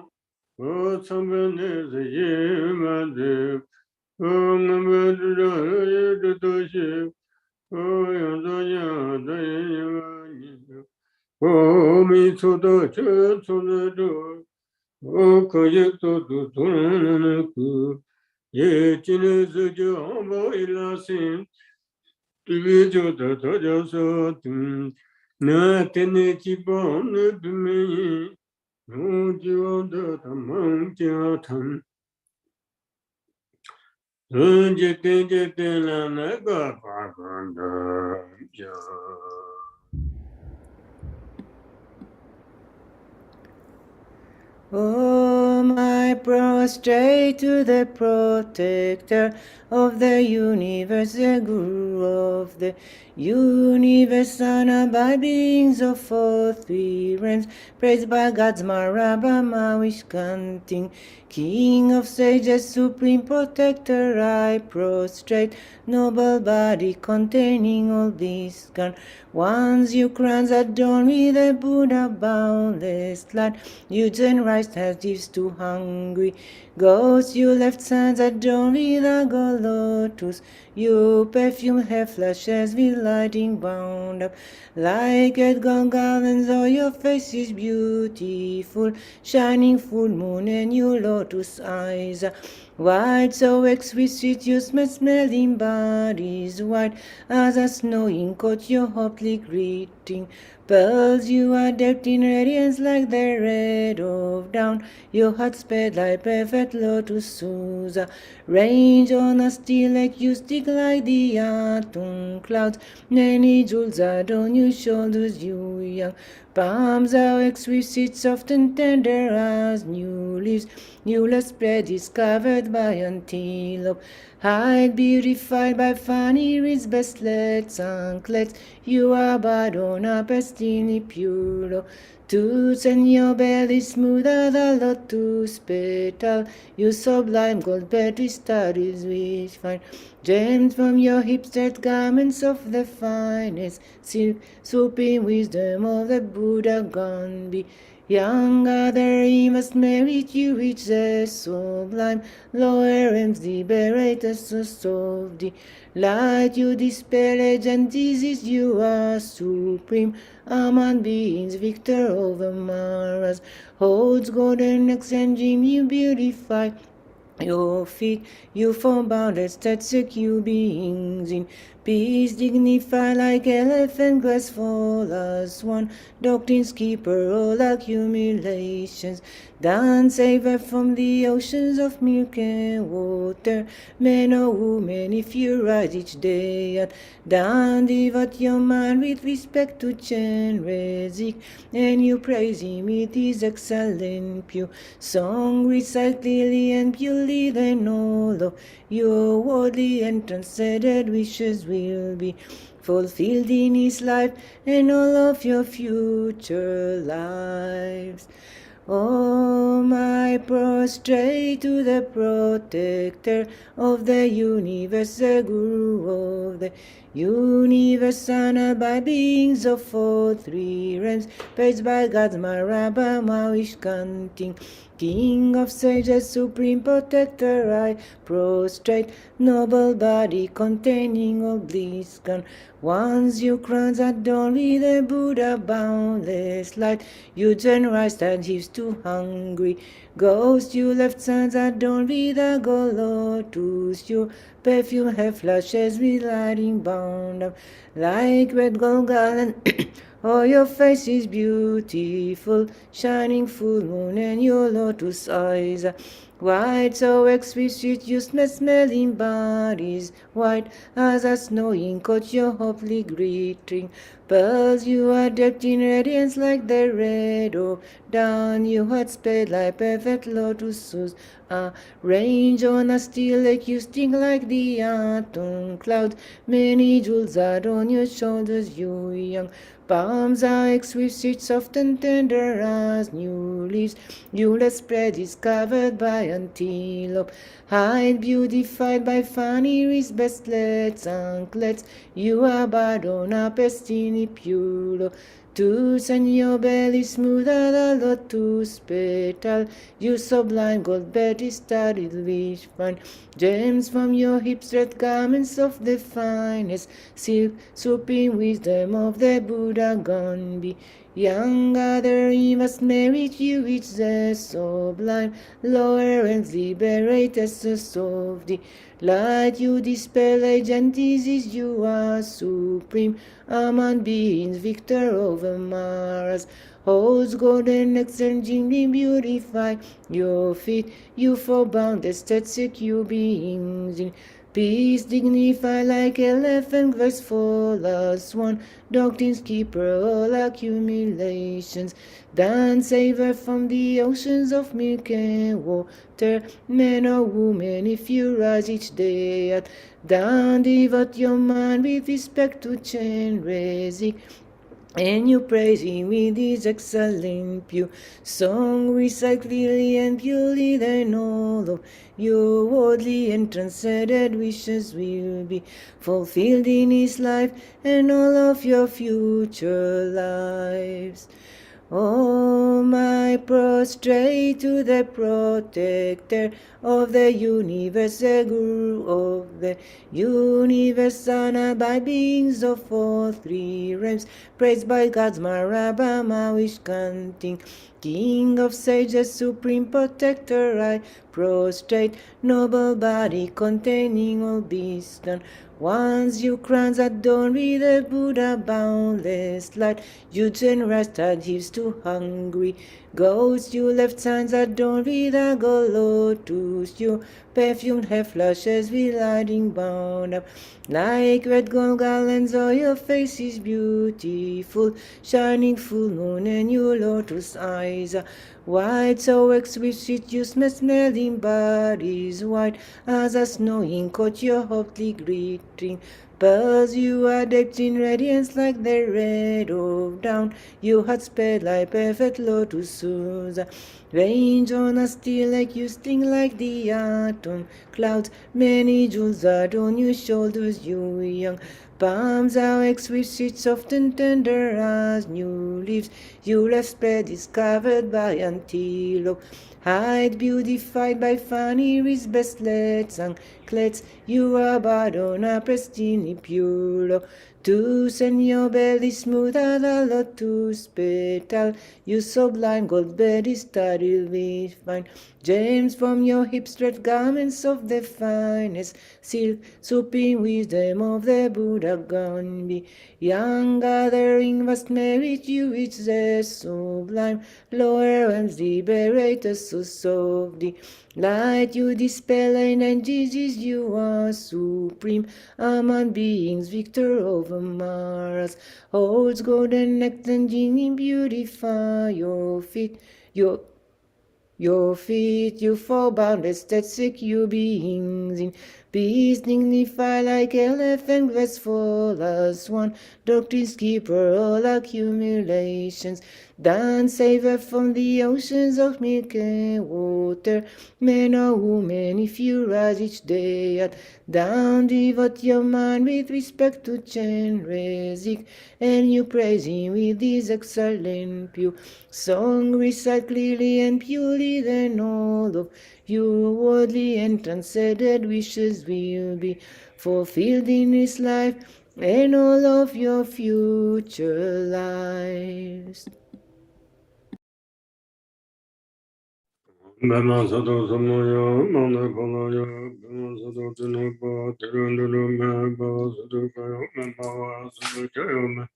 O Sambanese Mande, O Namadaya Datoshi, O Yadaya Dayani, O Mitsuda Chetsuda, O Kayakto Tunaku, Yechines Jamba Ilasin, Tivijo Tajasatum, Natene Chibon Dumi, No Joda Tamang Jatam, Unjekala Naga Paganda. Om I prostrate to the protector of the universe, the Guru of the universe, unabiding beings of all three realms, praised by God's Maraba Mawishkanting, King of sages, supreme protector, I prostrate, noble body containing all bliss gone. Once you crowns adorn me, the Buddha boundless light, you turn right as gifts to hungry ghosts, you left sands adorn me, the gold lotus, you perfume hair flashes with lighting bound up like red gold garlands. Oh, your face is beautiful, shining full moon, and your lotus eyes are white, so exquisite, your smelling bodies white as a snowing coat, your hotly greeting pearls, you are dipped in radiance like the red of dawn, your heart sped like perfect lotus Susa, range on a steel lake, you stick like the autumn clouds, many jewels adorn your shoulders, you young palms are exquisite, soft and tender as new leaves, newly spread is covered by antelope hide, beautified by funny reeds, bestlets, anklets, you are but on a pestini pure. Toots and your belly smoother the lotus petal, you sublime gold petri studies which find gems from your hips, that garments of the finest silk, swooping wisdom of the Buddha gone be. Younger there he must merit, you reach the sublime lower realms, liberate us of the light, you dispel age and disease, you are supreme among beings, victor over Maras, holds golden axe and dream, you beautify your feet, you form bounded statue beings in peace, dignified like elephant, graceful as one, doctrine's keeper, all accumulations, done savor from the oceans of milk and water, men or women, if you rise each day at dawn, devote your mind with respect to Chen Rezik, and you praise him with his excellent pure song, recite clearly and purely, then all of your worldly and transcended wishes will be fulfilled in his life and all of your future lives. Om I prostrate to the protector of the universe, the Guru of the universe, honored by beings of all three realms, praised by God's Maraba Mawishkanting, King of sages, supreme protector, I prostrate, noble body containing all bliss gone. Once you crowns adorn with the Buddha boundless light, you turn right and gives to hungry ghosts, you left sands adorn with the gold lotus, your perfume hair flashes with lighting bound up like red gold garland. Oh, your face is beautiful, shining full moon, and your lotus eyes are white, so exquisite, you smelling bodies white as a snowing coat, your hopefully greeting pearls, you are dipped in radiance like the red of dawn, you had sped like perfect lotuses, range on a steel lake, you sting like the autumn clouds, many jewels are on your shoulders, you young palms are exquisite, soft and tender as new leaves, newly spread is covered by antelope hide, beautified by funny reeds, bestlets, anklets, you are but on a pestini pure. To send your belly smooth as a lotus petal, you sublime gold bed is studded with fine gems from your hips, red garments of the finest silk, swooping wisdom of the Buddha gone be. Young gathering must merit you with the sublime, lower and liberate us of the light you dispel, antithesis, you are supreme among beings, victor over Mars. Holds golden exchangingly beautify your feet, you for boundless static you beings in peace dignify like elephant, graceful as swan, doctrines keeper all accumulations. Then savor from the oceans of milk and water, men or women, if you rise each day at dawn, devote your mind with respect to Chenrezig, and you praise him with his excellent pure song, recite clearly and purely, then all of your worldly and transcended wishes will be fulfilled in his life and all of your future lives. I prostrate to the protector of the universe, the guru of the universe, honored by beings of all three realms, praised by gods, Marabama, wish-granting, king of sages, supreme protector, I prostrate, noble body containing all wisdom. Once you crowns adorned with the Buddha boundless light, you turn Rasta gives to hungry ghosts. You left signs adorned with a gold lotus. You perfumed hair flushes with lighting bound up like red gold garlands. All your face is beautiful, shining full moon, and your lotus eyes are white, so exquisite you smelling bodies white as a snowing coat, your hotly glittering pearls. You are decked in radiance like the red of dawn. You had sped like perfect lotuses. Range on a steel like you sting like the autumn clouds. Many jewels adorn your shoulders, you young palms are exquisite, soft and tender as new leaves. You left spread discovered by antelope hide, beautified by funny wrist bracelets and anklets. You are but on a pristine pure to send your belly smooth as a lotus petal. You sublime gold bed is studded with fine gems from your hips, red garments of the finest silk, supreme wisdom of the Buddha gone be. Young gathering must merit you with the sublime, lower realms liberate us of the light you dispel, and Jesus you are supreme among beings, victor over Mars. Holds golden nectar and genie beautify your feet, your feet, you for boundless static you beings in peace dignify like elephant, graceful as swan, doctrines keeper all accumulations. Then savor from the oceans of milk and water, men or women, if you rise each day at dawn, devote your mind with respect to Chenrezig, and you praise him with his excellent pure song, recite clearly and purely, then all of your worldly and transcended wishes will be fulfilled in his life and all of your future lives. Bema Sato Samoyo, Manda Palayo, Bema Sato Tinapa, Tirunduru Meba, Sato Kayo Meba, Sato Kayo Meba,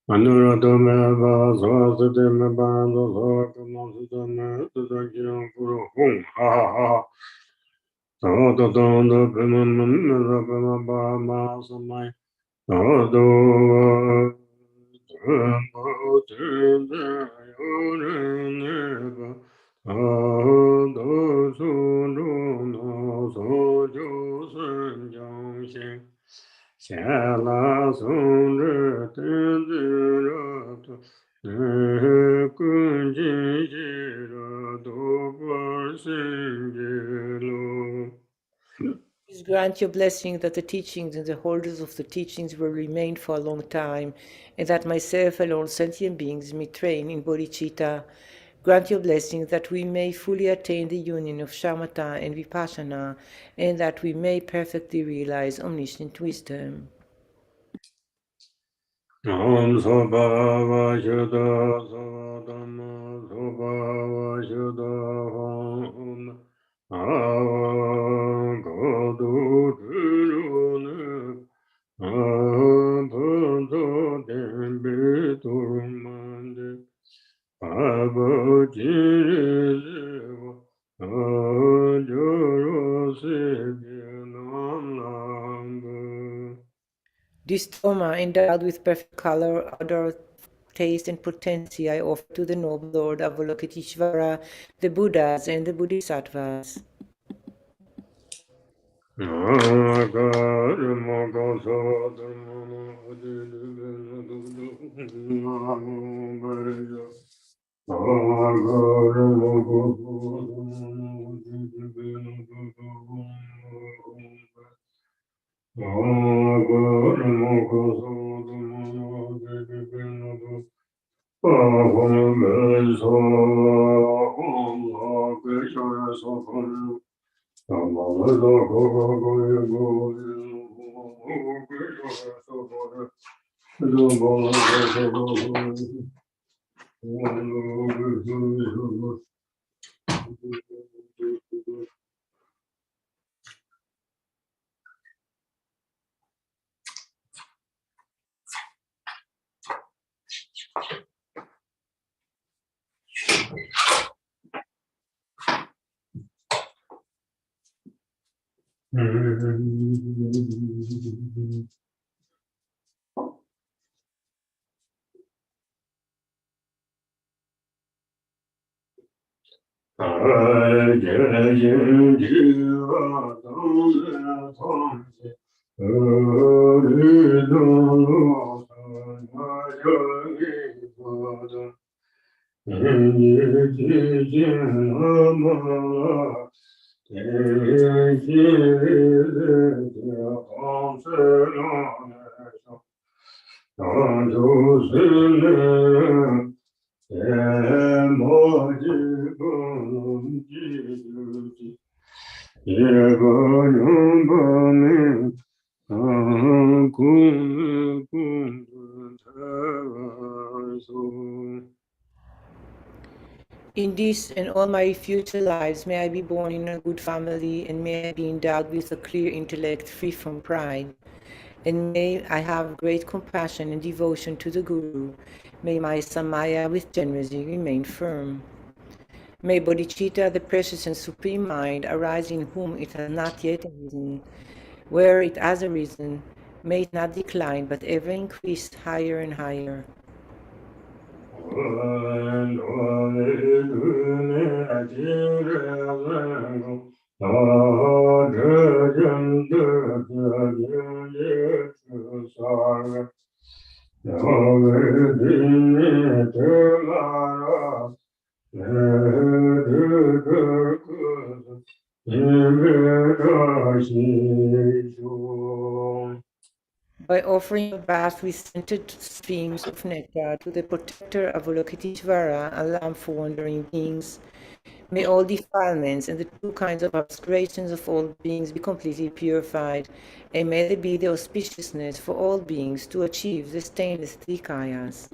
Manurato Meba, Swasati Meba, Sosa Kamasita Meba, Sato Kiyo Puru Hung, Ha Ha Ha. Sato Tondo Pema Meba, Pema Ba Ma Samai, Sato Tempo Tinda Yorineba, do su ru no so ju sen jiang xin, xia la song zhi ten zi re tu, ne kun jin xi re du pa xin ji lu. Please grant your blessing that the teachings and the holders of the teachings will remain for a long time, and that myself and all sentient beings may train in bodhicitta. Grant your blessing that we may fully attain the union of shamatha and vipassana, and that we may perfectly realize omniscient wisdom. Om Sabhava Shuddha Savadhamma Sabhava Shuddha Om Avagadu Dhirune Abhadha Dembe Turmande Abhajiriva Ajaro Siddhanamba. This Dharma, endowed with perfect color, odor, taste, and potency, I offer to the noble Lord Avalokiteshvara, the Buddhas, and the Bodhisattvas. In this and all my future lives, may I be born in a good family, and may I be endowed with a clear intellect free from pride. And may I have great compassion and devotion to the Guru. May my samaya with generosity remain firm. May bodhicitta, the precious and supreme mind, arise in whom it has not yet arisen. Where it has arisen, may it not decline, but ever increase higher and higher. By offering a bath with scented streams of nectar to the protector of Avalokiteshvara, a lamp for wandering beings, may all defilements and the two kinds of aspirations of all beings be completely purified, and may there be the auspiciousness for all beings to achieve the stainless trikayas.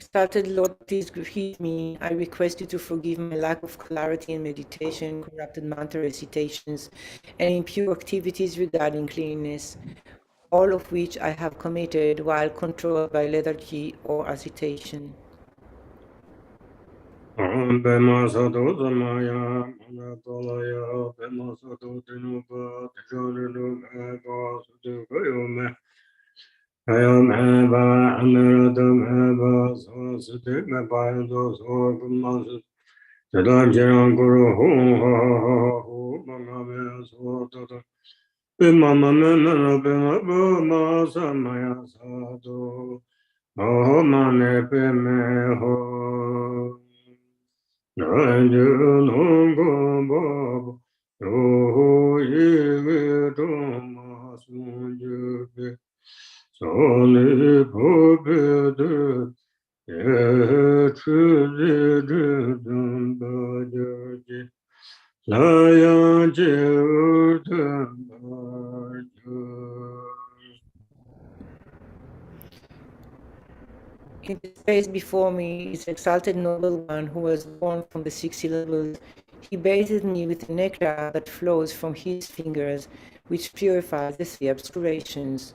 Exalted Lord, please heed me. I request you to forgive my lack of clarity in meditation, corrupted mantra recitations, and impure activities regarding cleanliness, all of which I have committed while controlled by lethargy or agitation. In the space before me is exalted noble one who was born from the 6 syllables. He bathed me with the nectar that flows from his fingers, which purifies the 3 obscurations.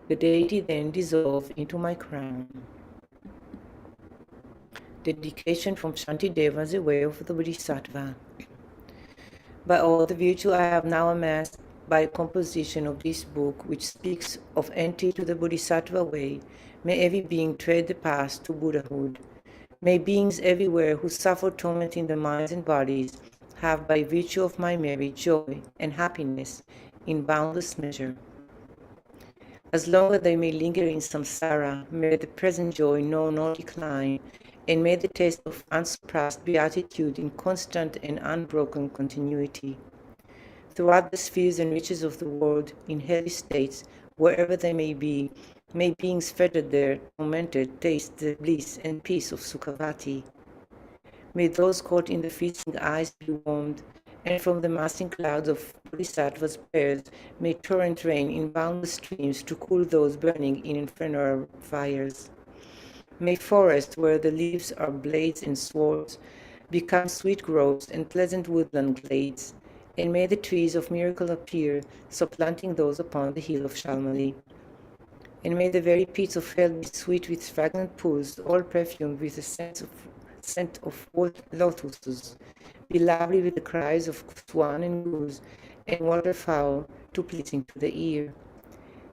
The deity then dissolved into my crown. Dedication from Shantideva as a way of the Bodhisattva. By all the virtue I have now amassed by composition of this book, which speaks of entry to the Bodhisattva way, may every being tread the path to Buddhahood. May beings everywhere who suffer torment in their minds and bodies have, by virtue of my merit, joy and happiness in boundless measure. As long as they may linger in samsara, may the present joy know no decline, and may the taste of unsurpassed beatitude in constant and unbroken continuity. Throughout the spheres and reaches of the world, in heavy states, wherever they may be, may beings fettered there, tormented, taste the bliss and peace of Sukhavati. May those caught in the feasting eyes be warmed, and from the massing clouds of Bodhisattva's prayers may torrent rain in boundless streams to cool those burning in infernal fires. May forests where the leaves are blades and swords become sweet groves and pleasant woodland glades, and may the trees of miracle appear, supplanting those upon the hill of Shalmali. And may the very pits of hell be sweet with fragrant pools, all perfumed with the scent of lotuses, be lovely with the cries of swan and goose, and waterfowl too pleasing to the ear.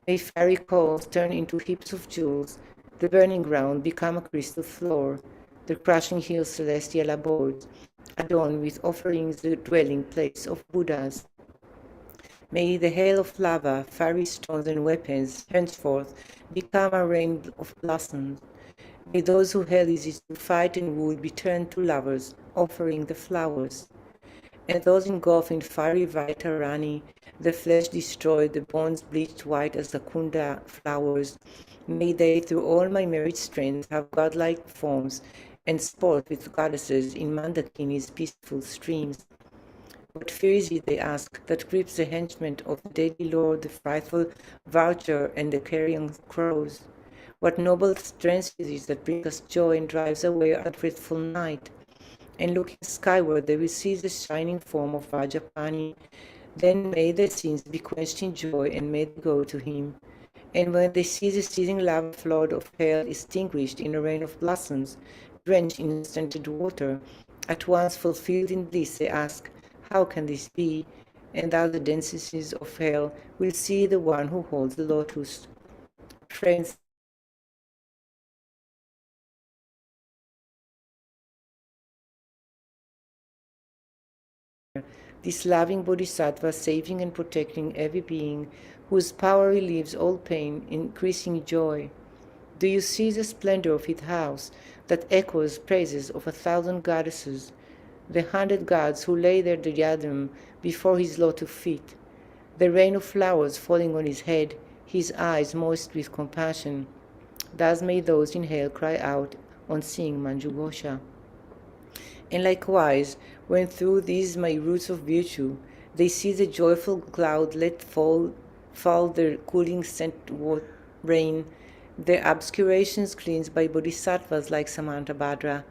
May fiery coals turn into heaps of jewels, the burning ground become a crystal floor, the crushing hills celestial abodes, adorned with offerings the dwelling place of Buddhas. May the hail of lava, fiery stones and weapons henceforth become a rain of blossoms. May those who hell easy to fight and wood be turned to lovers, offering the flowers. And those engulfed in fiery Vaitarani, the flesh destroyed, the bones bleached white as the kunda flowers, may they, through all my merit strength, have godlike forms and sport with goddesses in Mandakini's peaceful streams. What fear is it, they ask, that grips the henchmen of the daily lord, the frightful vulture and the carrion crows? What noble strength is it that brings us joy and drives away our dreadful night? And looking skyward, they will see the shining form of Vajapani. Then may their sins be quenched in joy, and may they go to him. And when they see the seething lava flood of hell extinguished in a rain of blossoms, drenched in scented water, at once fulfilled in bliss, they ask, how can this be? And thou, the densities of hell, will see the one who holds the lotus. Friends, this loving Bodhisattva, saving and protecting every being, whose power relieves all pain, increasing joy. Do you see the splendor of his house, that echoes praises of 1,000 goddesses, the 100 gods who lay their diadem before his lotus feet, the rain of flowers falling on his head, his eyes moist with compassion? Thus may those in hell cry out on seeing Manjughosha. And likewise, when through these my roots of virtue they see the joyful cloud let fall fall the cooling scent rain, their obscurations cleansed by bodhisattvas like Samantabhadra.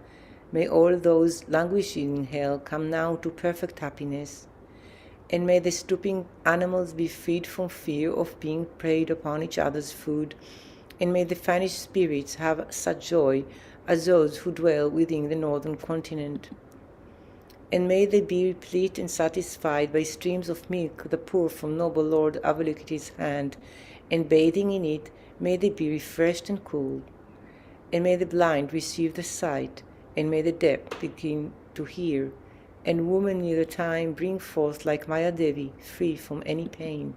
May all those languishing in hell come now to perfect happiness. And may the stooping animals be freed from fear of being preyed upon each other's food, and may the vanished spirits have such joy as those who dwell within the northern continent. And may they be replete and satisfied by streams of milk that pour from noble Lord Avalokita's hand, and bathing in it, may they be refreshed and cooled. And may the blind receive the sight, and may the deaf begin to hear, and women near the time bring forth like Maya Devi, free from any pain.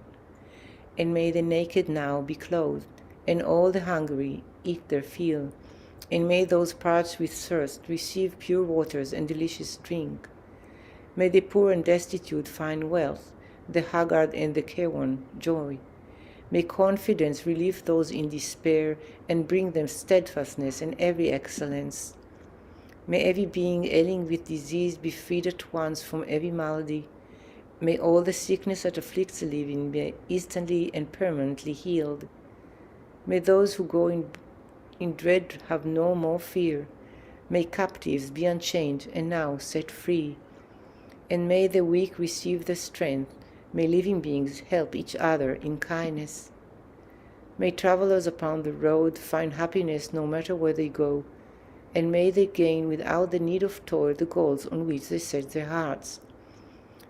And may the naked now be clothed, and all the hungry eat their fill, and may those parched with thirst receive pure waters and delicious drink. May the poor and destitute find wealth, the haggard and the careworn joy. May confidence relieve those in despair, and bring them steadfastness and every excellence. May every being ailing with disease be freed at once from every malady. May all the sickness that afflicts the living be instantly and permanently healed. May those who go in dread have no more fear. May captives be unchained and now set free. And may the weak receive the strength. May living beings help each other in kindness. May travelers upon the road find happiness no matter where they go, and may they gain without the need of toil the goals on which they set their hearts.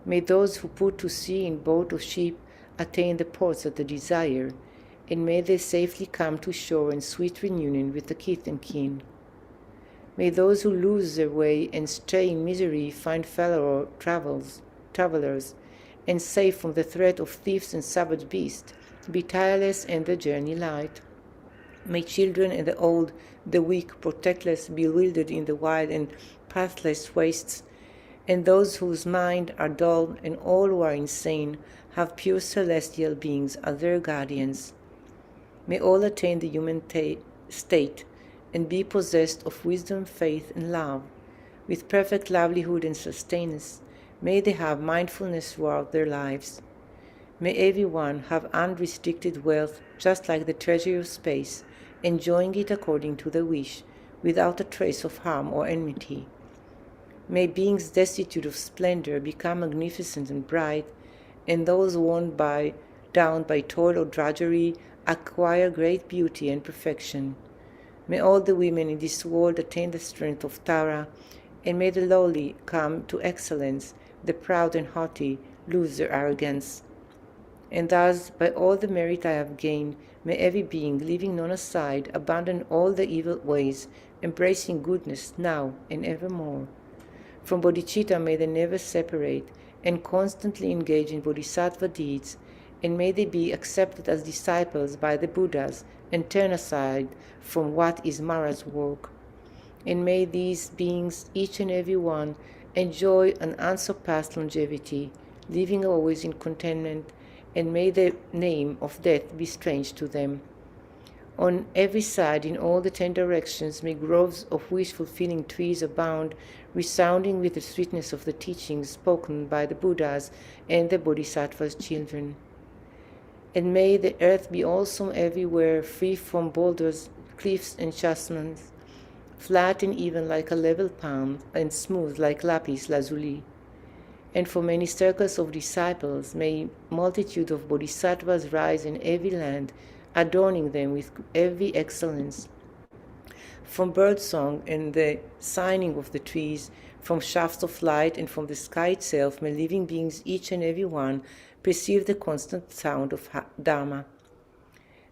May those who put to sea in boat or ship attain the ports that they desire, and may they safely come to shore in sweet reunion with the kith and kin. May those who lose their way and stray in misery find fellow travelers, and safe from the threat of thieves and savage beasts, be tireless and the journey light. May children and the old, the weak, protectless, bewildered in the wild and pathless wastes, and those whose minds are dull and all who are insane have pure celestial beings as their guardians. May all attain the human state and be possessed of wisdom, faith, and love. With perfect livelihood and sustenance, may they have mindfulness throughout their lives. May everyone have unrestricted wealth, just like the treasury of space, enjoying it according to their wish, without a trace of harm or enmity. May beings destitute of splendor become magnificent and bright, and those worn down by toil or drudgery acquire great beauty and perfection. May all the women in this world attain the strength of Tara, and may the lowly come to excellence, the proud and haughty lose their arrogance. And thus, by all the merit I have gained, may every being, leaving none aside, abandon all the evil ways, embracing goodness now and evermore. From bodhicitta may they never separate, and constantly engage in bodhisattva deeds, and may they be accepted as disciples by the Buddhas, and turn aside from what is Mara's work. And may these beings, each and every one, enjoy an unsurpassed longevity, living always in contentment, and may the name of death be strange to them. On every side, in all the 10 directions, may groves of wish-fulfilling trees abound, resounding with the sweetness of the teachings spoken by the Buddhas and the Bodhisattvas' children. And may the earth be awesome everywhere, free from boulders, cliffs, and chasms, flat and even like a level palm, and smooth like lapis lazuli. And for many circles of disciples, may multitude of bodhisattvas rise in every land, adorning them with every excellence. From birdsong and the signing of the trees, from shafts of light and from the sky itself, may living beings, each and every one, perceive the constant sound of Dharma.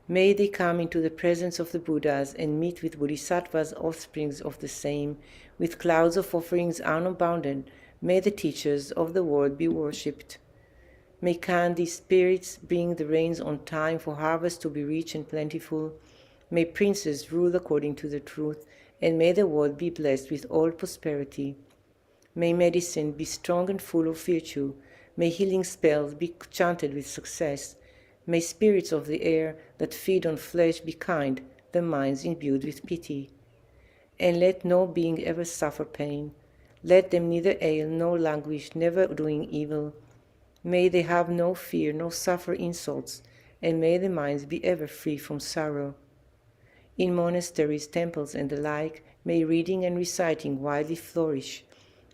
May they come into the presence of the Buddhas and meet with bodhisattvas, offsprings of the same, with clouds of offerings unbounded. May the teachers of the world be worshipped. May candy spirits bring the rains on time for harvest to be rich and plentiful. May princes rule according to the truth, and may the world be blessed with all prosperity. May medicine be strong and full of virtue. May healing spells be chanted with success. May spirits of the air that feed on flesh be kind, their minds imbued with pity. And let no being ever suffer pain. Let them neither ail nor languish, never doing evil. May they have no fear, nor suffer insults, and may their minds be ever free from sorrow. In monasteries, temples, and the like, may reading and reciting widely flourish.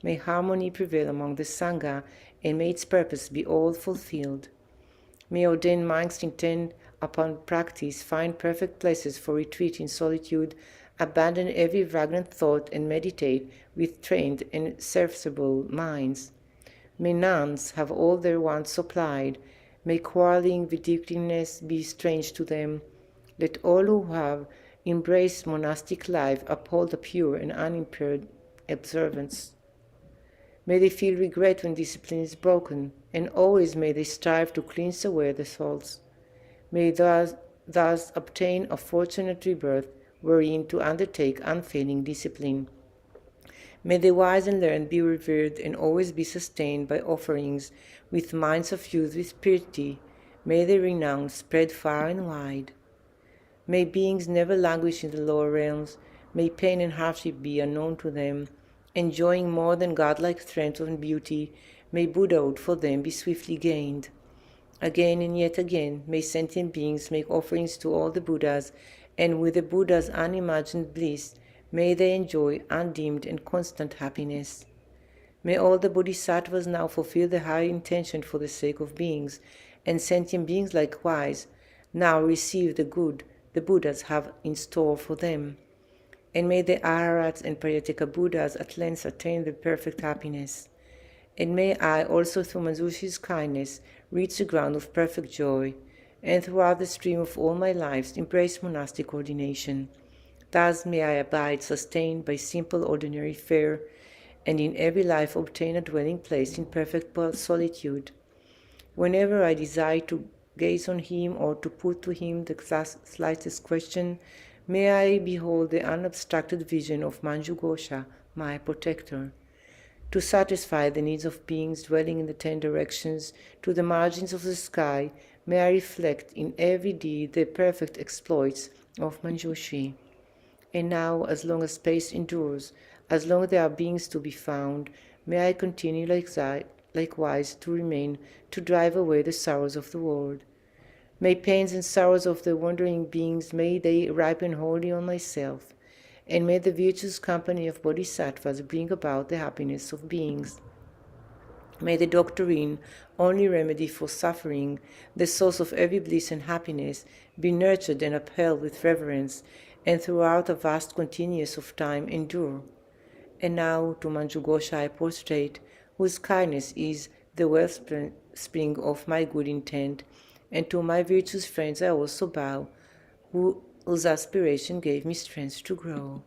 May harmony prevail among the Sangha, and may its purpose be all fulfilled. May ordained monks intent upon practice find perfect places for retreat in solitude, abandon every vagrant thought, and meditate with trained and serviceable minds. May nuns have all their wants supplied. May quarreling, vindictiveness be strange to them. Let all who have embraced monastic life uphold a pure and unimpaired observance. May they feel regret when discipline is broken, and always may they strive to cleanse away their thoughts. May thus obtain a fortunate rebirth wherein to undertake unfailing discipline. May the wise and learned be revered and always be sustained by offerings with minds fused with purity. May their renown spread far and wide. May beings never languish in the lower realms. May pain and hardship be unknown to them. Enjoying more than godlike strength and beauty, may Buddhahood for them be swiftly gained. Again and yet again, may sentient beings make offerings to all the Buddhas, and with the Buddha's unimagined bliss, may they enjoy undimmed and constant happiness. May all the Bodhisattvas now fulfill their high intention for the sake of beings, and sentient beings likewise now receive the good the Buddhas have in store for them. And may the Arahats and Paryataka Buddhas at length attain the perfect happiness. And may I also, through Manjushi's kindness, reach the ground of perfect joy, and throughout the stream of all my lives embrace monastic ordination. Thus may I abide sustained by simple ordinary fare, and in every life obtain a dwelling place in perfect solitude. Whenever I desire to gaze on him or to put to him the slightest question, may I behold the unobstructed vision of Manjughosha, my protector. To satisfy the needs of beings dwelling in the 10 directions, to the margins of the sky, may I reflect in every deed the perfect exploits of Manjushri. And now, as long as space endures, as long as there are beings to be found, may I continue likewise to remain, to drive away the sorrows of the world. May pains and sorrows of the wandering beings, may they ripen wholly on myself, and may the virtuous company of bodhisattvas bring about the happiness of beings. May the doctrine, only remedy for suffering, the source of every bliss and happiness, be nurtured and upheld with reverence, and throughout a vast continuance of time endure. And now to Manjughosha I prostrate, whose kindness is the wellspring of my good intent, and to my virtuous friends I also bow, whose aspiration gave me strength to grow.